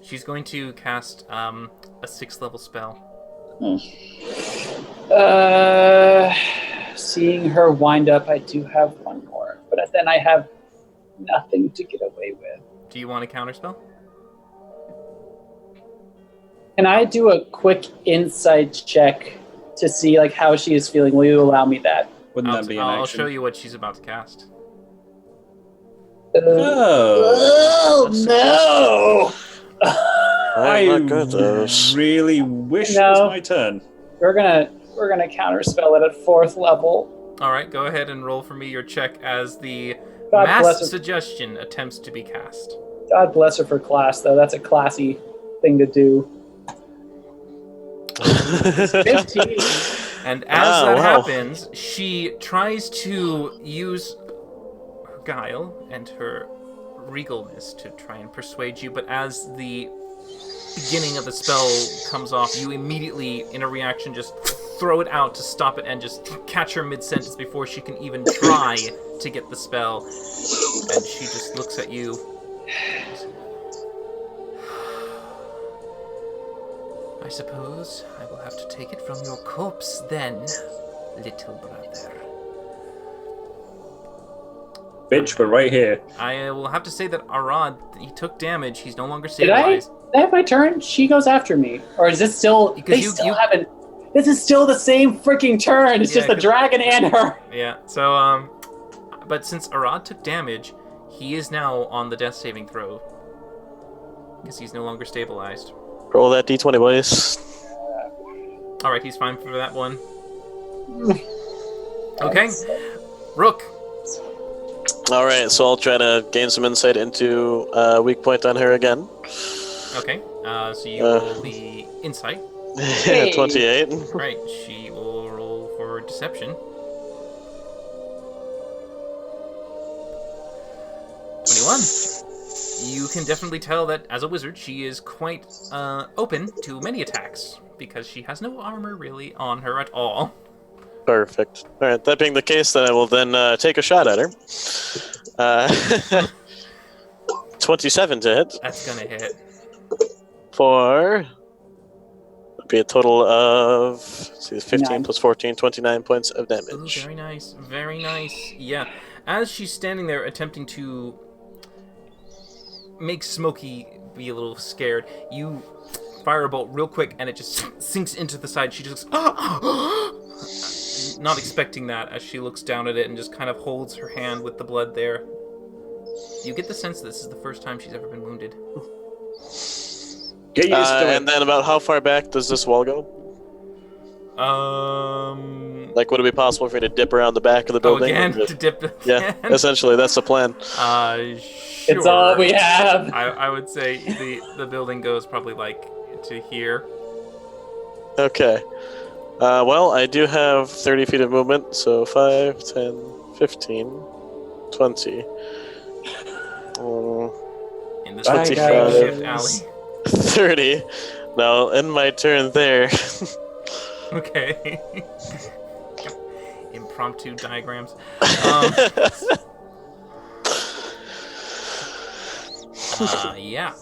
She's going to cast a 6th level spell. Seeing her wind up, I do have one more, but then I have nothing to get away with. Do you want a counterspell? Can I do a quick insight check to see like how she is feeling? Will you allow me that? Wouldn't that be an I'll action? show you what she's about to cast. Oh. No! I'm not good at those. really wish it No. was my turn. We're gonna counterspell it at 4th level. All right, go ahead and roll for me your check as the God mass bless her. suggestion attempts to be cast. God bless her for class, though. That's a classy thing to do. 15. And as that wow. happens, she tries to use her guile and her regalness to try and persuade you, but as the beginning of the spell comes off, you immediately, in a reaction, just throw it out to stop it and just catch her mid-sentence before she can even try to get the spell. And she just looks at you. I suppose I will have to take it from your corpse then, little brother. Bitch, we're right here. I will have to say that Arad, he took damage. He's no longer Did I stabilized. have my turn? She goes after me. Or is this still... Because they you- still you- haven't... This is still the same freaking turn. It's Yeah, just the 'cause- dragon and her. Yeah, so, but since Arad took damage, he is now on the death saving throw. Because he's no longer stabilized. Roll that d20, boys. Alright, he's fine for that one. Okay, Rook. Alright, so I'll try to gain some insight into weak point on her again. Okay, so you roll the insight. Hey. 28. Right, she will roll for deception. 21. You can definitely tell that, as a wizard, she is quite open to many attacks, because she has no armor really on her at all. Perfect. Alright, that being the case, then I will then take a shot at her. 27 to hit. That's gonna hit. For... Would be a total of... Let's see, 15 9. plus 14, 29 points of Ooh, damage. very nice, very nice. Yeah, as she's standing there attempting to make Smokey be a little scared, you fire a bolt real quick and it just sinks into the side. She just not expecting that as she looks down at it and just kind of holds her hand with the blood there. You get the sense this is the first time she's ever been wounded. Get used to And it. then about how far back does this wall go? Like, would it be possible for me to dip around the back of the Oh, building? again? Just- To dip Yeah, again? essentially, that's the plan. Sure. It's all we have. I would say the building goes probably like to here. Okay. Well, I do have 30 feet of movement, so 5, 10, 15, 20. In this 25. makeshift alley. 30. Now, in my turn there. Okay. Impromptu diagrams. Yeah.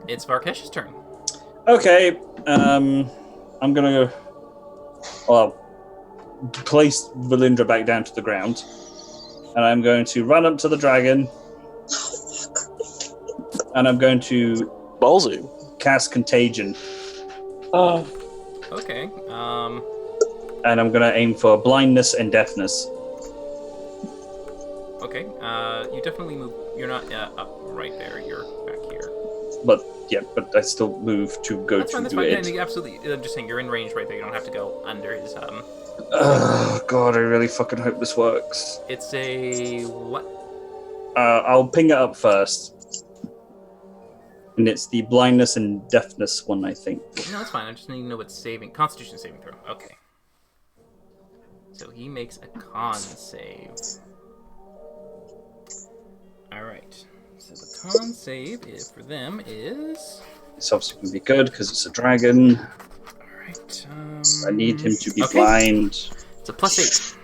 It's Varkesh's turn. Okay, I'm gonna place Valindra back down to the ground, and I'm going to run up to the dragon, and I'm going to Ballsy. cast Contagion, Oh, Okay. and I'm gonna aim for blindness and deafness. Okay. You definitely move. You're not up right there. You're back here. But I still move to go That's fine. to That's fine. it. Yeah, absolutely. I'm just saying you're in range right there. You don't have to go under his. Oh god, I really fucking hope this works. It's a what? I'll ping it up first. And it's the blindness and deafness one, I think. No, it's fine. I just need to know what saving. Constitution saving throw. Okay. So he makes a con save. All right. So the con save for them is. It's obviously going to be good because it's a dragon. All right. I need him to be okay. blind. It's a +8.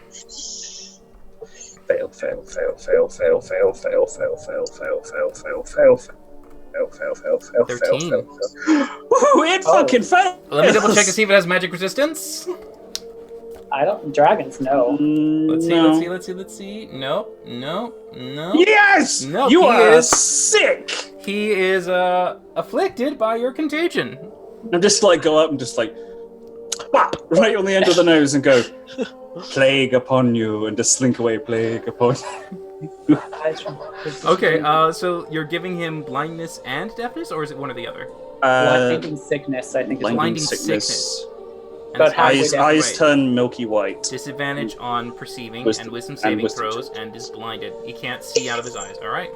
Fail, fail, fail, fail, fail, fail, fail, fail, fail, fail, fail, fail, fail, fail, fail, 13. Woo! It fucking failed. Let me double check and see if it has magic resistance. I don't. Dragons, no. Let's see. No. Let's see. Nope. Yes! No, You he are is- sick! He is afflicted by your contagion. I'm just like go up and just like whap, right on the end of the nose and go plague upon you and just slink away plague upon you. Okay, so you're giving him blindness and deafness, or is it one or the other? Blinding sickness, I think. Is Blinding sickness. sickness. And But it's halfway Eyes, down, eyes right. turn milky white. Disadvantage on perceiving Wisdom- and wisdom and saving wisdom throws, checks. and is blinded. He can't see out of his eyes. All right.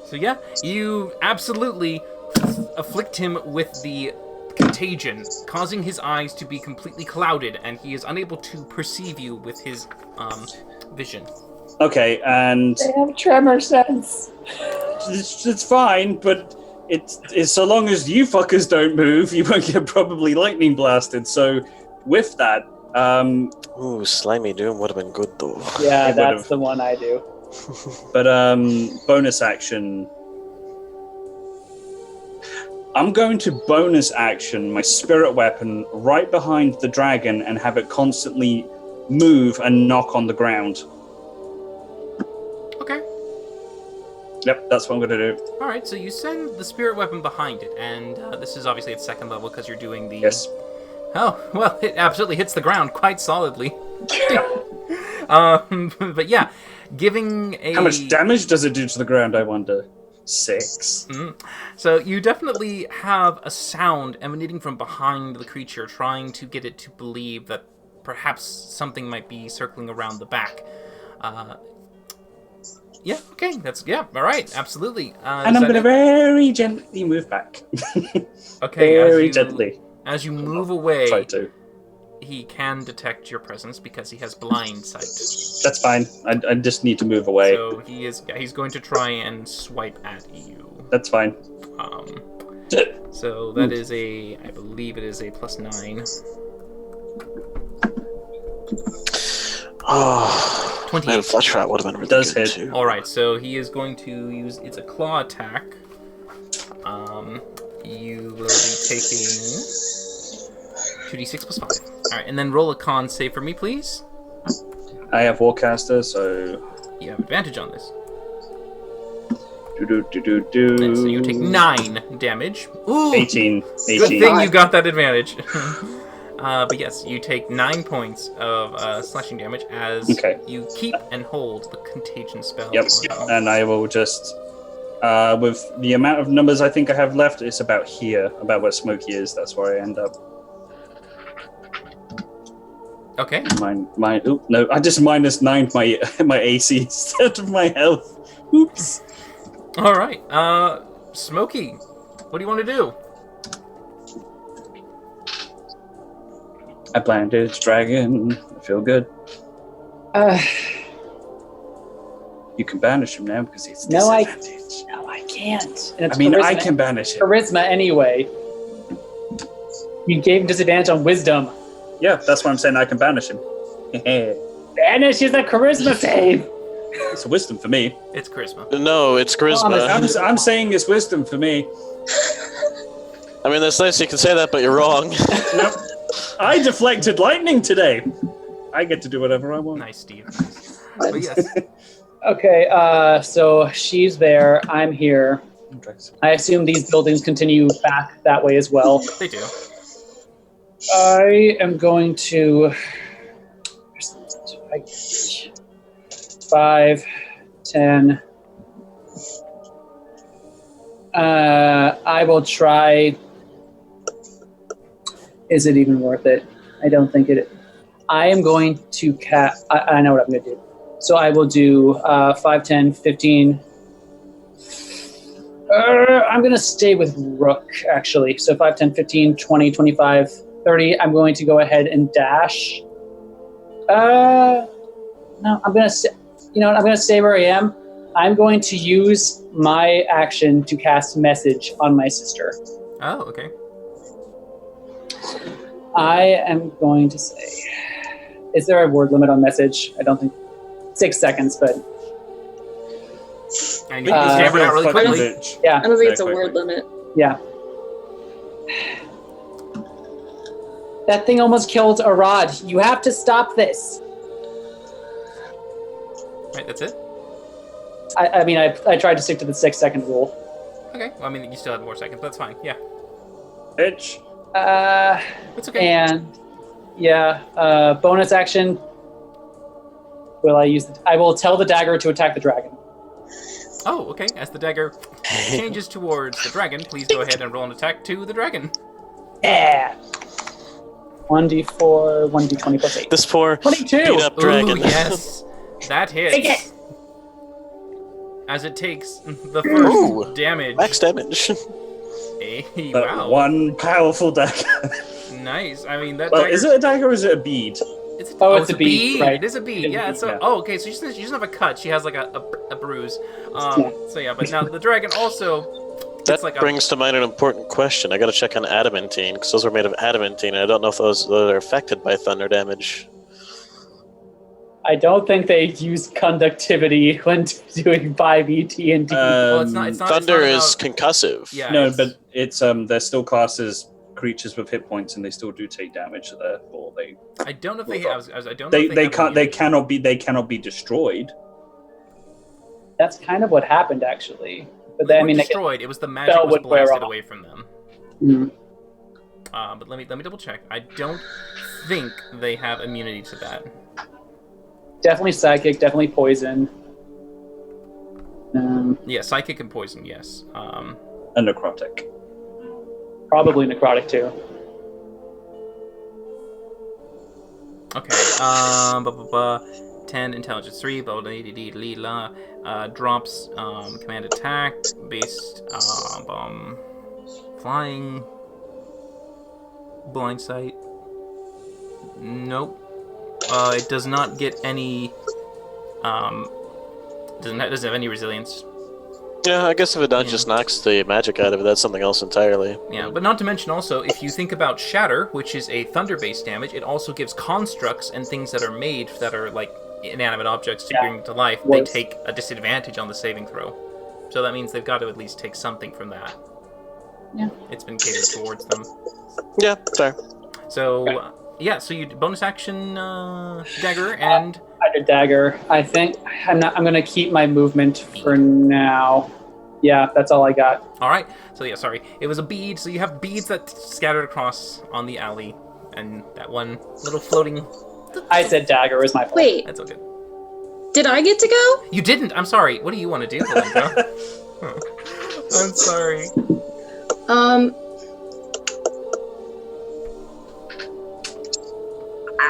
So yeah, you absolutely afflict him with the contagion, causing his eyes to be completely clouded, and he is unable to perceive you with his vision. Okay, and They have tremor sense. it's fine, but it's so long as you fuckers don't move, you won't get probably lightning blasted. So with that, Ooh, Slimy Doom would have been good though. Yeah, It that's would've. the one I do. but bonus action. I'm going to bonus action my spirit weapon right behind the dragon and have it constantly move and knock on the ground. Okay. Yep, that's what I'm going to do. All right. So you send the spirit weapon behind it, and this is obviously at second level because you're doing the. Yes. Oh well, it absolutely hits the ground quite solidly. But yeah, giving a. How much damage does it do to the ground, I wonder? 6. So you definitely have a sound emanating from behind the creature, trying to get it to believe that perhaps something might be circling around the back. Yeah, okay, all right, absolutely. And I'm going to very gently move back. Okay, very gently. As you move away, Try to. he can detect your presence because he has blind sight. That's fine. I just need to move away. So he's going to try and swipe at you. That's fine. So that is I believe it is a +9. Oh, 28. man, Flesh Rat would have been really Does good hit. too. All right, so he is going to use. It's a claw attack. You will be taking 2d6 +5. All right, and then roll a con save for me, please. I have Warcaster, so You have advantage on this. do. And so you take 9 damage. Ooh, 18. good 18. thing you got that advantage. But yes, you take 9 points of slashing damage as Okay. you keep and hold the contagion spell. Yep. on him. And I will just, with the amount of numbers I think I have left, it's about here, about where Smokey is. That's where I end up. Okay. Oop, no, I just -9 my AC instead of my health. Oops. All right. Smokey, what do you want to do? I blinded dragon. I feel good. You can banish him now because he's No, I disadvantage. can't. And it's I mean, charisma, I can banish him. charisma anyway. You gave him disadvantage on wisdom. Yeah, that's why I'm saying I can banish him. Banish is a charisma save. It's a wisdom for me. It's charisma. No, it's charisma. I'm saying it's wisdom for me. I mean, that's nice you can say that, but you're wrong. Nope. I deflected lightning today. I get to do whatever I want. Nice, Steve. But yes. Okay, so she's there. I'm here. I assume these buildings continue back that way as well. They do. I am going to 5, 10. I will try. Is it even worth it? I don't think it. I am going to I know what I'm going to do. So I will do 5, 10, 15. I'm going to stay with Rook, actually. So 5, 10, 15, 20, 25, 30. I'm going to go ahead and dash. No, I'm going to I'm going to stay where I am. I'm going to use my action to cast message on my sister. Oh, okay. I am going to say, is there a word limit on message? I don't think 6 seconds, but And you can stammer it out really quickly. yeah, I don't think it's a word limit. yeah. That thing almost killed Arad. You have to stop this. Right, that's it? I mean, I tried to stick to the 6 second rule. Okay. Well, I mean, you still have more seconds. That's fine. Yeah. Itch. It's okay. And yeah, bonus action. Will I use? I will tell the dagger to attack the dragon. Oh, okay. As the dagger changes towards the dragon, please go ahead and roll an attack to the dragon. Yeah. 1d4, 1d20 plus 8. This poor 22. beat up dragon. Ooh, yes. That hits. Take it. As it takes the first Ooh. damage. Max damage. Hey, That wow. one powerful dagger. Nice. I mean, that Well, dagger... is it a dagger or is it a bead? It's it's a bead, right. It is a bead. It's a Yeah. bead, So, yeah. oh, okay. So she doesn't have a cut. She has like a bruise. So yeah, but now the dragon also. That It's like brings to mind an important question. I gotta check on adamantine, because those are made of adamantine, and I don't know if those are affected by thunder damage. I don't think they use conductivity when doing 5e and D. Well, it's not. Thunder it's is not about, concussive. Yeah. No, it's- but it's they're still classed as creatures with hit points, and they still do take damage. So therefore, they I don't know if they. I don't know. If they have can't they immunity. cannot be destroyed. That's kind of what happened, actually. But They then, I weren't mean, destroyed. It was the magic spell was would wear blasted off. away from them. Mhm. But let me double check. I don't think they have immunity to that. Definitely psychic, definitely poison. Yeah, psychic and poison. Yes. And necrotic. Probably necrotic too. Okay. 10 intelligence 3. Drops command attack based flying blind sight. Nope. It does not get any. Doesn't have any resilience. Yeah, I guess if it just knocks the magic out of it, that's something else entirely. Yeah, but not to mention also, if you think about Shatter, which is a thunder-based damage, it also gives constructs and things that are made that are like inanimate objects to bring to life. They take a disadvantage on the saving throw. So that means they've got to at least take something from that. Yeah. It's been catered towards them. Yeah, fair. So, yeah, so you bonus action dagger and... I did dagger. I think I'm gonna keep my movement for now. Yeah, that's all I got. Alright, so yeah, sorry. It was a bead, so you have beads that scattered across on the alley. And that one little floating... I said dagger is my fault. Wait, That's okay. did I get to go? You didn't! I'm sorry. What do you want to do, Belinda? I'm sorry.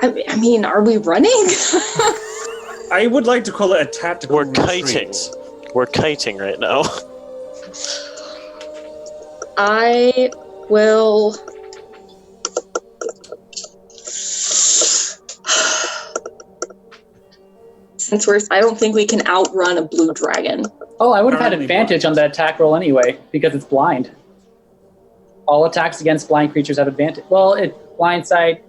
I mean, are we running? I would like to call it a tactical We're kiting. retreat. We're kiting right now. I will. Since I don't think we can outrun a blue dragon. Oh, I would have had Currently advantage blind. on that attack roll anyway, because it's blind. All attacks against blind creatures have advantage. Well, blindside,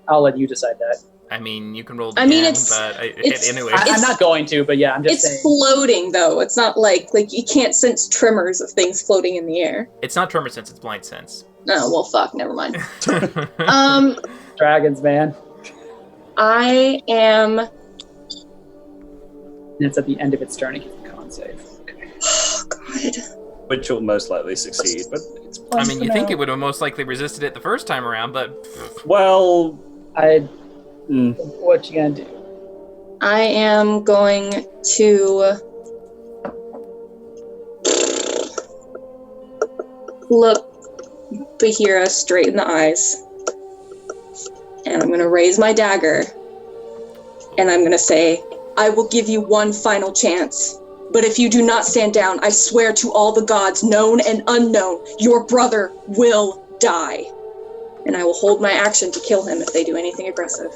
I'll let you decide that. I mean, you can roll I mean, again, it's- but it it's- hit anyway. I'm not going to, but yeah, I'm just It's saying. floating though. It's not like you can't sense tremors of things floating in the air. It's not tremor sense, it's blind sense. Oh well, fuck. Never mind. Dragons, man. I am. And it's at the end of its turn. It gets a con save. Okay. Oh God. Which will most likely succeed, but it's I mean, you think it would have most likely resisted it the first time around, but... well. What you gonna do? I am going to look Bahira straight in the eyes, and I'm going to raise my dagger, and I'm going to say, I will give you one final chance, but if you do not stand down, I swear to all the gods, known and unknown, your brother will die. And I will hold my action to kill him if they do anything aggressive.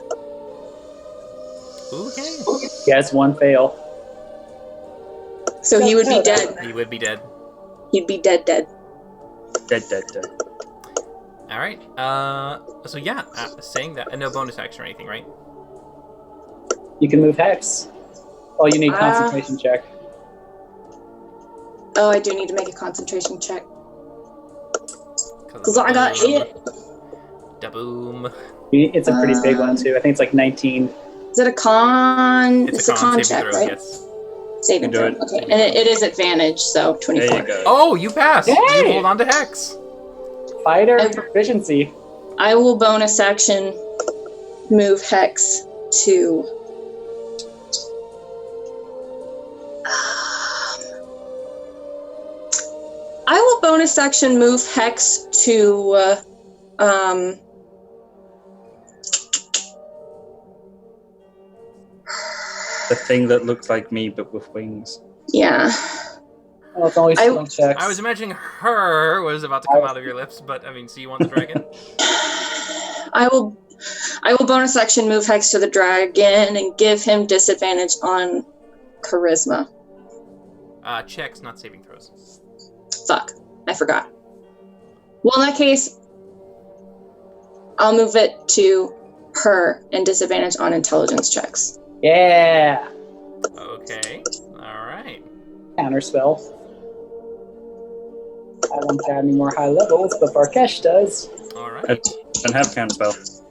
Okay. Yes, one fail. So he would be dead. He would be dead. He'd be dead. Dead. All right. So yeah, saying that, and no bonus action or anything, right? You can move Hex. Oh, you need concentration check. Oh, I do need to make a concentration check. Because I got hit. Da boom. It's a pretty big one, too. I think it's like 19. Is it a con? It's a con check, throw, right? yes. Saving You throw. can do Okay, and it is advantage, so 24. There you go. Oh, you passed. Yay! You hold on to Hex. Fighter And- proficiency. I will bonus action move Hex to. I will bonus action move Hex to. The thing that looks like me but with wings. Yeah. Oh, it's always skill checks. I was imagining her was about to come out of your lips, but I mean, so you want the dragon? I will bonus action move Hex to the dragon and give him disadvantage on charisma. Checks, not saving throws. Fuck. I forgot. Well, in that case, I'll move it to her and disadvantage on intelligence checks. Yeah. Okay. All right. Counter spell. I don't have any more high levels, but Barkesh does. All I right. don't have counterspell.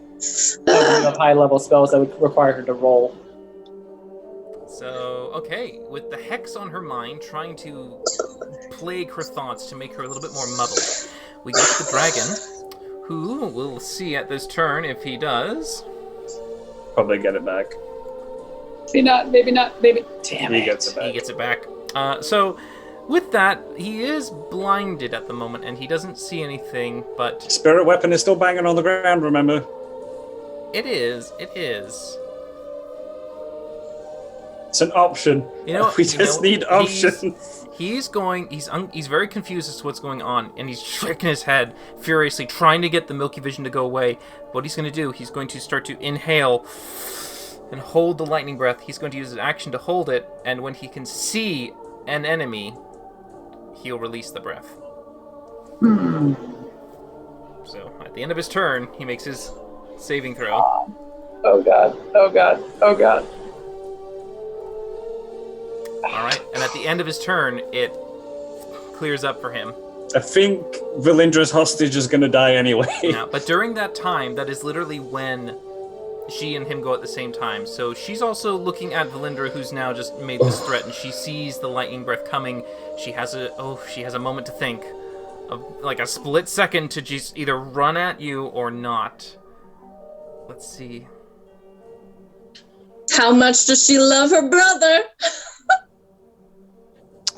I have high level spells that would require her to roll. So, okay, with the hex on her mind, trying to plague her thoughts to make her a little bit more muddled, we go to the dragon, who we'll see at this turn if he does. Probably get it back. Maybe not, maybe not, maybe. Damn He it. gets it back. He gets it back. So, with that, he is blinded at the moment, and he doesn't see anything, but Spirit weapon is still banging on the ground, remember? it is. It's an option. You know, We just need options. He's very confused as to what's going on, and he's shaking his head furiously, trying to get the milky vision to go away. What he's going to do, he's going to start to inhale and hold the lightning breath. He's going to use an action to hold it, and when he can see an enemy, he'll release the breath. So, at the end of his turn, he makes his saving throw. Oh god, oh god, oh god. Alright, and at the end of his turn, it clears up for him. I think Valindra's hostage is going to die anyway. Now, but during that time, that is literally when she and him go at the same time. So she's also looking at Valindra, who's now just made this threat, and she sees the lightning breath coming. She has a moment to think, of like a split second to just either run at you or not. Let's see. How much does she love her brother?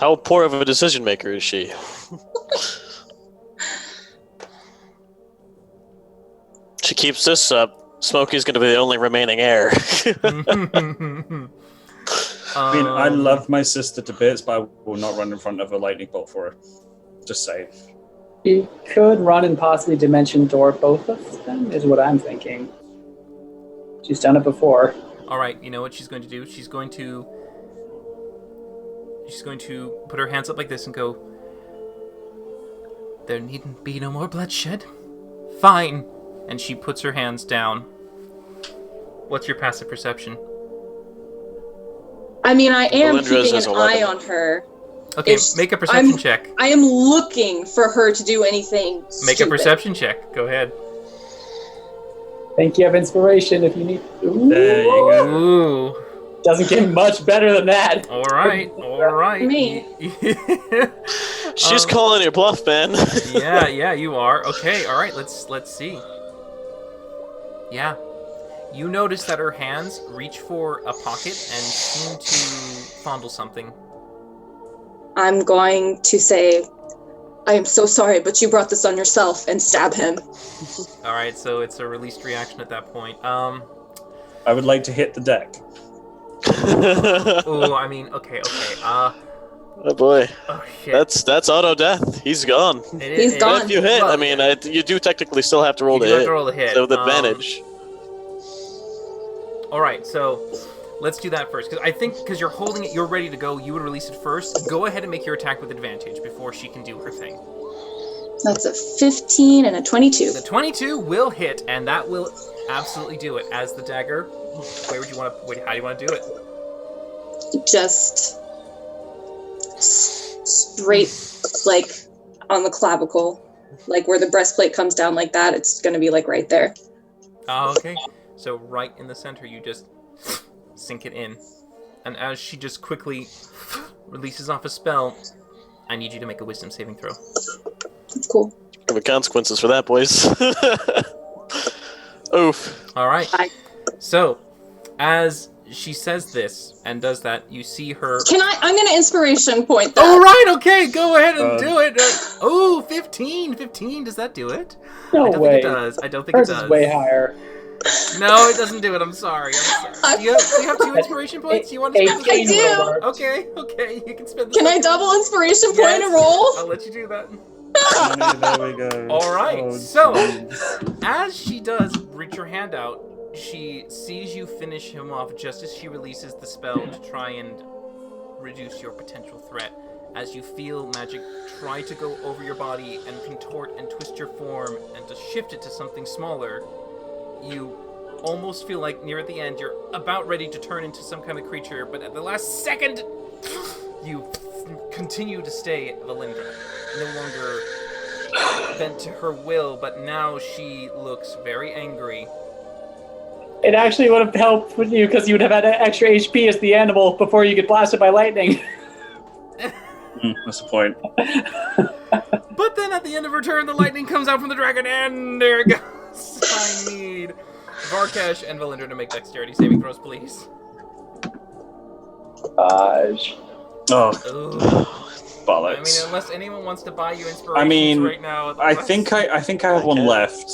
How poor of a decision maker is she? She keeps this up, Smokey's going to be the only remaining heir. I mean, I love my sister to bits, but I will not run in front of a lightning bolt for her. Just saying. You could run and possibly dimension door both of them, is what I'm thinking. She's done it before. Alright, you know what she's going to do? She's going to put her hands up like this and go, "There needn't be no more bloodshed. Fine." And she puts her hands down. What's your passive perception? I mean, I am Valindra's keeping is an 11. eye on her. Okay, It's- make a perception check. I am looking for her to do anything Make a stupid. perception check. Go ahead. I think you have inspiration if you need. Ooh. There you go. Ooh. Doesn't get much better than that. All right. Me. She's calling your bluff, man. yeah, you are. Okay, all right. Let's see. Yeah, you notice that her hands reach for a pocket and seem to fondle something. I'm going to say, I am so sorry, but you brought this on yourself, and stab him. All right, so it's a released reaction at that point. I would like to hit the deck. Oh, I mean, okay. Oh boy, Oh shit. that's auto death. He's gone. He's gone. If you hit, Well, I mean, you do technically still have to roll you to do have hit. to roll the hit. So with advantage. All right, so let's do that first. Because you're holding it, you're ready to go, you would release it first. Go ahead and make your attack with advantage before she can do her thing. That's a 15 and a 22. The 22 will hit, and that will absolutely do it. As the dagger, how do you want to do it? Just straight, like, on the clavicle. Like, where the breastplate comes down like that, it's going to be, like, right there. Oh, okay. So right in the center, you just sink it in. And as she just quickly releases off a spell, I need you to make a wisdom saving throw. That's cool. There are consequences for that, boys. Oof. All right. Bye. So, as she says this and does that, you see her... I'm going to inspiration point that. Oh, right, okay, go ahead and do it. 15. 15, does that do it? No I don't way. think it does. I don't think Hers it does. is way higher. No, it doesn't do it. I'm sorry. Do you have 2 inspiration points? You want to spend 18 I do. will work. Okay, you can spend the Can I second- double inspiration point Yes, and roll? I'll let you do that. There we go. All right, Oh, so jeez. as she does reach her hand out, she sees you finish him off just as she releases the spell to try and reduce your potential threat. As you feel magic try to go over your body and contort and twist your form and to shift it to something smaller, you almost feel like near the end you're about ready to turn into some kind of creature, but at the last second, you continue to stay Valindra. No longer bent to her will, but now she looks very angry. It actually would have helped with you because you would have had extra HP as the animal before you get blasted by lightning. That's the point. But then at the end of her turn, the lightning comes out from the dragon, and there it goes. I need Varkesh and Valindra to make dexterity saving throws, please. Gosh. Oh, Ooh. bollocks. I mean, unless anyone wants to buy you inspirations I mean, right now. I otherwise- think I have one left.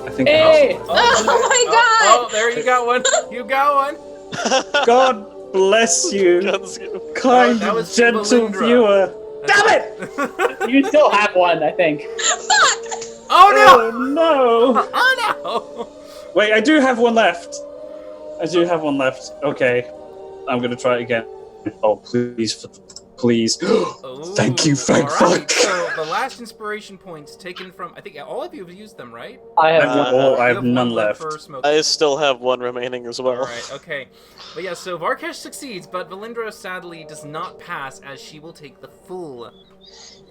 I think. Hey! Oh my god! Oh, there you got one. You got one. God bless you, Guns you. kind, That was gentle Valindra. viewer. Damn it! You still have one, I think. Oh Oh no! no! Oh no! Wait, I do have one left. Okay, I'm gonna try it again. Oh, please, please. Ooh, Thank you, thank alright, fuck. So the last inspiration points taken from, I think all of you have used them, right? I have I You have none one left. for Smokey. I still have one remaining as well. Alright, okay. But yeah, so Varkesh succeeds, but Valindra sadly does not pass as she will take the full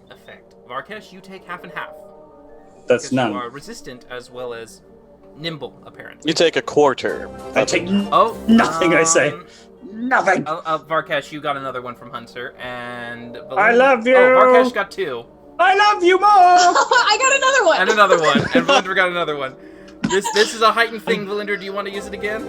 effect. Varkesh, you take half and half. That's Because you none. are resistant as well as nimble, apparently. You take a quarter. I take Oh, nothing, I say. Nothing. Varkesh, you got another one from Hunter, and I love you. Oh, Varkesh got 2, I love you more. I got another one! and another one, and Valindra got another one. This is a heightened thing, Valindra. Do you want to use it again?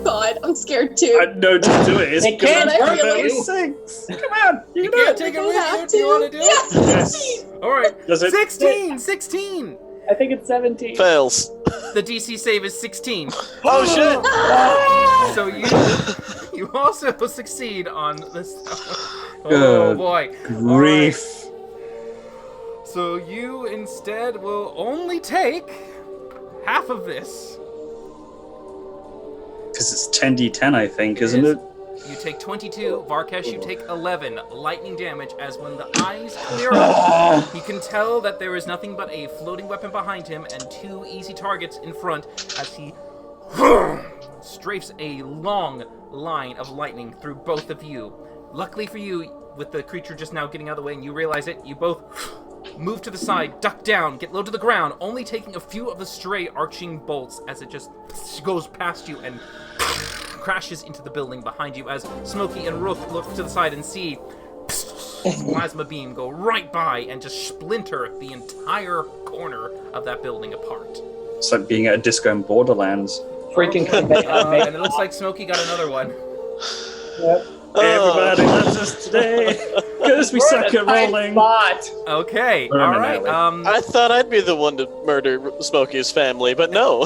God, I'm scared too. No, just do it. It's It can't gonna hurt hurt you. 6. Come on, you You can do can't it. take it I with you. have Do you want to do Yes! it? Yes. All right. Does it? 16. I think it's 17. Fails. The DC save is 16. Oh shit! Ah! So you also succeed on this. Oh Good boy. Grief. So you instead will only take half of this. Because it's 10d10, I think, isn't it? You take 22. Varkesh, you take 11 lightning damage as when the eyes clear up, he can tell that there is nothing but a floating weapon behind him and 2 easy targets in front as he strafes a long line of lightning through both of you. Luckily for you, with the creature just now getting out of the way and you realize it, you both move to the side, duck down, get low to the ground, only taking a few of the stray arching bolts as it just goes past you and crashes into the building behind you as Smokey and Rook look to the side and see plasma beam go right by and just splinter the entire corner of that building apart. It's like being at a disco in Borderlands. Freaking And it looks like Smokey got another one. Yep. Everybody loves us today because we suck at rolling. Spot. Okay, Permanently. alright. I thought I'd be the one to murder Smokey's family, but no.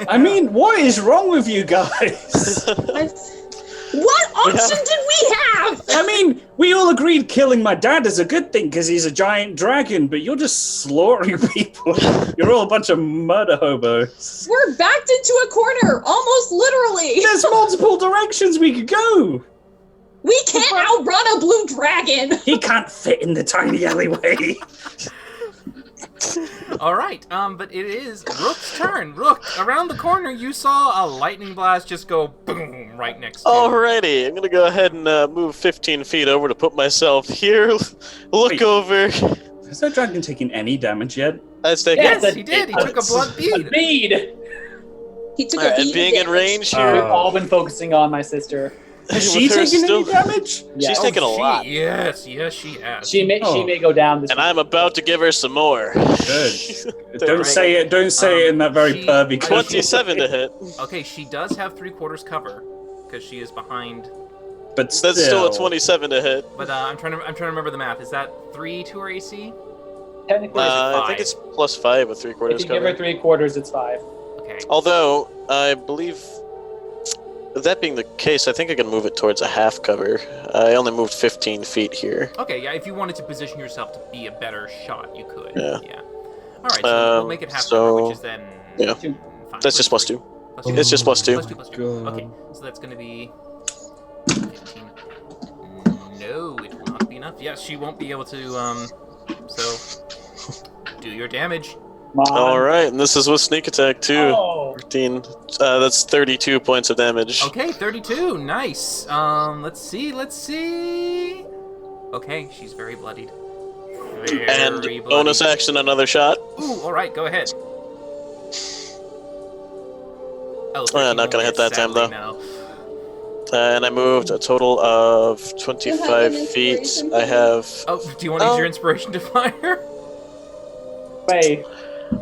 I mean, what is wrong with you guys? What option did we have? I mean, we all agreed killing my dad is a good thing because he's a giant dragon, but you're just slaughtering people. You're all a bunch of murder hobos. We're backed into a corner, almost literally. There's multiple directions we could go. We can't outrun a blue dragon. He can't fit in the tiny alleyway. All right, but it is Rook's turn. Rook, around the corner, you saw a lightning blast just go boom right next to you. Alrighty, I'm gonna go ahead and move 15 feet over to put myself here. Look Wait. over. Has that dragon taken any damage yet? Let's take Yes, Yes, he did. He took a blood bead. Bead. He took Alright, a and beat being in damage. range We've here. all been focusing on my sister. Has with she her taken still- any damage? Yeah. She's taken a lot. Yes, she has. She may go down this. And I'm about to give her some more. Good. Don't say it. Don't say it in that very she- pervy. 27 to hit. Okay, she does have 3/4 cover because she is behind. But That's still a 27 to hit. But I'm trying to remember the math. Is that 3 to her AC? Technically, I five? think it's +5 with 3/4 if you give her cover. 3/4, it's 5. Okay. Although, I believe, that being the case, I think I can move it towards a half cover. I only moved 15 feet here. Okay, yeah. If you wanted to position yourself to be a better shot, you could. Yeah. All right, so we'll make it half cover, which is then. yeah. Fine. That's just +2. Plus two. It's just +2. Plus two. Okay, so that's going to be 15. No, it will not be enough. Yes, she won't be able to. So do your damage. Come on. Alright, and this is with sneak attack too. Oh. 13. That's 32 points of damage. Okay, 32. Nice. Let's see. Okay, she's very bloodied. Very And bloodied. bonus action, another shot. Ooh, all right, go ahead. Oh, Not gonna hit that time, sadly, though. no. And I moved a total of You 25 have an feet. inspiration I have. Oh, do you want to use your inspiration to fire? Wait.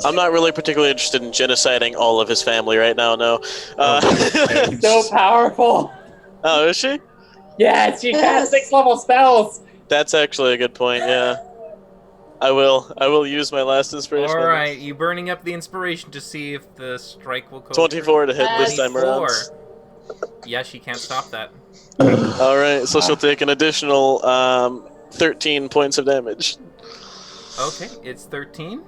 I'm not really particularly interested in genociding all of his family right now, no. So powerful. Oh, is she? Yes, she Yes. has 6-level spells. That's actually a good point, yeah. I will use my last inspiration. All right, you burning up the inspiration to see if the strike will go. 24 to hit this time around. 24. Yeah, she can't stop that. Alright, so she'll take an additional 13 points of damage. Okay, it's 13.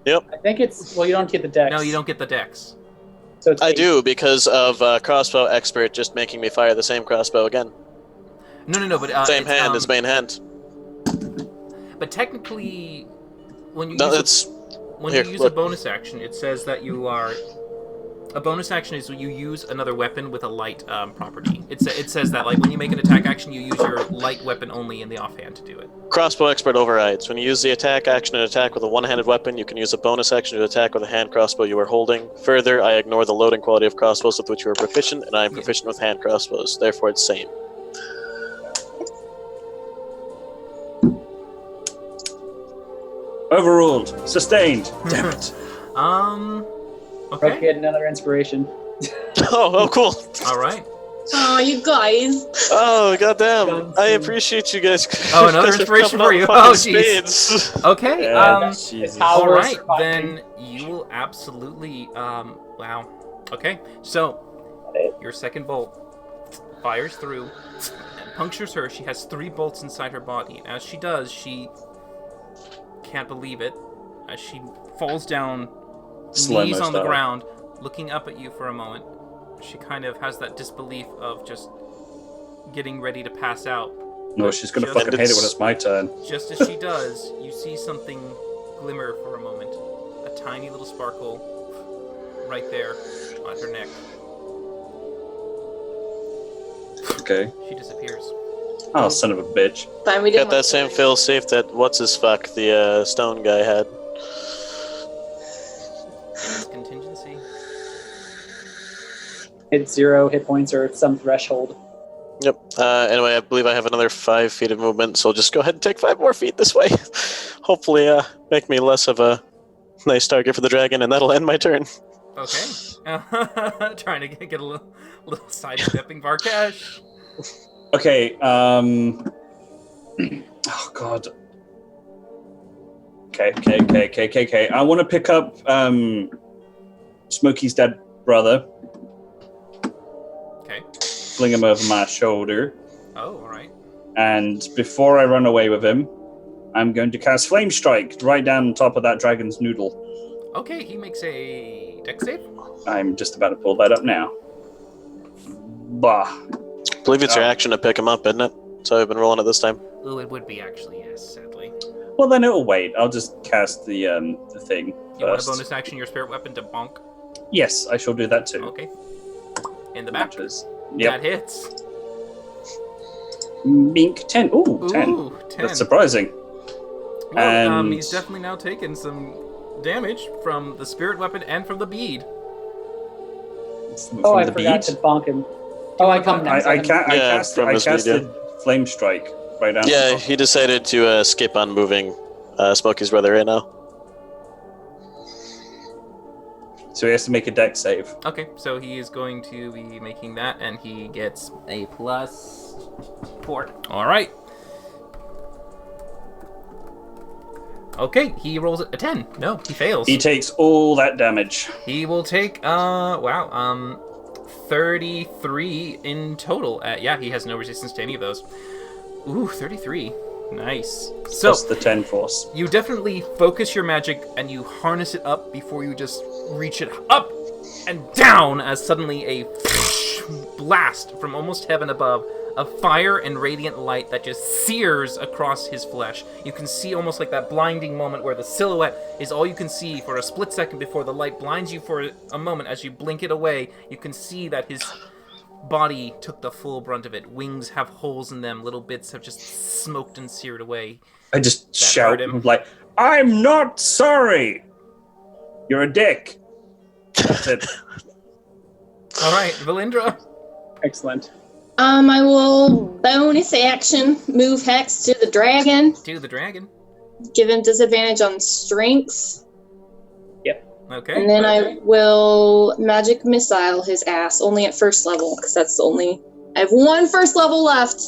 I think it's you don't get the dex. No, you don't get the dex. So it's I 8. do because of crossbow expert just making me fire the same crossbow again. No, but Same it's, hand as main hand. But technically, when you No, use that's when here, you use look. a bonus action, it says that you are. A bonus action is when you use another weapon with a light property. It says that like when you make an attack action, you use your light weapon only in the offhand to do it. crossbow expert overrides. When you use the attack action and attack with a one-handed weapon, you can use a bonus action to attack with a hand crossbow you are holding. Further, I ignore the loading quality of crossbows with which you are proficient, and I am proficient with hand crossbows. Therefore, it's same. Overruled. Sustained. Damn it. Okay. Okay, another inspiration. Oh, cool. All right. Oh, you guys. Oh, goddamn. Guns I and- appreciate you guys. Oh, another guys are inspiration coming for out you. with fucking Oh, jeez. spades. Okay. Yeah, It's how All we're right, surviving. then you will absolutely. Wow. Okay, so your second bolt fires through and punctures her. She has 3 bolts inside her body. As she does, she can't believe it. As she falls down, Slow-mo knees on the style. ground, looking up at you for a moment. She kind of has that disbelief of just getting ready to pass out. No, she's gonna Just- fucking hate it when it's my turn. Just as she does, you see something glimmer for a moment. A tiny little sparkle right there on her neck. Okay. She disappears. Oh, son of a bitch. Fine, we didn't Got that same fail safe that what's his fuck the stone guy had. It's contingency. It's 0 hit points or some threshold. Yep. Anyway, I believe I have another 5 feet of movement, so I'll just go ahead and take 5 more feet this way. Hopefully, make me less of a nice target for the dragon, and that'll end my turn. Okay. Trying to get a little sidestepping Varkash. Okay, oh god. Okay. I want to pick up Smokey's dead brother. Okay. Okay. fling him over my shoulder. Oh, all right. And before I run away with him, I'm going to cast Flame Strike right down on top of that dragon's noodle. Okay, he makes a dex save. I'm just about to pull that up now. Bah. I believe it's your action to pick him up, isn't it? So I've been rolling it this time. Ooh, it would be actually, yes, sadly. Well, then it'll wait. I'll just cast the thing first. You want a bonus action your spirit weapon to bonk? Yes, I shall do that too. Okay. In the back. Yep. That hits. Mink 10. Ooh, 10. Ooh, 10. That's surprising. Well, And- he's definitely now taken some damage from the spirit weapon and from the bead. Oh, I the forgot bead? to bonk him. Oh, I come next. I Yeah, from his bead, casted Flame Strike right down. Yeah, on top. he decided to skip on moving Smokey's brother right now. So he has to make a dex save. Okay, so he is going to be making that, and he gets a +4. All right. Okay, he rolls a 10. No, he fails. He takes all that damage. He will take 33 in total. Yeah, he has no resistance to any of those. Ooh, 33. Nice. So Plus the 10 force. you definitely focus your magic and you harness it up before you just reach it up and down as suddenly a blast from almost heaven above of fire and radiant light that just sears across his flesh. You can see almost like that blinding moment where the silhouette is all you can see for a split second before the light blinds you for a moment. As you blink it away, you can see that his body took the full brunt of it. Wings have holes in them. Little bits have just smoked and seared away. I just hurt shout, him. like, I'm not sorry! You're a dick. That's it. All right, Valindra. Excellent. I will bonus action move Hex to the dragon. To the dragon. Give him disadvantage on strength. Okay. And then I will magic missile his ass, only at first level, because that's the only... I have one first level left.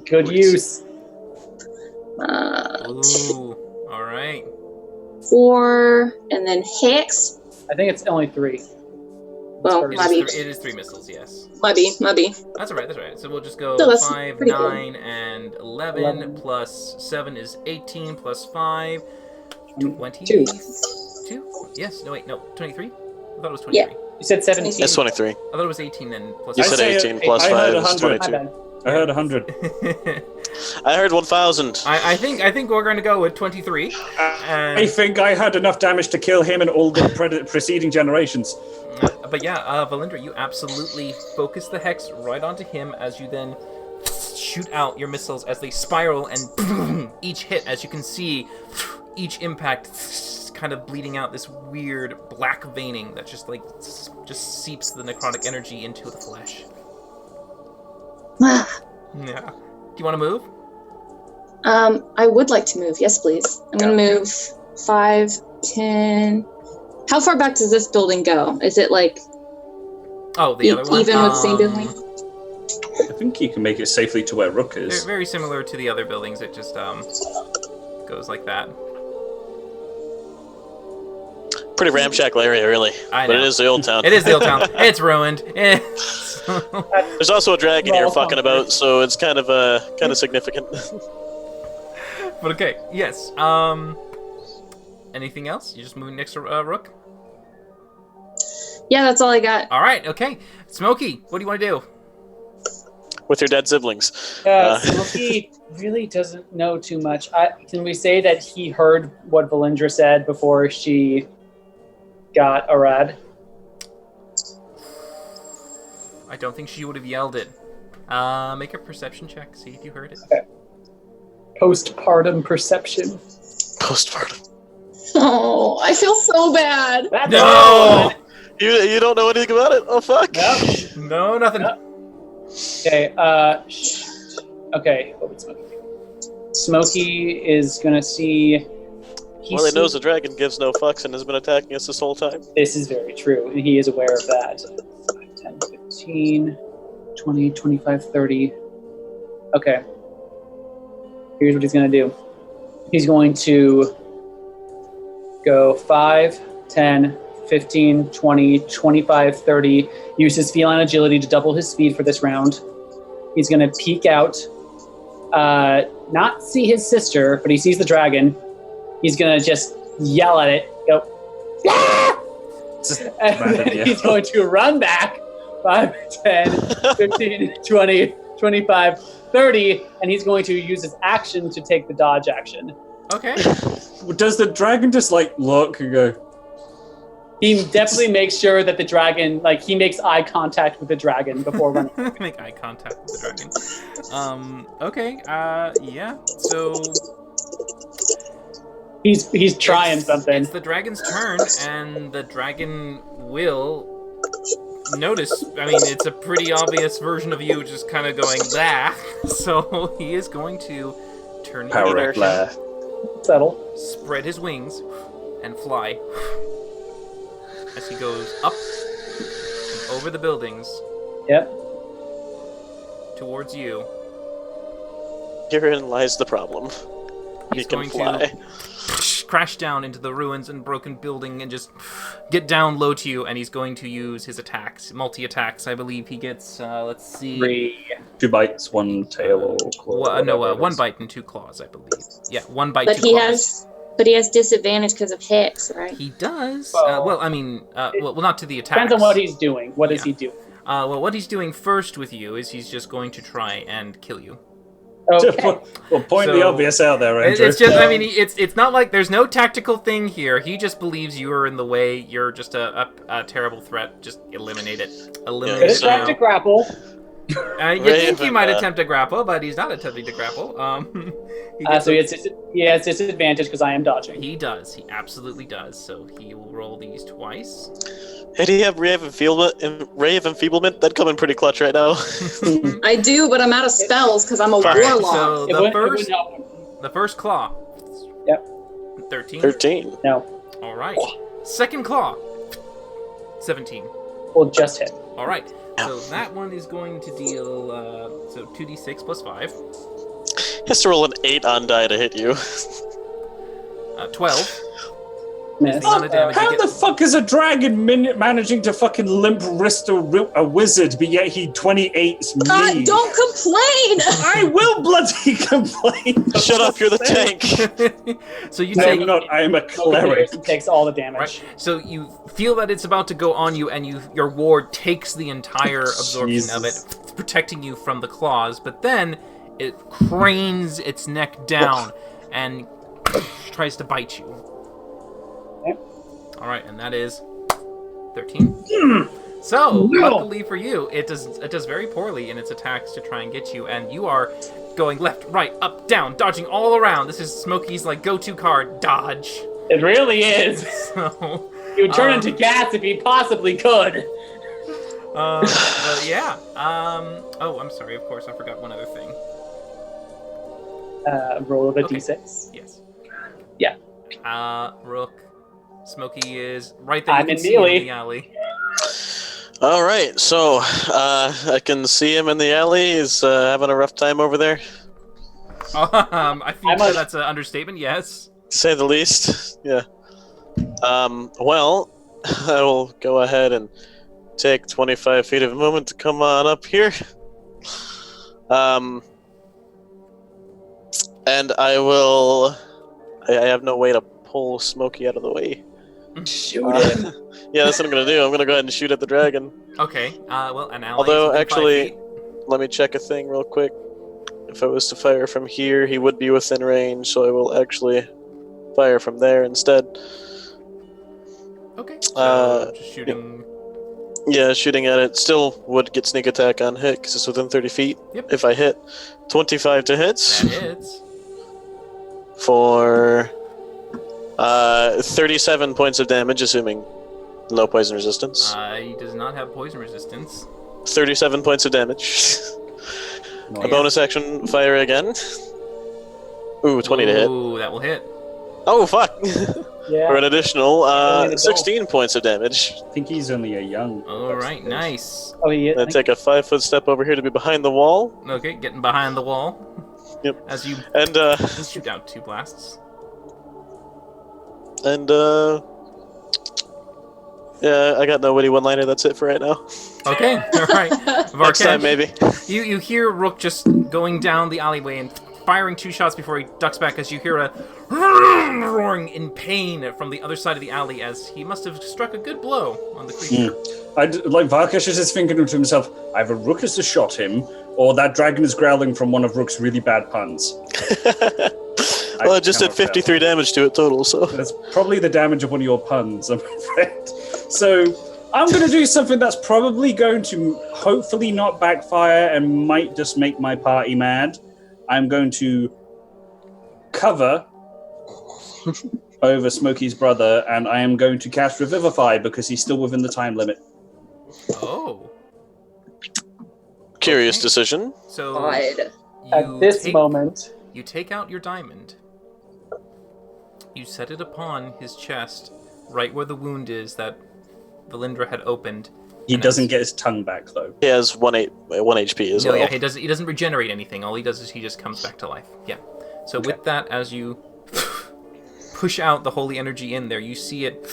Good use. Ooh. All right. 4, and then Hex. I think it's only 3. Well, It is might be. It is 3 missiles, yes. Might be. That's all right, that's all right. So we'll just go No, that's 5, pretty 9, and 11, plus 7 is 18, plus 5, 22. Yes, no, wait, no, 23? I thought it was 23. Yeah. You said 17. It's 23. I thought it was 18 then, plus You I said say 18 plus I 5 heard is 100. My 22. bad. I heard 100. I heard 1,000. I think we're going to go with 23. I think I had enough damage to kill him and all the preceding generations. But yeah, Valindra, you absolutely focus the hex right onto him as you then shoot out your missiles as they spiral and boom, each hit, as you can see, each impact kind of bleeding out this weird black veining that just seeps the necrotic energy into the flesh. Yeah. Do you want to move? I would like to move. Yes, please. I'm going to move 5, 10... How far back does this building go? Is it like Oh, the other one? even with the same building? I think you can make it safely to where Rook They're is. very similar to the other buildings. It just goes like that. Pretty ramshackle area, really. I But know. it is the old town. It is the old town. It's ruined. There's also a dragon Well, here fucking about, so it's kind of significant. But okay, yes. Anything else? You just moving next to Rook? Yeah, that's all I got. All right, okay. Smokey, what do you want to do? With your dead siblings. Smokey really doesn't know too much. Can we say that he heard what Valindra said before she got Arad? I don't think she would have yelled it. Make a perception check. See if you heard it. Okay. Postpartum perception. Postpartum. Oh, I feel so bad. That's No! You don't know anything about it? Oh, fuck. Yep. No, nothing. Yep. Okay, okay, what would Smokey do? Smokey is gonna see... Well, he knows the dragon gives no fucks and has been attacking us this whole time. This is very true, and he is aware of that. 5, 10, 15, 20, 25, 30. Okay. Here's what he's going to do. He's going to go 5, 10, 15, 20, 25, 30. Use his feline agility to double his speed for this round. He's going to peek out, not see his sister, but he sees the dragon. He's going to just yell at it, go, "Ah!" And then he's going to run back 5, 10, 15, 20, 25, 30, and he's going to use his action to take the dodge action. Okay. Does the dragon just like look and go? He definitely makes sure that the dragon, like, he makes eye contact with the dragon before running. Make eye contact with the dragon. Okay. Yeah. So he's trying something. It's the dragon's turn, and the dragon will notice. I mean, it's a pretty obvious version of you just kind of going bah. So he is going to turn Power in direction, left. Settle. spread his wings, and fly as he goes up and over the buildings Yep. towards you. Herein lies the problem. He He's can going fly. to crash down into the ruins and broken building and just get down low to you, and he's going to use his attacks, multi-attacks. I believe he gets, let's see... 3. 2 bites, 1 tail or claw. no, 1 bite and 2 claws, I believe. Yeah, 1 bite, But 2 he claws. he has disadvantage because of Hex, right? He does. Well, Well, I mean, well, not to the attacks. Depends on what he's doing. What is he doing? Well, what he's doing first with you is he's just going to try and kill you. Okay. Well, point the So, obvious out there, Andrew. It's just, I mean, it's not like there's no tactical thing here. He just believes you are in the way. You're just a terrible threat. Just eliminate it. Eliminate Good it. attempt to grapple. You think he Raven, might attempt to grapple, but he's not attempting to grapple. He gets So he has disadvantage because I am dodging. He does. He absolutely does. So he will roll these twice. Hey, do you have Ray of Enfeeblement? That'd come in pretty clutch right now. I do, but I'm out of spells because I'm a Alright, warlock. so It the wouldn't help. the first claw. Yep. 13. 13. No. All right. Second claw. 17. We'll just hit. All right. So that one is going to deal so 2d6 plus 5. He has to roll an 8 on die to hit you. 12. Miss. The amount of damage you How get. the fuck is a dragon managing to fucking limp wrist a wizard, but yet he 28's me? Don't complain! I will bloody complain. Shut up, you're the tank. So you I take am not. I am a cleric. He takes all the damage. right. So you feel that it's about to go on you, and your ward takes the entire absorption of it, protecting you from the claws. But then it cranes its neck down and tries to bite you. All right, and that is 13. So, luckily for you, it does very poorly in its attacks to try and get you, and you are going left, right, up, down, dodging all around. This is Smokey's like go-to card, dodge. It really is. So, He would turn into gas if he possibly could. but yeah. Oh, I'm sorry. Of course, I forgot one other thing. Roll of a Okay. d6. Yes. Yeah. Rook. Smokey is right there. You I'm can in see him melee. in the alley. All right, so I can see him in the alley. He's having a rough time over there, I think that's an understatement. Yes. to say the least. Yeah. Well, I will go ahead and take 25 feet of movement to come on up here. And I will. I have no way to pull Smokey out of the way. Shoot him. Yeah, that's what I'm gonna do. I'm gonna go ahead and shoot at the dragon. Okay. Well, an ally. Although, is within 5 actually- feet. Let me check a thing real quick. If I was to fire from here, he would be within range, so I will actually fire from there instead. Okay. So just shooting. Yeah, shooting at it still would get sneak attack on hit because it's within 30 feet. Yep. If I hit 25 to hits That hits. for 37 points of damage, assuming no poison resistance. He does not have poison resistance. 37 points of damage. A bonus action, fire again. Ooh, 20 to hit. Ooh, that will hit. Oh, fuck! Yeah. For an additional Only the 16 points of damage. I think he's only a young. All right, nice. Oh, he is. Then take a 5-foot step over here to be behind the wall. Okay, getting behind the wall. Yep. As you And, shoot out 2 blasts. Yeah, I got no witty one-liner. That's it for right now. Okay, all right. Next time, Varkesh, maybe. you hear Rook just going down the alleyway and firing 2 shots before he ducks back as you hear a roaring in pain from the other side of the alley as he must have struck a good blow on the creature. Like Varkesh is just thinking to himself, either Rook has just shot him, or that dragon is growling from one of Rook's really bad puns. Well, I just did 53 damage to it total, so... That's probably the damage of one of your puns, I'm afraid. So, I'm going to do something that's probably going to hopefully not backfire and might just make my party mad. I'm going to cover over Smokey's brother, and I am going to cast Revivify because he's still within the time limit. Oh. Curious Okay. decision. So God. At this moment, you take out your diamond. You set it upon his chest, right where the wound is that Valindra had opened. He And doesn't as- get his tongue back, though. He has 1 HP as No, well. yeah, he doesn't regenerate anything. All he does is he just comes back to life. Yeah. So with that, as you push out the holy energy in there, you see it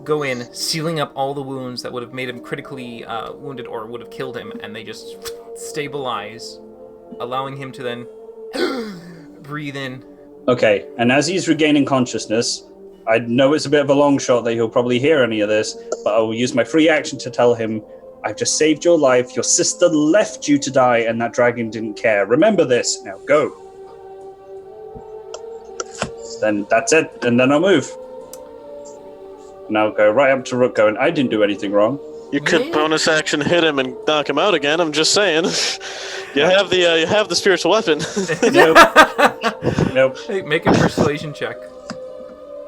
go in, sealing up all the wounds that would have made him critically wounded or would have killed him, and they just stabilize, allowing him to then breathe in. Okay, and as he's regaining consciousness, I know it's a bit of a long shot that he'll probably hear any of this, but I will use my free action to tell him, I've just saved your life, your sister left you to die, and that dragon didn't care. Remember this. Now go. Then that's it, and then I'll move. And I'll go right up to Rook going, I didn't do anything wrong. You could Yeah. bonus action hit him and knock him out again. I'm just saying. You have the spiritual weapon. Nope. Hey, make a persuasion check.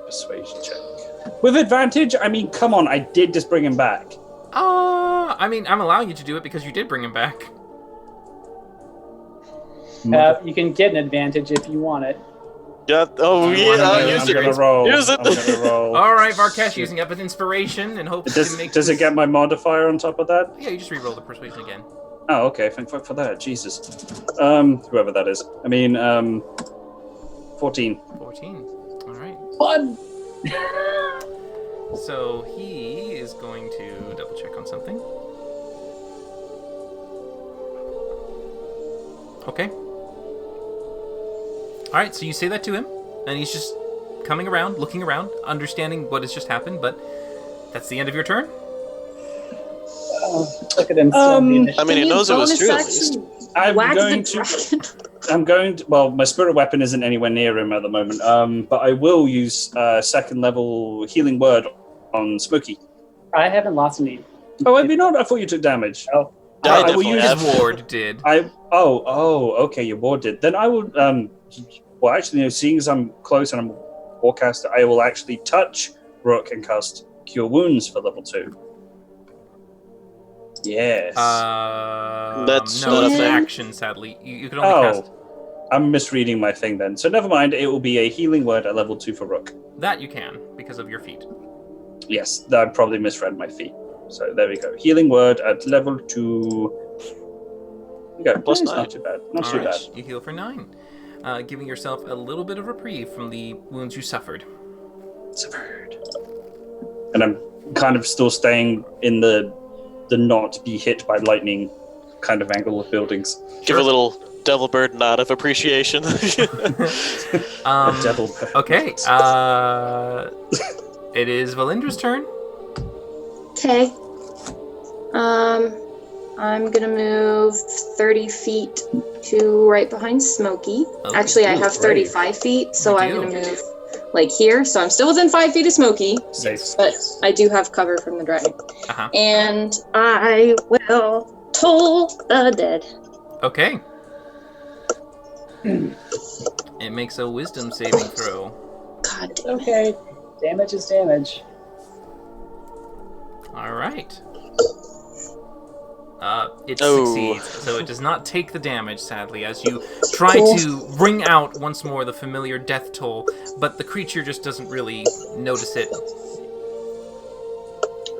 Persuasion check. With advantage? I mean, come on, I did just bring him back. I mean, I'm allowing you to do it because you did bring him back. you can get an advantage if you want it. Yeah. Oh yeah. use I'm it. gonna roll. Use it. I'm gonna roll. All right, Varkesh, using up an inspiration and hopes to make. Does it get my modifier on top of that? Yeah, you just re-roll the persuasion again. Oh, okay. Thank fuck for that. Jesus. Whoever that is. I mean, 14. 14. All right. Fun! So he is going to double check on something. Okay. Alright, so you say that to him, and he's just coming around, looking around, understanding what has just happened, but that's the end of your turn? Look at him. I mean, he Can you knows it was bonus true at action least. I'm whack going the to. dragon? I'm going to. Well, my spirit weapon isn't anywhere near him at the moment. But I will use second level healing word on Smokey. I haven't lost any. Oh, have you not? I thought you took damage. Oh, Yeah, I will definitely use have. His ward did. Okay, your ward did. Then I will. Well, actually, no, seeing as I'm close and I'm a warcaster, I will actually touch Rook and cast Cure Wounds for level 2. Yes. That's no, not a it's an thing. action, sadly. You can only cast I'm misreading my thing then. So never mind. It will be a healing word at level 2 for Rook. that. You can because of your feet. Yes, I probably misread my feet. So there we go. Healing word at level 2. There you go. Plus It's 9. not too bad. Not All too right, bad. you heal for 9, giving yourself a little bit of reprieve from the wounds you suffered. Suffered. And I'm kind of still staying in the not be hit by lightning kind of angle of buildings. Give a little devil bird nod of appreciation. A devil bird. Okay, it is Valindra's turn. Okay. I'm gonna move 30 feet to right behind Smokey. Okay. Actually, I Ooh, have great. 35 feet, so You I'm do. gonna move like here. So I'm still within 5 feet of Smokey, Safe. but I do have cover from the dragon. Uh-huh. And I will toll the dead. Okay. It makes a wisdom saving throw. God damn it. okay. Damage is damage. All right. It Oh. succeeds, so it does not take the damage, sadly, as you try to ring out once more the familiar death toll, but the creature just doesn't really notice it.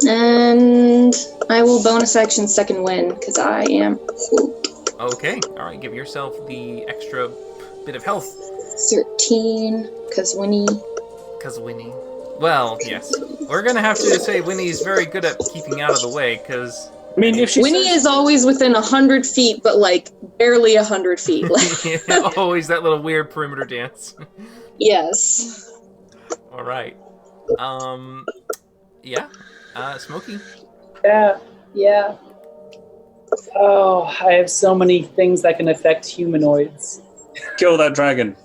And I will bonus action second win because I am Okay, all right, give yourself the extra bit of health, 13 because Winnie. because Winnie. Well, yes. We're gonna have to say Winnie's very good at keeping out of the way, because... I mean, if she Winnie says, is always within 100 feet, but like barely 100 feet. always that little weird perimeter dance. Yes. All right. Yeah. Smokey. Yeah. Oh, I have so many things that can affect humanoids. kill that dragon.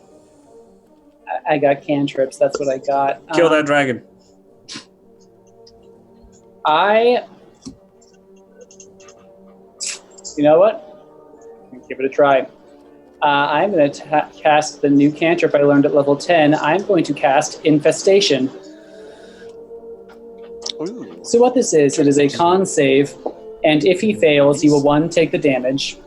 I got cantrips. That's what I got. Kill that dragon. You know what? Give it a try. I'm going to cast the new cantrip I learned at level 10. I'm going to cast Infestation. Ooh. So what this is, it is a con save, and if he fails, he will, 1, take the damage.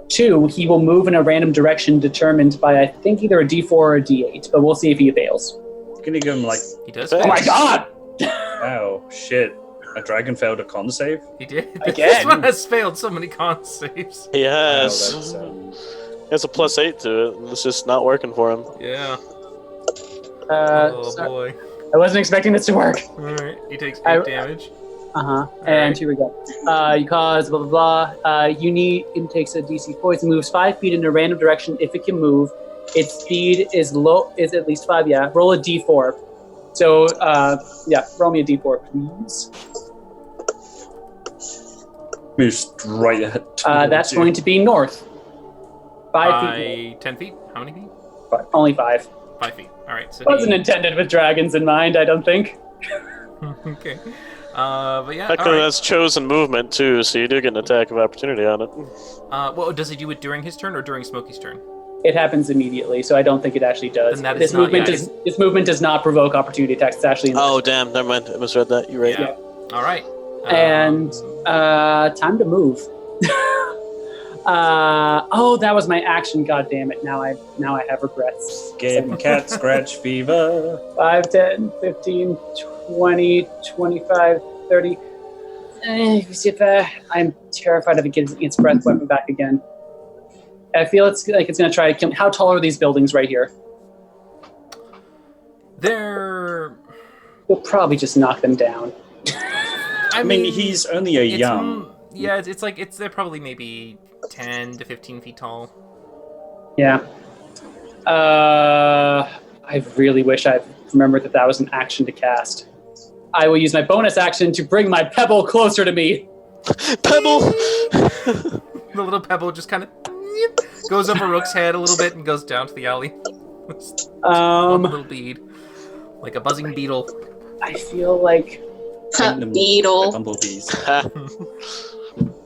2, he will move in a random direction determined by, I think, either a d4 or a d8, but we'll see if he fails. Can you give him like, He does. Oh Oh my god! oh shit, a dragon failed a con save? He did. Again? This one has failed so many con saves. He Wow, has. that's, He has a +8 to it. It's just not working for him. Yeah. Sorry. Boy. I wasn't expecting this to work. Alright. He takes 8 damage. And right. here we go. You cause blah blah blah. It takes a DC poison, moves 5 feet in a random direction if it can move. Its speed is at least 5. Yeah. Roll a d4. So roll me a d4, please. moves right ahead. That's going to be north. 5 feet. 10 feet? How many feet? Only 5. 5 feet. Alright, so Wasn't intended with dragons in mind, I don't think. Okay. But yeah, That alright. has chosen movement too, so you do get an attack of opportunity on it. Well, does he do it during his turn or during Smokey's turn? It happens immediately, so I don't think it actually does. Then that is This not- movement yeah, this movement does not provoke opportunity attacks. It's actually Oh damn, never mind. I misread that. You're right. Yeah. Alright. And time to move. That was my action. God damn it! Now I have regrets. Getting cat scratch fever. 5, 10, 15, 20, 25, 30. I'm terrified of it getting its breath weapon back again. I feel it's like it's going to try to kill me. How tall are these buildings right here? They're... We'll probably just knock them down. I mean, he's only a it's, young. Yeah, it's like they're probably maybe 10 to 15 feet tall. Yeah. I really wish I remembered that was an action to cast. I will use my bonus action to bring my pebble closer to me. Pebble! The little pebble just kind of goes over Rook's head a little bit and goes down to the alley. One little bead. Like a buzzing beetle. I feel like Beetle. Bumblebees.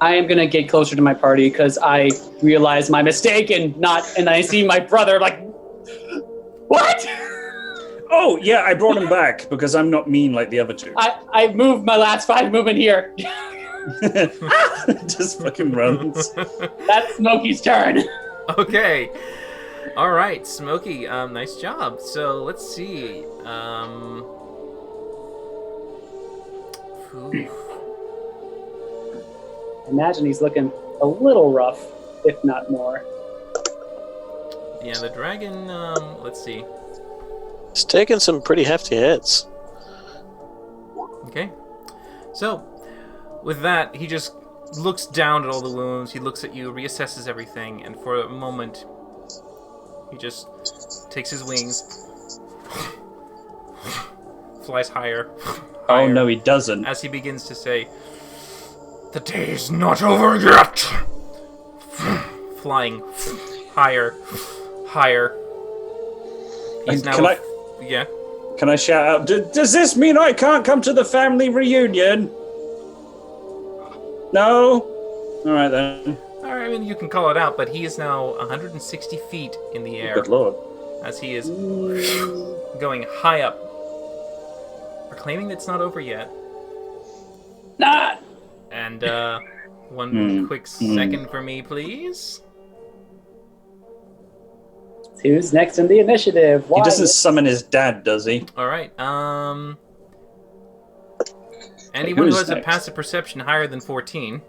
I am gonna get closer to my party because I realize my mistake and I see my brother like, what? Oh yeah, I brought him back because I'm not mean like the other two. I moved my last 5 movement here. Just fucking runs. That's Smokey's turn. Okay. All right, Smokey. Nice job. So let's see. Imagine he's looking a little rough, if not more. Yeah, the dragon. Let's see. He's taking some pretty hefty hits. Okay. So, with that, he just looks down at all the wounds. He looks at you, reassesses everything, and for a moment, he just takes his wings, flies higher. Oh no, he doesn't. As he begins to say, "The day's not over yet." Flying higher, higher. He's now. Yeah. Can I shout out? Does this mean I can't come to the family reunion? No. All right then. All right, I mean, you can call it out, but he is now 160 feet in the air Good lord. as he is going high up, proclaiming that it's not over yet. Nah. And one quick second for me, please. Who's next in the initiative? He doesn't summon his dad, does he? All right. Anyone who who's has a next? passive perception higher than 14,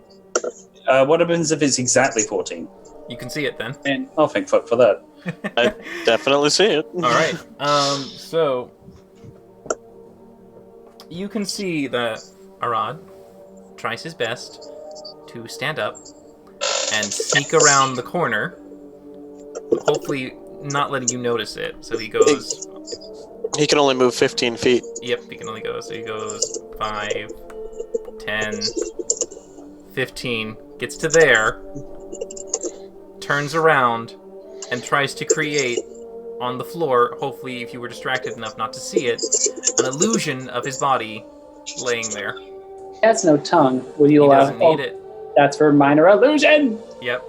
What happens if it's exactly 14? you can see it then. And Oh, thank fuck for that. I definitely see it. All right. So you can see that Arad tries his best to stand up and sneak around the corner, hopefully not letting you notice it. So he goes... He can only move 15 feet. Yep, he can only go. So he goes 5, 10, 15, gets to there, turns around, and tries to create on the floor, hopefully if you were distracted enough not to see it, an illusion of his body laying there. He has no tongue. Will you He allow? doesn't need it. That's for minor illusion. Yep.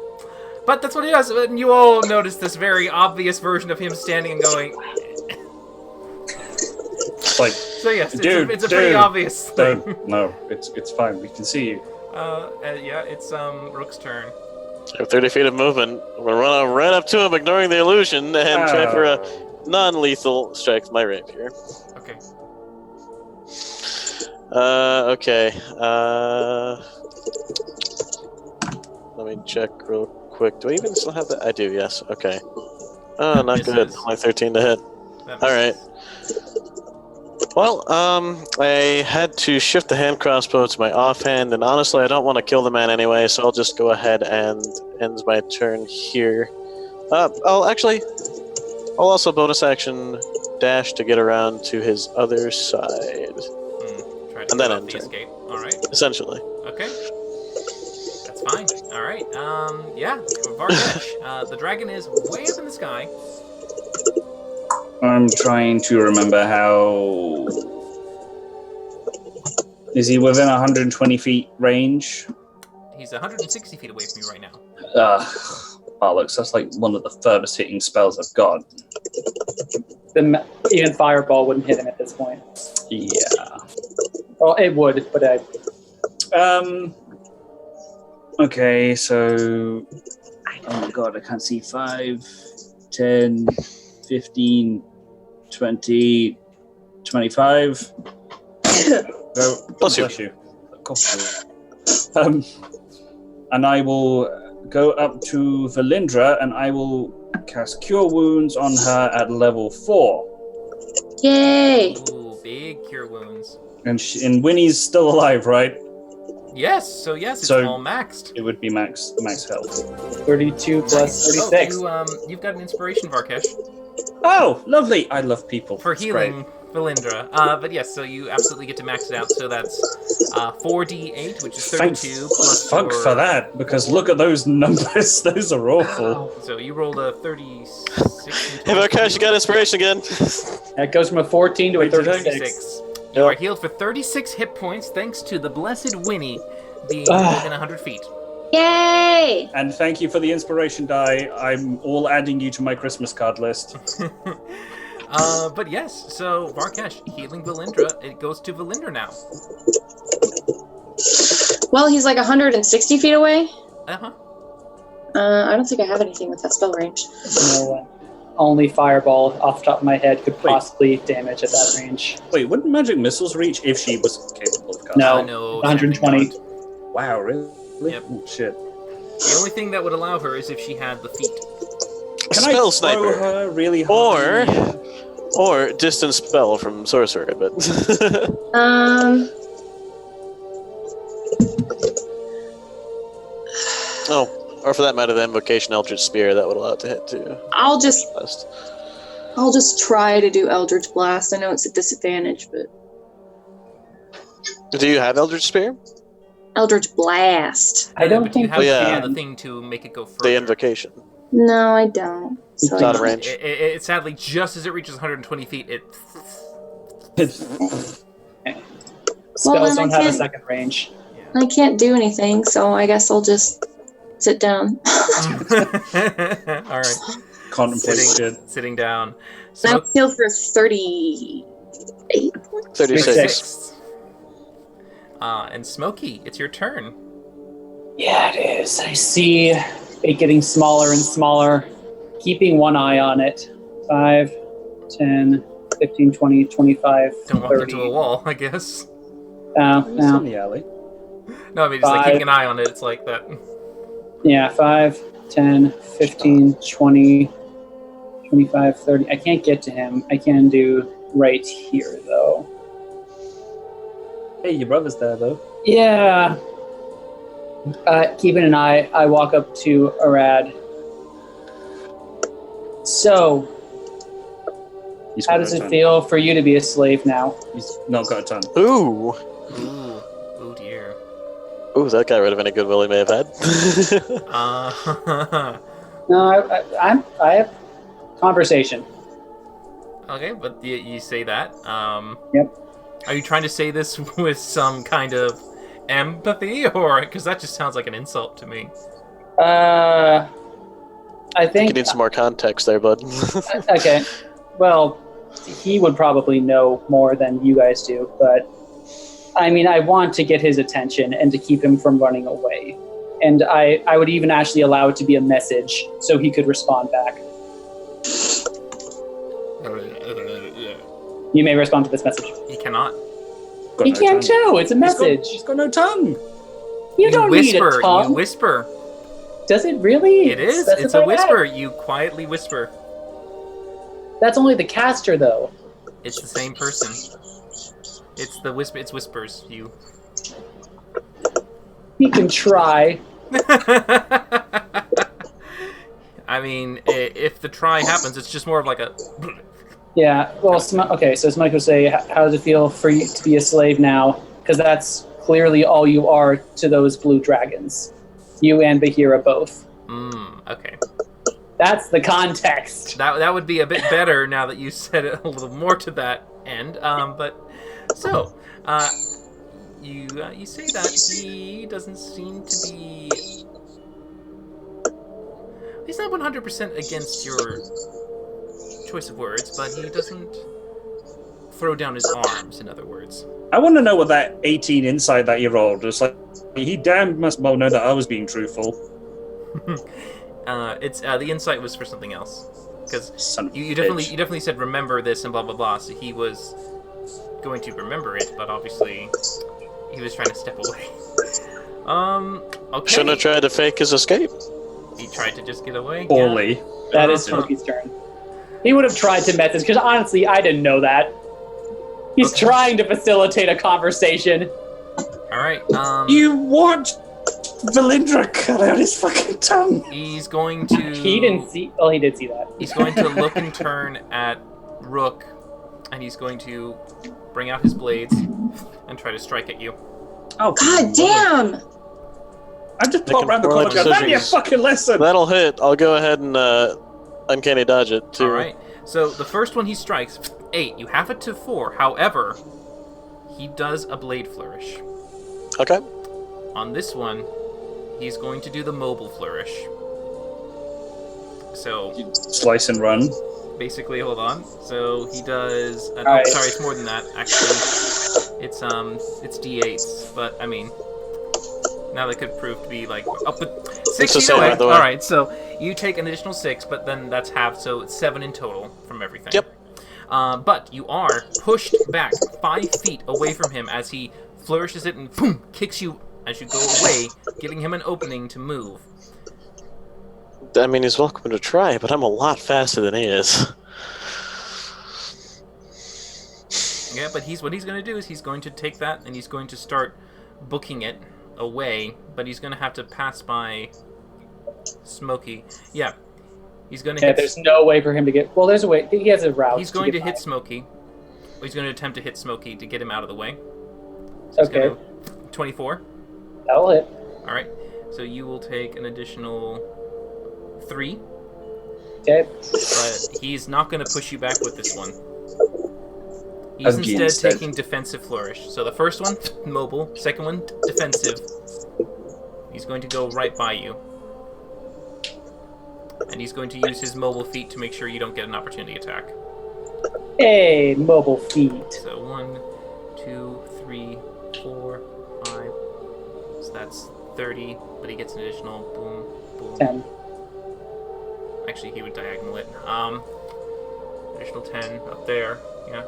But that's what he does, and you all notice this very obvious version of him standing and going... Like, So yes, dude, it's a pretty obvious thing. no, it's fine. We can see you. Yeah, it's Rook's turn. I have 30 feet of movement. We'll run right up to him, ignoring the illusion, and try for a non-lethal strike with my rapier. Okay. Okay. Let me check real quick. Do I even still have that? I do, yes. Okay. Oh, not Misses. good. Only 13 to hit. That Alright. misses. Well, I had to shift the hand crossbow to my offhand, and honestly, I don't want to kill the man anyway, so I'll just go ahead and end my turn here. I'll also bonus action dash to get around to his other side. Try to And then get off end the turn. escape. Alright. Essentially. Okay. That's fine. Alright. Yeah, Vargesh. The dragon is way up in the sky. I'm trying to remember how. Is he within 120 feet range? He's 160 feet away from you right now. Bollocks, that's like one of the furthest hitting spells I've got. Even fireball wouldn't hit him at this point. Yeah. Well, it would, but Okay, so. Oh my god, I can't see. 5, 10, 15, 20, 25. Go. Bless you. Bless you. Cool. And I will go up to Valindra and I will cast Cure Wounds on her at level 4. Yay! Ooh, big cure wounds. And Winnie's still alive, right? Yes, so yes, it's So- all maxed. It would be max health. 32 plus 36. Oh, you've got an inspiration, Varkesh, Oh, lovely! I love people. for It's healing Valindra. But yes, so you absolutely get to max it out. So that's 4d8, which is Thank 32 plus fuck your... for that, because look at those numbers. Those are awful. So you rolled a 36. Hey, Varkash, you got inspiration again. That goes from a 14 to a Wait, did I- 36. You are healed for 36 hit points thanks to the blessed Winnie being within 100 feet. Yay! And thank you for the inspiration die. I'm all adding you to my Christmas card list. But yes, so Varkesh, healing Valindra, it goes to Valindra now. Well, he's like 160 feet away. Uh-huh. I don't think I have anything with that spell range. No, only fireball off the top of my head could possibly damage at that range. Wait, wouldn't magic missiles reach if she was capable of casting? No. No, 120. sadly not. Wow, really? Yep. Oh, shit. The only thing that would allow her is if she had the feet. Can Spell I throw sniper. her really hard? Or distance spell from sorcerer, but oh, or for that matter, the invocation Eldritch Spear that would allow it to hit too. I'll just Blast. try to do Eldritch Blast. I know it's a disadvantage, but Do you have Eldritch Spear? Eldritch Blast. I don't but you think have we can. the thing to make it go further. The invocation. No, I don't. So It's I Out of can't. range. It sadly, just as it reaches 120 feet, it... spells then don't I have a can't- second range. I can't do anything, so I guess I'll just sit down. Alright. Contemplate shit. Sitting down. I'm Smoke healed for 38 points. 36. And Smokey, it's your turn. Yeah, it is. I see it getting smaller and smaller, keeping one eye on it. 5, 10, 15, 20, 25, Don't walk 30. into a wall, I guess. It's in No. the alley. No, I mean, just like 5. keeping an eye on it, it's like that. Yeah, 5, 10, 15, 20, 25, 30. I can't get to him. I can do right here, though. Hey, your brother's there, though. Yeah. Keeping an eye, I walk up to Arad. So, He's how got does no it tongue. feel for you to be a slave now? He's not got a tongue. Ooh. Ooh. Oh dear. Ooh, that got rid of any goodwill he may have had. No, I have conversation. Okay, but you say that. Yep. Are you trying to say this with some kind of empathy, or because that just sounds like an insult to me? I You think. need some more context there, bud. Okay. Well, he would probably know more than you guys do, but I mean, I want to get his attention and to keep him from running away. And I would even actually allow it to be a message so he could respond back. You may respond to this message. He cannot. Got He no can't tongue. too. It's a message. He's got no tongue. You don't need a whisper. tongue. You whisper. Does it really? It is. Specify It's a that? whisper. You quietly whisper. That's only the caster, though. It's the same person. It's the whisper. It's whispers. You. He can try. I mean, if the try happens, it's just more of like a. Yeah. Well, okay. So Smike would say, "How does it feel for you to be a slave now?" Because that's clearly all you are to those blue dragons. You and Bahira both. Okay. That's the context. That would be a bit better now that you said it a little more to that end. But so, you say that he doesn't seem to be. He's not 100% against your choice of words, but he doesn't throw down his arms. In other words. I want to know what that 18 insight that you rolled. It's like he damn must well know that I was being truthful. It's the insight was for something else because Son of a you bitch. definitely said remember this and blah blah blah. So he was going to remember it, but obviously he was trying to step away. Okay. Shouldn't have tried to fake his escape. He tried to just get away. Poorly. That is Smokey's turn. He would have tried to message, because honestly, I didn't know that. He's Okay. trying to facilitate a conversation. All right. You watched Valindra cut out his fucking tongue. He's going to. He didn't see. Well, he did see that. He's going to look and turn at Rook, and he's going to bring out his blades and try to strike at you. Oh God damn! I just Making popped around the poorly corner and go, "Learn your decisions." fucking lesson." That'll hit. I'll go ahead and uncanny dodge it too. All right. So the first one he strikes, 8. You have it to 4. However, he does a blade flourish. Okay. On this one, he's going to do the mobile flourish. So Slice and run. basically, hold on. So he does. Oh, Alright. sorry, it's more than that. Actually, it's d8s. But I mean, now they could prove to be like up to 6 It's either the way. same either way. All right, so you take an additional 6, but then that's half, so it's 7 in total from everything. Yep. But you are pushed back 5 feet away from him as he flourishes it and boom, kicks you as you go away, giving him an opening to move. I mean, he's welcome to try, but I'm a lot faster than he is. Yeah, but what he's going to do is he's going to take that and he's going to start booking it away, but he's going to have to pass by Smokey. Yeah. He's going to Yeah, hit. there's no way for him to get. Well, there's a way. He has a route. He's going to get hit by. Smokey. He's going to attempt to hit Smokey to get him out of the way. So he's Okay, gonna 24. that'll hit. All right. So you will take an additional 3, Okay. but he's not going to push you back with this one. He's Again, instead instead. taking defensive flourish. So the first one, mobile. Second one, defensive. He's going to go right by you. And he's going to use his mobile feat to make sure you don't get an opportunity attack. Hey, mobile feet. So 1, 2, 3, 4, 5. So that's 30, but he gets an additional boom, boom. 10. Actually, he would diagonal it. Additional 10 up there. Yeah.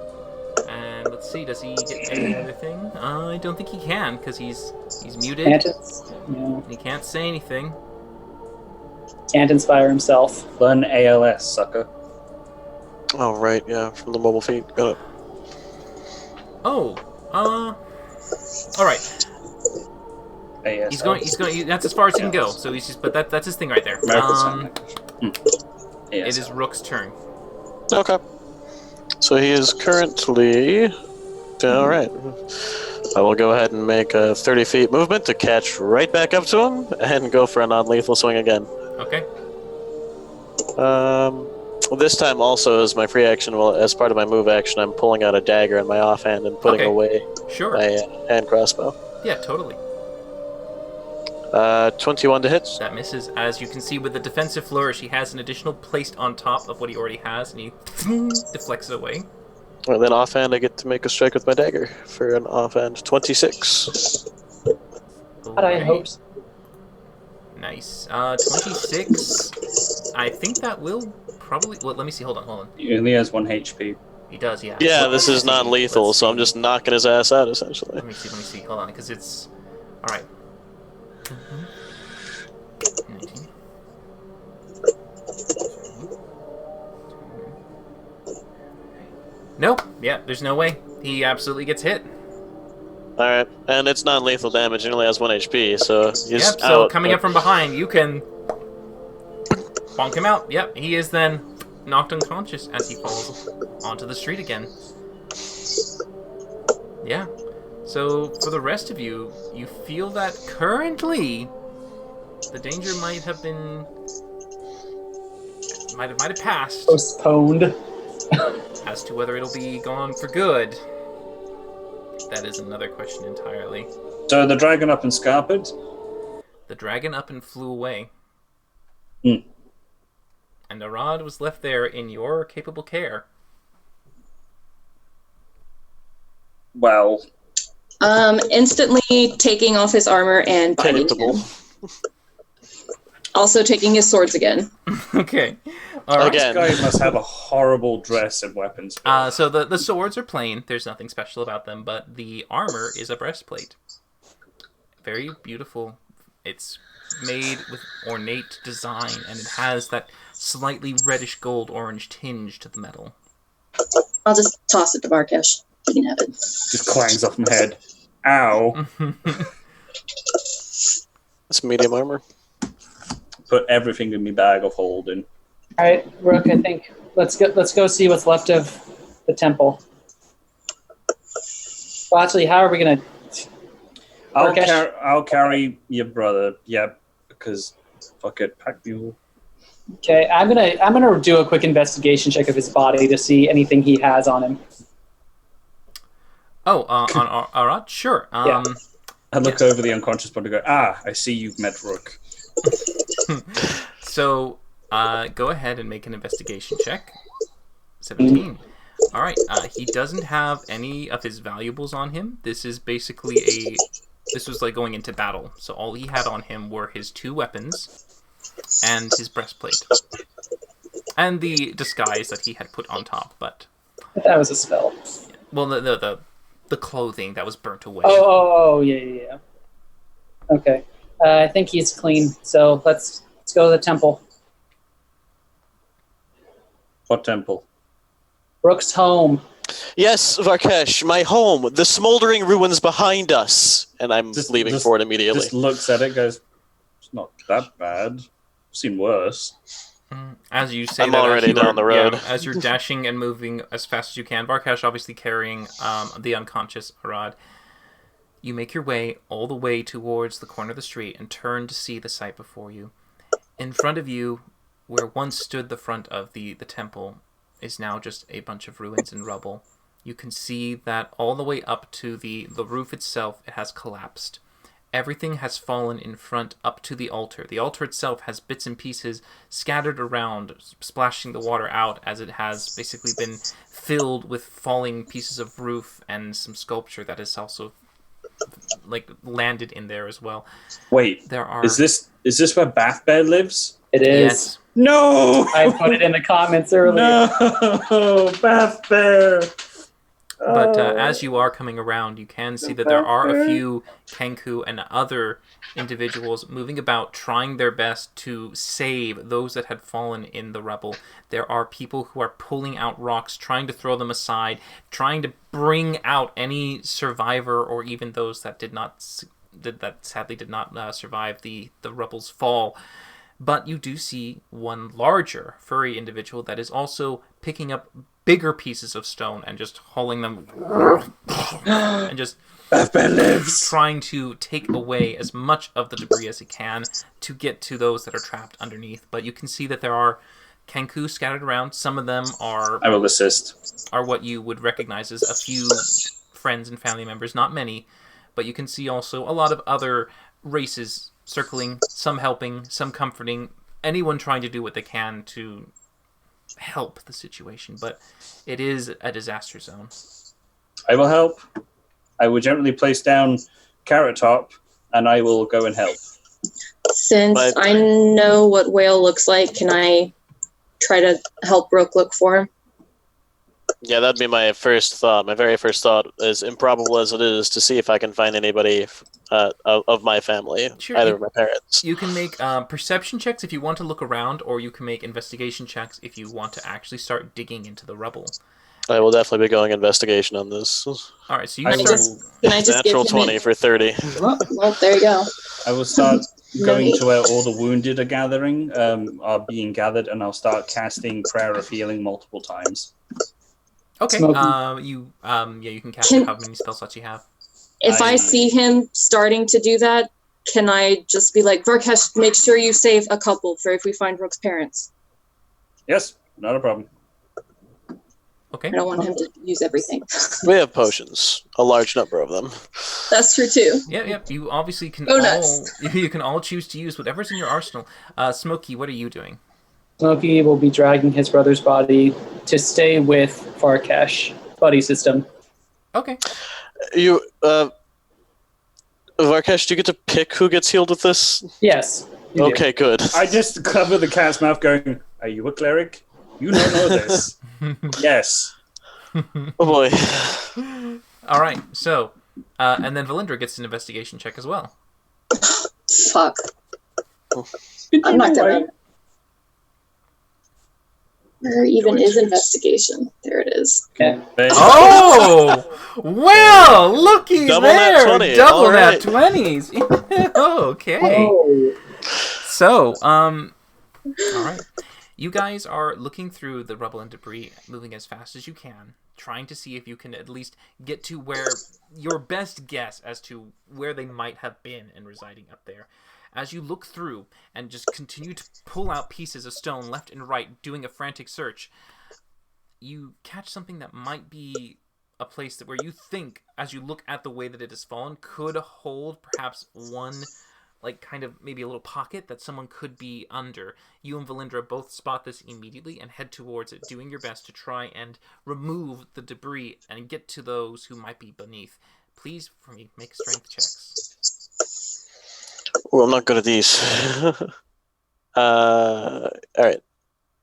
And let's see, does he get any other thing? I don't think he can, because he's muted. Tangents. Yeah. And he can't say anything. Can't inspire himself. Learn ALS, sucker. Oh, right, yeah, from the mobile feet. Got it. Oh, All right. ASL. He's going. That's as far as he can go. So he's just. But that's his thing right there. American Sign Language. It is ASL. Rook's turn. Okay. So he is currently... Alright. I will go ahead and make a 30 feet movement to catch right back up to him and go for a non-lethal swing again. Okay. This time also as my free action, well, as part of my move action, I'm pulling out a dagger in my offhand and putting Okay. away Sure. my hand crossbow. Yeah, totally. 21 to hit. That misses. As you can see with the defensive flourish, he has an additional placed on top of what he already has, and he deflects it away. And then offhand, I get to make a strike with my dagger for an offhand 26. I hope so. Nice. 26. I think that will probably... Well, let me see. Hold on. He only has 1 HP. He does, yeah. Yeah, this is Let's non-lethal, see. so I'm just knocking his ass out, essentially. Let me see. Hold on, because it's... Alright. 19. Nope. Yeah, there's no way. He absolutely gets hit. Alright, and it's non-lethal damage, and he only has 1 HP, so he's Yep, so out. coming up from behind, you can bonk him out. Yep, he is then knocked unconscious as he falls onto the street again. Yeah. So for the rest of you, you feel that currently the danger might have been might have passed. Postponed. As to whether it'll be gone for good, that is another question entirely. So the dragon up and scarpered? The dragon up and flew away. Hmm. And the rod was left there in your capable care. Well, Instantly taking off his armor and binding him. Also taking his swords again. Okay. All right. Again. this guy must have a horrible dress and weapons. So the swords are plain. There's nothing special about them, but the armor is a breastplate. Very beautiful. It's made with ornate design, and it has that slightly reddish gold orange tinge to the metal. I'll just toss it to Markesh. He can have it. Just clangs off my head. Ow. It's medium armor. Put everything in my bag of holding. All right, Rook. I think let's go see what's left of the temple. Well, actually, how are we gonna? I'll carry your brother. Yep, because fuck it, pack mule. Okay, I'm gonna do a quick investigation check of his body to see anything he has on him. Oh, on Arad? Sure. Yeah. I look over the unconscious body and go, I see you've met Rook. So, go ahead and make an investigation check. 17. All right. He doesn't have any of his valuables on him. This is basically This was like going into battle. So all he had on him were his 2 weapons and his breastplate. And the disguise that he had put on top, but... That was a spell. Well, the clothing that was burnt away. Oh, yeah. Okay. I think he's clean, so let's go to the temple. What temple? Rook's home. Yes, Varkesh, my home. The smoldering ruins behind us. And I'm leaving for it immediately. Just looks at it, goes, it's not that bad. I've seen worse. As you say I'm that, already down the road. Yeah, as you're dashing and moving as fast as you can, Varkash obviously carrying the unconscious Arad, you make your way all the way towards the corner of the street and turn to see the sight before you. In front of you, where once stood the front of the temple, is now just a bunch of ruins and rubble. You can see that all the way up to the roof itself, it has collapsed. Everything has fallen in front up to the altar. The altar itself has bits and pieces scattered around, splashing the water out as it has basically been filled with falling pieces of roof and some sculpture that is also like landed in there as well. Wait, there are. Is this where Bath Bear lives? It is. Yes. No! I put it in the comments earlier. No! Bath Bear! But as you are coming around, you can see that there are a few Kenku and other individuals moving about, trying their best to save those that had fallen in the rubble. There are people who are pulling out rocks, trying to throw them aside, trying to bring out any survivor, or even those that sadly did not survive the rubble's fall. But you do see one larger furry individual that is also picking up bigger pieces of stone and just hauling them and just trying to take away as much of the debris as it can to get to those that are trapped underneath. But you can see that there are Kenku scattered around. Some of them are... I will assist. ...are what you would recognize as a few friends and family members, not many. But you can see also a lot of other races circling, some helping, some comforting, anyone trying to do what they can to help the situation. But it is a disaster zone. I will help. I will gently place down Carrot Top, and I will go and help. Since I know what Whale looks like, can I try to help Brooke look for him? Yeah, that'd be my first thought. My very first thought, as improbable as it is, to see if I can find anybody of my family, sure, either of my parents. You can make perception checks if you want to look around, or you can make investigation checks if you want to actually start digging into the rubble. I will definitely be going investigation on this. All right, so you Can I just Natural give him 20 for 30. Well, there you go. I will start going to where all the wounded are being gathered, and I'll start casting Prayer of Healing multiple times. Okay. You can cast how many spell slots you have. If I see him starting to do that, can I just be like, Varkesh, make sure you save a couple for if we find Rook's parents? Yes, not a problem. Okay. I don't want him to use everything. We have potions, a large number of them. That's true too. Yeah. You obviously can you can all choose to use whatever's in your arsenal. Smokey, what are you doing? Smokey will be dragging his brother's body to stay with Varkesh. Buddy system. Okay. You, Varkesh, do you get to pick who gets healed with this? Yes. Okay, good. I just cover the cat's mouth going, are you a cleric? You don't know this. Yes. Oh boy. All right, so, and then Valindra gets an investigation check as well. Fuck. I'm not gonna... Where even is investigation? There it is. Okay. Oh! Well, looky Double there! nat 20. Double All nat right. 20s. Okay. Oh. So, all right. You guys are looking through the rubble and debris, moving as fast as you can, trying to see if you can at least get to where your best guess as to where they might have been and residing up there. As you look through and just continue to pull out pieces of stone left and right, doing a frantic search, you catch something that might be a place that where you think, as you look at the way that it has fallen, could hold perhaps one, like, kind of maybe a little pocket that someone could be under. You and Valindra both spot this immediately and head towards it, doing your best to try and remove the debris and get to those who might be beneath. Please, for me, make strength checks. Well, I'm not good at these. All right.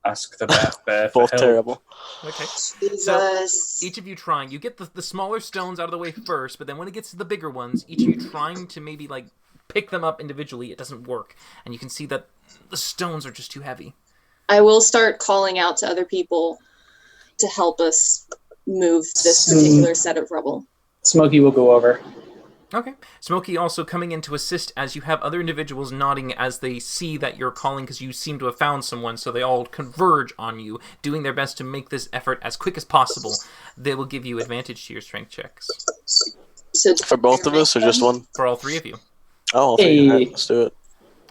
Ask the Bath Bear for Both help. terrible. Okay. Jesus. So, each of you trying. You get the smaller stones out of the way first, but then when it gets to the bigger ones, each of you trying to maybe, like, pick them up individually, it doesn't work. And you can see that the stones are just too heavy. I will start calling out to other people to help us move this particular set of rubble. Smokey will go over. Okay. Smokey also coming in to assist as you have other individuals nodding as they see that you're calling because you seem to have found someone, so they all converge on you, doing their best to make this effort as quick as possible. They will give you advantage to your strength checks. So For both of us, or just one? For all three of you. Oh, Hey. right, let's do it.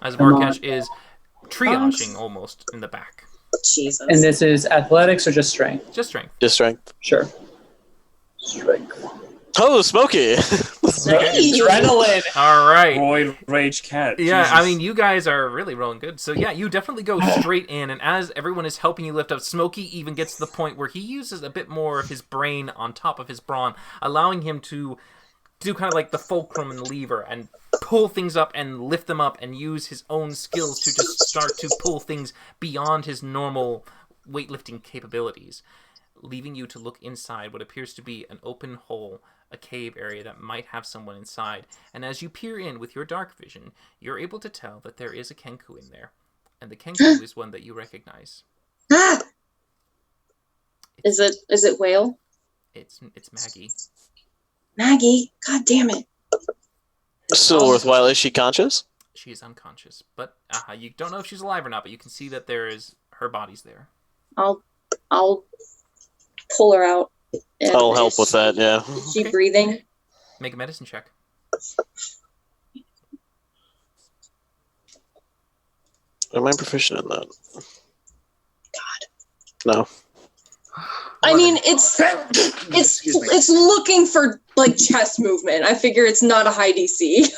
As Come on. Varkesh is triaging almost in the back. Jesus. And this is athletics or just strength? Just strength. Just strength. Sure. Strength. Oh, Smokey! Adrenaline. All right. Roy Rage Cat. Yeah, Jesus. I mean, you guys are really rolling good. So yeah, you definitely go straight in, and as everyone is helping you lift up, Smokey even gets to the point where he uses a bit more of his brain on top of his brawn, allowing him to do kind of like the fulcrum and lever and pull things up and lift them up and use his own skills to just start to pull things beyond his normal weightlifting capabilities. leaving you to look inside what appears to be an open hole, a cave area that might have someone inside. And as you peer in with your dark vision, you're able to tell that there is a Kenku in there. And the Kenku is one that you recognize. Ah! Is it Whale? It's Maggie. Maggie? God damn it. Still worthwhile. Is she conscious? She is unconscious, but you don't know if she's alive or not, but you can see that her body's there. I'll pull her out. I'll help with that, yeah. Is she breathing? Make a medicine check. Am I proficient in that? God. No. I mean, it's looking for like chest movement. I figure it's not a high DC.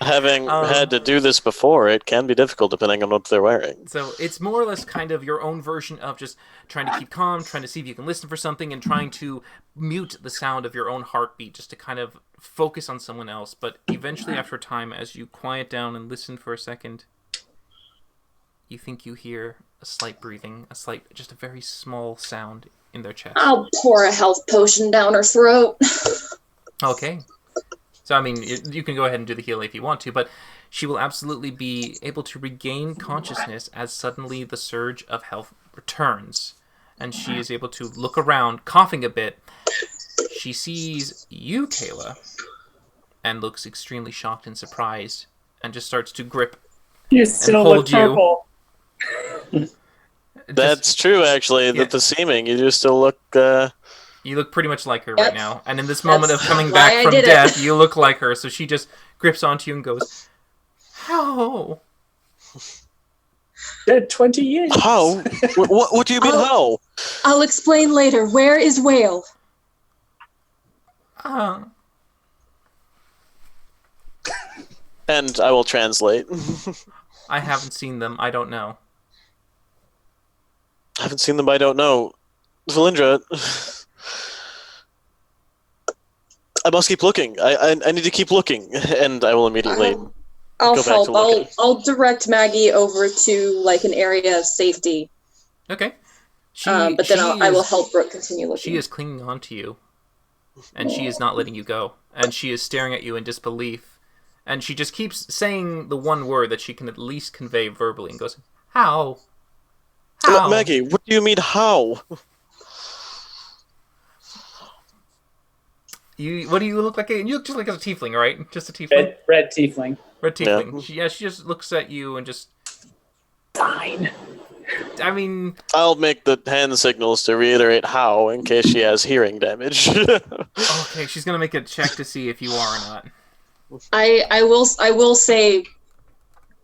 Having had to do this before, it can be difficult depending on what they're wearing. So it's more or less kind of your own version of just trying to keep calm, trying to see if you can listen for something, and trying to mute the sound of your own heartbeat just to kind of focus on someone else. But eventually, after a time, as you quiet down and listen for a second, you think you hear a slight breathing, just a very small sound in their chest. I'll pour a health potion down her throat. Okay. So, I mean, you can go ahead and do the heal if you want to, but she will absolutely be able to regain consciousness as suddenly the surge of health returns. And she is able to look around, coughing a bit. She sees you, Kayla, and looks extremely shocked and surprised, and just starts to grip You still look purple. That's true, actually. Yeah. The seeming, you do still look... You look pretty much like her Yep. right now. And in this moment of coming why back I from did it. death, you look like her. So she just grips onto you and goes, "How?" Dead 20 years. How? What do you mean, how? I'll explain later. Where is Whale? And I will translate. I haven't seen them. I don't know. I haven't seen them, but I don't know. Valindra... I must keep looking. I need to keep looking, and I will immediately I'll go back help. to looking. I'll direct Maggie over to like an area of safety. Okay. But then I will help Brooke continue looking. She is clinging on to you, and she is not letting you go. And she is staring at you in disbelief. And she just keeps saying the one word that she can at least convey verbally and goes, "How? How?" Maggie, what do you mean, how? What do you look like? You look just like a tiefling, right? Just a tiefling? Red tiefling. Red tiefling. Yeah. She just looks at you and just... Fine. I mean... I'll make the hand signals to reiterate how, in case she has hearing damage. Okay, she's gonna make a check to see if you are or not. I will say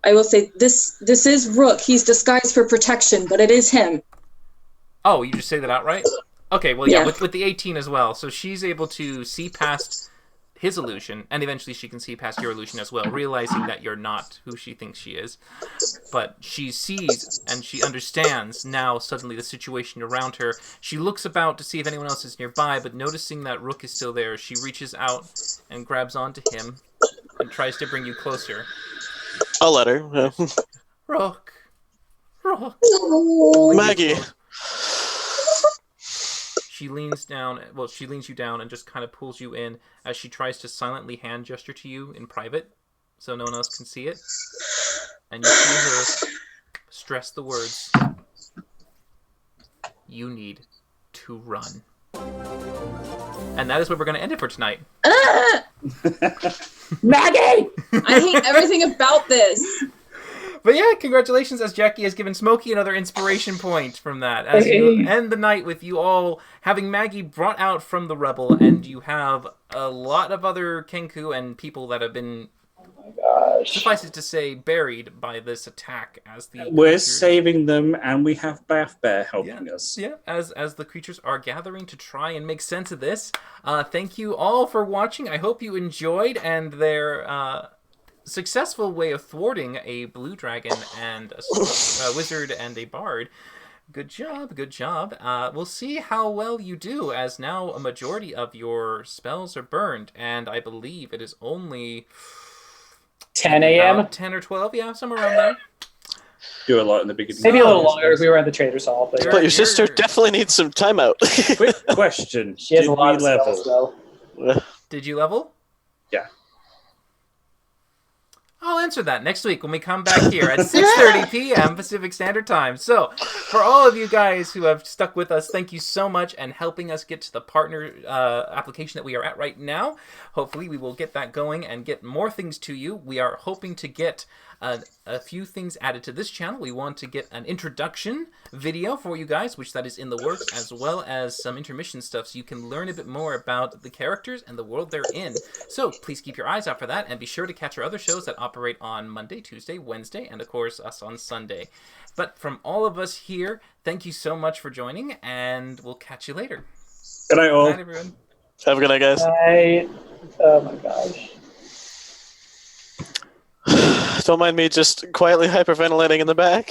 this is Rook. He's disguised for protection, but it is him. Oh, you just say that outright? Okay, well, yeah, Yeah. with the 18 as well. So she's able to see past his illusion, and eventually she can see past your illusion as well, realizing that you're not who she thinks she is. But she sees and she understands now suddenly the situation around her. She looks about to see if anyone else is nearby, but noticing that Rook is still there, she reaches out and grabs onto him and tries to bring you closer. I'll let her. Yeah. Rook! Rook! Maggie! She leans down, she leans you down and just kind of pulls you in as she tries to silently hand gesture to you in private so no one else can see it. And you see her stress the words, "You need to run." And that is where we're going to end it for tonight. Maggie! I hate everything about this. But yeah, congratulations, as Jackie has given Smokey another inspiration point from that. As you end the night with you all having Maggie brought out from the rebel, and you have a lot of other Kenku and people that have been, suffice it to say, buried by this attack. As the We're creatures- saving them, and we have Bath Bear helping us. Yeah, as the creatures are gathering to try and make sense of this. Thank you all for watching. I hope you enjoyed, and their successful way of thwarting a blue dragon and a wizard and a bard. Good job, good job. We'll see how well you do, as now a majority of your spells are burned, and I believe it is only 10 a.m. about 10 or 12, yeah, somewhere around there. do a lot in the beginning. Maybe a little longer if we were at the Trader's Hall. But, But your sister definitely needs some time out. Quick question: she has Did a lot we of level? spells, though. Did you level? Yeah. I'll answer that next week when we come back here at 6:30 p.m. Pacific Standard Time. So, for all of you guys who have stuck with us, thank you so much and helping us get to the partner application that we are at right now. Hopefully, we will get that going and get more things to you. We are hoping to get a few things added to this channel. We want to get an introduction video for you guys, which that is in the works, as well as some intermission stuff so you can learn a bit more about the characters and the world they're in. So please keep your eyes out for that, and be sure to catch our other shows that operate on Monday, Tuesday, Wednesday, and of course us on Sunday. But from all of us here, thank you so much for joining, and we'll catch you later. Good night, all. Good night, everyone. Have a good night, guys. Oh my gosh. Don't mind me just quietly hyperventilating in the back.